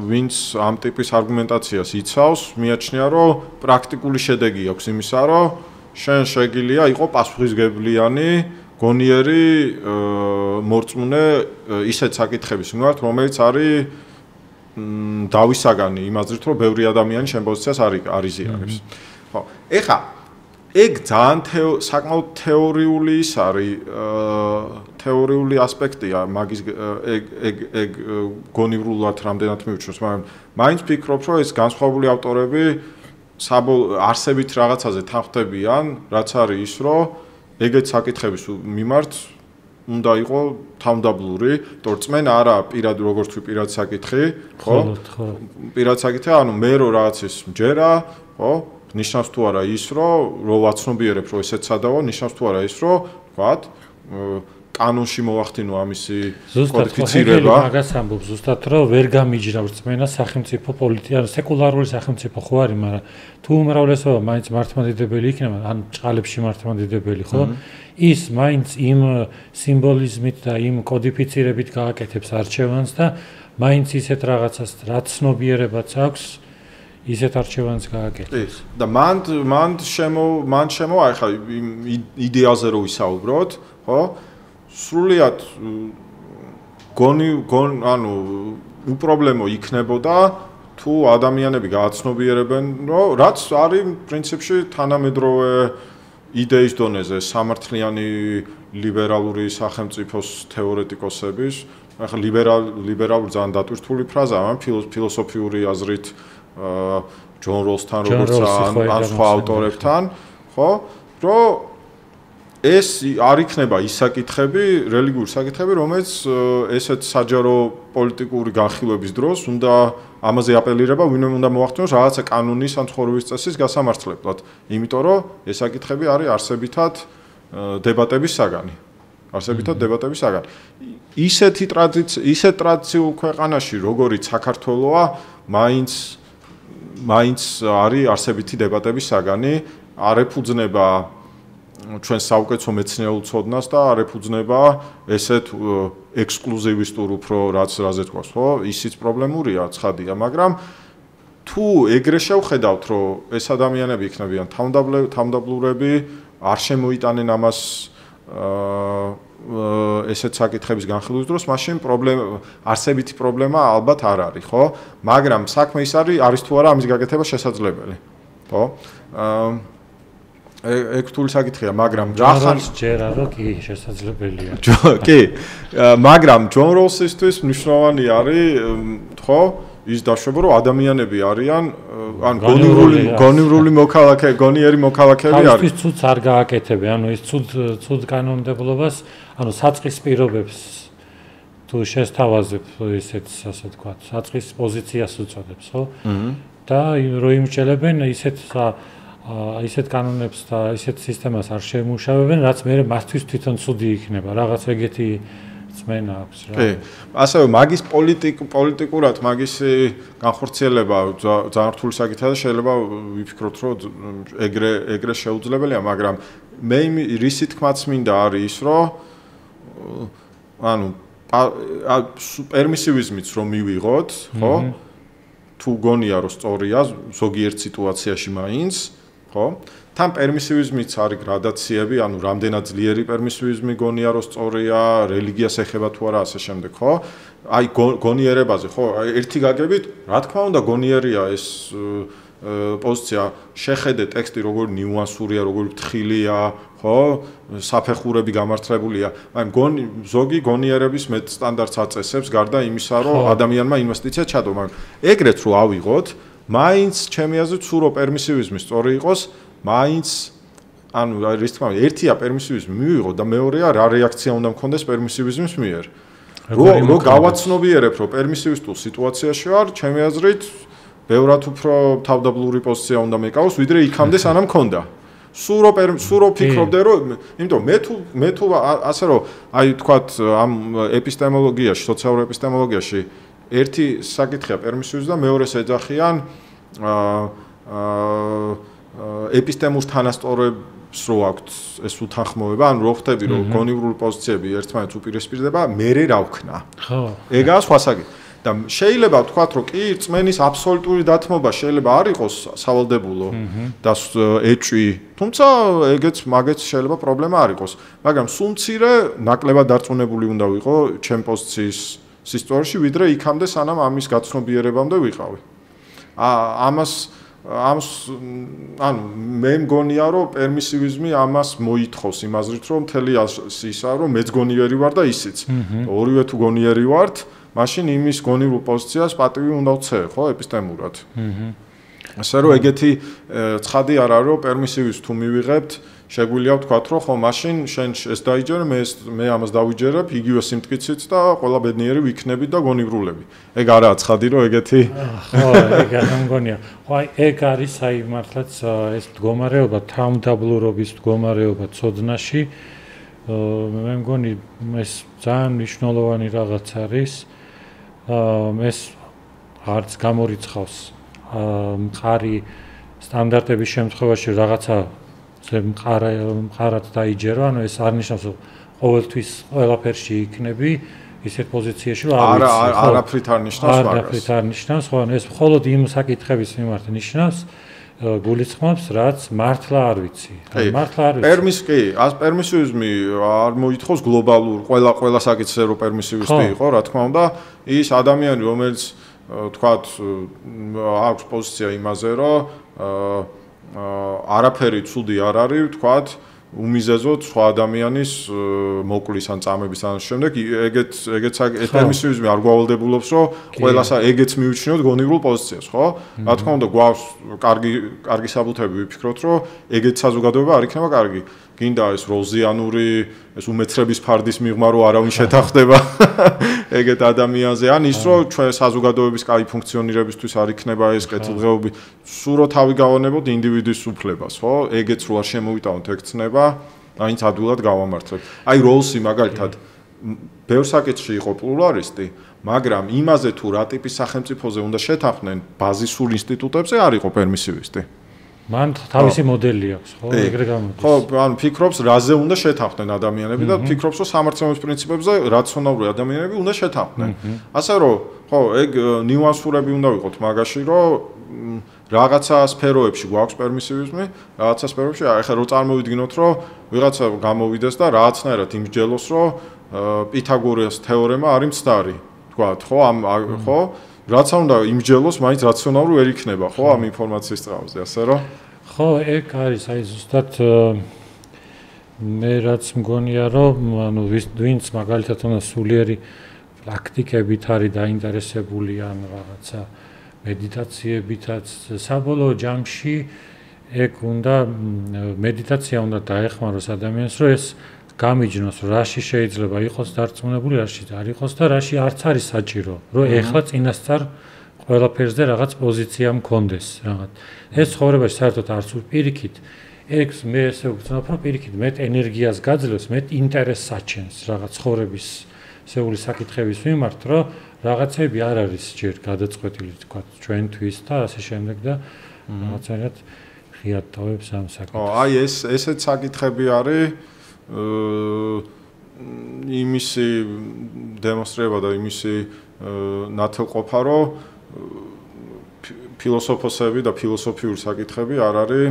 ვინც ამ ტიპის არგუმენტაციას იცავს მიაჩნია რომ პრაქტიკული შედეგი აქვს იმისა რომ შენ შეგიძლია იყო პასუხისგებლიანი გონიერი მორწმუნე ისეთ საკითხების მიმართ, რომელიც არის დავისაგანი იმაზრით, რომ ბევრი ადამიანი შენ პოზიციას არ იზიარებს. ხო, ეხა ეგ ძალიან საკმაოდ თეორიული ის არის, თეორიული ასპექტია მაგის ეგ გონივრულად რამდენად მივუჩნევს, მაგრამ მაინც ფიქრობ, რომ ეს განსხვავებული ავტორები არსებით რაღაცაზე თანხმდებიან, რაც არის ის, რომ ეგეთ საკითხების მიმართ უნდა იყო თავდაბლური, თორ წმენა არა პირად როგორც ვი პირად საკითხი, ხო? პირად საკითხი, ანუ მე რო რაღაც ის მჯერა, ხო? ნიშნავს თუ არა ის, რომ ვაცნობიერებ, რომ ესეც სადაო, ნიშნავს თუ არა ის, რომ ვთქვათ, კანონში მოახდინო ამისი კოდიფიცირება. მაგას ამბობ ზუსტად, რომ ვერ გამიჯრავს წმენა სახელმწიფო პოლიტიკა, სეკულარული სახელმწიფო ხო არის, მაგრამ თუ უმრავლესობა მაინც მართლმადიდებელი იქნება, ან ჭყალებში მართლმადიდებელი, ხო? ის მაინც იმ სიმბოლიზმით და იმ კოდიფიცირებით გააკეთებს არჩევანს და მაინც ისეთ რაღაცას, რაც ცნობიერებაც აქვს, ისეთ არჩევანს გააკეთებს. და მან შემო ახლა იდეაზე რო ვისაუბროთ, ხო? სრულიად ანუ უპრობლემო იქნებოდა თუ ადამიანები გააცნობიერებენ, რომ რაც არის პრინციპში თანამედროვე იდეის დონეზე სამართლიანი ლიბერალური სახელმწიფოს თეორეტიკოსების, ახლა ლიბერალური ძალიან დატვირთული ფრაზაა, მაგრამ ფილოსოფიური აზრით ჯონ როლსთან როგორც ან სხვა ავტორებთან, ხო? რომ ეს არ იქნება ის საკითხები, რელიგიური საკითხები, რომელიც ესეთ საჯარო პოლიტიკური განხილვების დროს უნდა ამაზე აპელირება, ვინმე უნდა მოახდინოს რაღაცა კანონის ან ცხოვრების წესის გასამართლებლად, იმიტომ რომ ეს საკითხები არის არსებითად დებატების საგანი. ისეთ ტრადიციულ ქვეყანაში, როგორიც საქართველოა, მაინც არის არსებითი დებატების საგანი, არ ეფუძნება ჩვენ საუკეთესო მეცნიერულ ცოდნას და არ ეფუძნება ესეთ ექსკლუზივისტურ უფრო რაზე თქვას, ხო? ისიც პრობლემურია, ცხადია, მაგრამ თუ ეგრე შევხედავთ, რომ ეს ადამიანები იქნებიან თავდაბლურები, არ შემოიტანენ ამას ესეთ საკითხების განხილვის დროს, მაშინ არსებითი პრობლემა ალბათ არ არის, ხო? მაგრამ საქმე ის არის თუ არა ამის გაკეთება შესაძლებელი, ხო? ეგ რთული საკითხია, მაგრამ რახან ჯერა რომ კი შესაძლებელია. კი, მაგრამ ჯონ როლსისთვის მნიშვნელოვანი არის, ხო, ის დაშვება, რომ ადამიანები არიან, ან გონივრული მოქალაქე, გონიერი მოქალაქეები არის. თავისთვის ცუდს არ გააკეთებენ, ანუ ის ცუდ კანონმდებლობას, ანუ საწყის პირობებს თუ შესთავაზებ ისეთ, ასე ვთქვათ, საწყის პოზიციას უწოდებს, ხო? და რომ იმჭელებენ ისეთ კანონებს და ისეთ სისტემას არ შემუშავებენ, რაც მე მათთვის თვითონ ცუდი იქნება, რაღაც ეგეთი წმენა აქვს რა. კი. ასევე მაგის პოლიტიკურად მაგისი განხორციელება ძალიან რთული საკითხია და შეიძლება ვიფიქროთ, რომ ეგრე შეუძლებელია, მაგრამ მე რისი თქმაც მინდა არის ის, რომ ანუ პერმისივიზმიც რომ მივიღოთ, ხო? თუ გონია რომ სწორია ზოგიერთ სიტუაციაში მაინც, ხო? თან პერმისივიზმიც არის გრადაციები, ანუ რამდენად ძლიერი პერმისივიზმი გონია რომ სწორია, რელიგიას ეხება თუ არა ასე შემდეგ, ხო? აი გონიერებაზე, ხო? ერთი გაგებით, რა თქმა უნდა გონიერია ეს პოზიცია, შეხედე ტექსტი როგორ ნიუანსურია, როგორ ფრთხილია, ხო? საფეხურები გამართლებულია, მაგრამ ზოგი გონიერების მეტ სტანდარტს აწესებს გარდა იმისა, რომ ადამიანმა ინვესტიცია ჩადო, მაგრამ ეგრეთ რო ავიღოთ, მაინც ჩემი აზრით სულ რო პერმისივიზმი სწორი იყოს, მაინც ანუ რის თქმა უნდა ერთია პერმისივიზმი მივიღო და მეორეა რა რეაქცია უნდა მქონდეს პერმისივიზმის მიერ. რო გავაცნობიერებ, რომ პერმისივისტულ სიტუაციაში ვარ, ჩემი აზრით ბევრად უფრო თავდაბლური პოზიცია უნდა მეკავოს, ვიდრე იქამდე სანამ მქონდა. სულ რო ფიქრობდე, რომ იმიტომ მე თუ ასე რომ აი თქვათ ამ ეპისტემოლოგიაში, სოციალურ ეპისტემოლოგიაში ერთი საკითხია პერმისივიზმი და მეორეს ეძახიან ეპისტემურ თანასწორებს რო აქვთ ეს უთანხმოება, ანუ რო ხვდები რომ გონივრული პოზიციები ერთმანეთს უპირისპირდება, მერე რა ვქნა. ხო. ეგაა სხვა საკითხი. და შეიძლება ვთქვათ, რომ კი რწმენის აბსოლუტური დათმობა შეიძლება არ იყოს სავალდებულო და ეჭვი, თუმცა მაგეც შეიძლება პრობლემა არ იყოს, მაგრამ სულ მცირე ნაკლებად დარწმუნებული უნდა ვიყო ჩემ პოზიციის სისტორიაში, ვიდრე იქამდე სანამ ამის გაცნობიერებამდე ვიყავი. ამას ანუ მე მგონია რომ პერმისივიზმი ამას მოითხოვს იმ აზრით რომ მთელი ისაა რომ მეც გონიერი ვარ და ისიც ორივე თუ გონიერი ვართ მაშინ იმის გონივრულ პოზიციას პატივი უნდა ვცე ხო ეპისტემურად ასე რომ ეგეთი ცხადი არ არის რომ პერმისივის თუ მივიღებთ შეგვიძლია ვთქვათ რომ ხო მაშინ შენ ეს დაიჯერე მე ამას დავიჯერებ იგივე სიმტკიცით და ყველა ბედნიერი ვიქნებით და გონივრულები ეგ არაა ცხადი რომ ეგეთი ხო ეგ არ მგონია ხო ეგ არის აი მართლაც ეს მდგომარეობა თავმდაბლურობის მდგომარეობა ცოდნაში მე მგონი ეს ძალიან მნიშვნელოვანი რაღაც არის ეს არც გამორიცხავს მყარი სტანდარტების შემთხვევაში რაღაცა მყარად დაიჯერო, ანუ ეს არ ნიშნავს, რომ ყოველთვის ყველაფერში იქნები ისეთ პოზიციაში, რომ არაფრით არ ნიშნავს მაგას. არაფრით არ ნიშნავს, ხო, ეს მხოლოდ იმ საკითხების მიმართ ნიშნავს, გულისხმობს, რაც მართლა არ ვიცი. მართლა არ ვიცი. პერმისივიზმი არ მოითხოვს გლობალურ, ყველა საკითხზე რომ პერმისივისტი იყო, რა თქმა უნდა, ის ადამიანი, რომელიც თქვათ, აქვს პოზიცია იმაზე, რომ არაფერი ცუდი არ არის, ვთქვათ, უმიზეზოდ სხვა ადამიანის მოკვლის ან წამების ან შემდეგ ეგეც პერმისივიზმი არ გვავალდებულობს, რომ ყველას ეგეც მივიჩნიოთ გონივრულ პოზიციას, ხო? რა თქმა უნდა, გვაქვს კარგი საბუთები ვიფიქროთ, რომ ეგეც საზოგადოება არ იქნება კარგი. გინდა ეს როზიანური, ეს უმეცრების ფარდის მიღმა რომ არავინ შეთანხმდება ეგეთ ადამიანზე, ან ის რომ ჩვენ საზოგადოების კაი ფუნქციონირებისთვის არ იქნება ეს კეთილდღეობი, სულ რო თავი გავანებოთ ინდივიდის უფლებას, ხო? ეგეც რო არ შემოვიტანოთ ეგ ცნება, აინც ადვილად გავამართლებთ. აი როლსი მაგალითად ბევრ საკითხში იყო პლურალისტი, მაგრამ იმაზე თუ რა ტიპის სახელმწიფოზე უნდა შეთანხმდნენ ბაზისურ ინსტიტუტებზე არ იყო პერმისივისტი. მან თავისი მოდელი აქვს, ხო? ეგრე გამოდის. ხო, ანუ ფიქრობს, რაზე უნდა შეთანხმდნენ ადამიანები და ფიქრობს, რომ სამართლიანობის პრინციპებზე რაციონალური ადამიანები უნდა შეთანხმდნენ. ასე რომ, ხო, ეგ ნიუანსურები უნდა ვიყოთ მაგაში, რომ რაღაცა სფეროებში გვაქვს პერმისივიზმი, რაღაცა სფეროებში, ახლა რო წარმოვიდგინოთ, რომ ვიღაცა გამოვიდეს და რაღაცნაირად იმსჯელოს, რომ პითაგორას თეორემა არის მცდარი, თქვათ, ხო, ხო რაც უნდა იმსჯელოს, მაინც რაციონალური ვერ იქნება, ხო, ამ ინფორმაციის წყალზე, ასე რომ ხო, ეგ არის, აი ზუსტად მე რაც მგონია, რომ ანუ ვინც მაგალითად უნდა სულიერი პრაქტიკებით არის დაინტერესებული ან რაღაცა მედიტაციებითაც, საბოლოო ჯამში ეგ უნდა მედიტაცია უნდა დაეხმაროს ადამიანს, რომ ეს გამიჯნოს, რაში შეიძლება იყოს დარწმუნებული, რაში არ იყოს და რაში არც არის საჭირო, რომ ეხლა წინასწარ ყველაფერზე რაღაც პოზიცია მქონდეს, რაღაც. ეს ცხოვრებაში საერთოდ არც პირიქით, ეგ მე ესე ვგრძნობ, რომ პირიქით მეტ ენერგიას გაძლევს, მეტ ინტერესს აჩენს რაღაც ცხოვრების სეული საკითხების მიმართ, რომ რაღაცები არ არის ჯერ გადაწყვეტილი, თქვა, ჩვენთვის და ასე შემდეგ და რაღაცნაირად ღიად თავებს ამ საკითხს. აი ესეც საკითხები არის იმისი დემონსტრება და იმისი ნათელყოფა, რომ ფილოსოფოსები და ფილოსოფიური საკითხები არ არის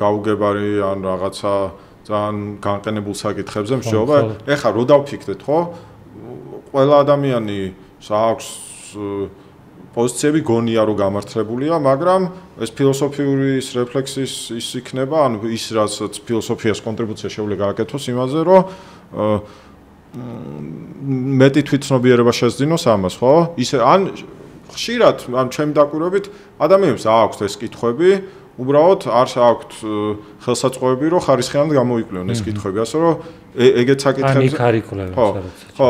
გაუგებარი ან რაღაცა ძალიან განყენებულ საკითხებზე მსჯელობა. ეხლა რო დავფიქრდეთ, ხო? ყველა ადამიანი აქვს პოზიციები გონია რომ გამართლებულია, მაგრამ ეს ფილოსოფიური რეფლექსის ის იქნება, ანუ ის რაც ფილოსოფიას კონტრიბუცია შეუძლია გააკეთოს იმაზე, რომ მეტი თვითცნობიერება შეძინოს ამას, ხო? ისე ან ხშირად, ან ჩემი დაკვირვებით, ადამიანებს აქვს ეს კითხვები, უბრალოდ არ აქვთ ხელსაწყოები, რომ ხარისხიანად გამოიკვლევენ ეს კითხვები, ასე რომ ეგეთ საკითხებზე ხო,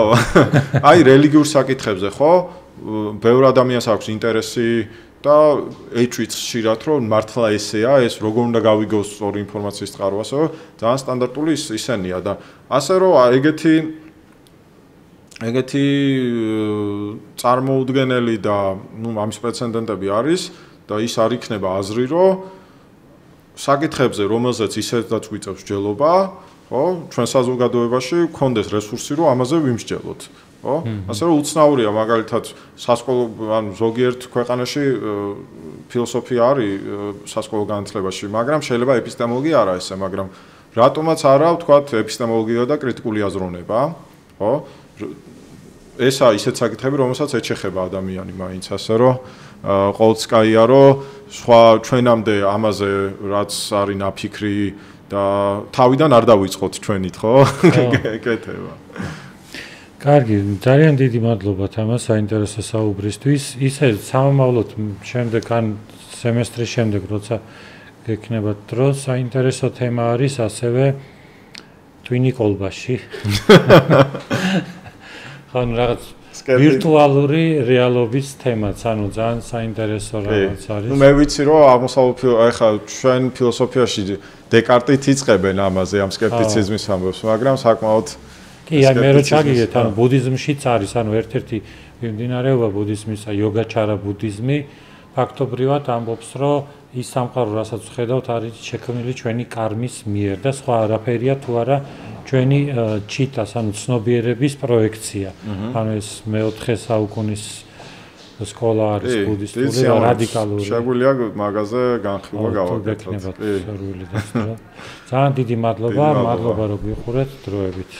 აი რელიგიურ საკითხებზე, ხო? ბევრ ადამიანს აქვს ინტერესი და ეჭვიც ხშირად რომ მართლა ესეა, ეს როგორ უნდა გავიგოს სწორი ინფორმაციის წყარო, ასე რომ ძალიან სტანდარტული ისენია და ასე რომ ეგეთი წარმოუდგენელი და ამის პრეცედენტები არის და ის არ იქნება აზრი, რომ საკითხებზე, რომელზეც ისედაც გვიწევს მსჯელობა, ხო, ჩვენ საზოგადოებაში გქონდეს რესურსი, რომ ამაზე ვიმსჯელოთ. ხო? ასე რომ უცნაურია მაგალითად სასკოლო ან ზოგიერთ ქვეყანაში ფილოსოფია არის სასკოლო განათლებაში, მაგრამ შეიძლება ეპისტემოლოგია არა ესე, მაგრამ რატომაც არა, ვთქვათ, ეპისტემოლოგია და კრიტიკული აზროვნება, ხო? ესა ისეთ საკითხები, რომელსაც ეჩეხება ადამიანი მაინც, ასე რომ ყოველთვის კაია, რომ სხვა ჩვენამდე ამაზე რაც არის ნაფიქრი და თავიდან არ დავიწყოთ ჩვენით, ხო? გეკეთება. კარგი, ძალიან დიდი მადლობა თამას საინტერესო საუბრისთვის. ისე სამომავლოდ შემდეგ ან სემესტრის შემდეგ, როცა გექნება დრო, საინტერესო თემა არის ასევე ტვინი კოლბაში. ხან რაღაც ვირტუალური რეალობის თემაც, ანუ ძალიან საინტერესო რაღაც არის. მე ვიცი რომ აღმოსავლეთ ახლა ჩვენ ფილოსოფიაში დეკარტით იწყებენ ამაზე ამ სკეპტიციზმის ამბავს, მაგრამ საკმაოდ კი, აი მე რო ჩაგიგეთ, ანუ ბუდიზმშიც არის, ანუ ერთ-ერთი მიმდინარეობა ბუდიზმისა, იოგაჩარა ბუდიზმი ფაქტობრივად ამბობს, რომ ის სამყარო, რასაც ვხედავთ, არის შექმნილი ჩვენი კარმის მიერ და სხვა არაფერია თუ არა ჩვენი ჩიტას, ანუ ცნობიერების პროექცია. ანუ ეს მე-4 საუკუნის სკოლა არის ბუდისტური და რადიკალური. შეგვიძლია მაგაზე განხილვა გავაკეთოთ. ძალიან დიდი მადლობა, რომ გვიყურეთ დროებით.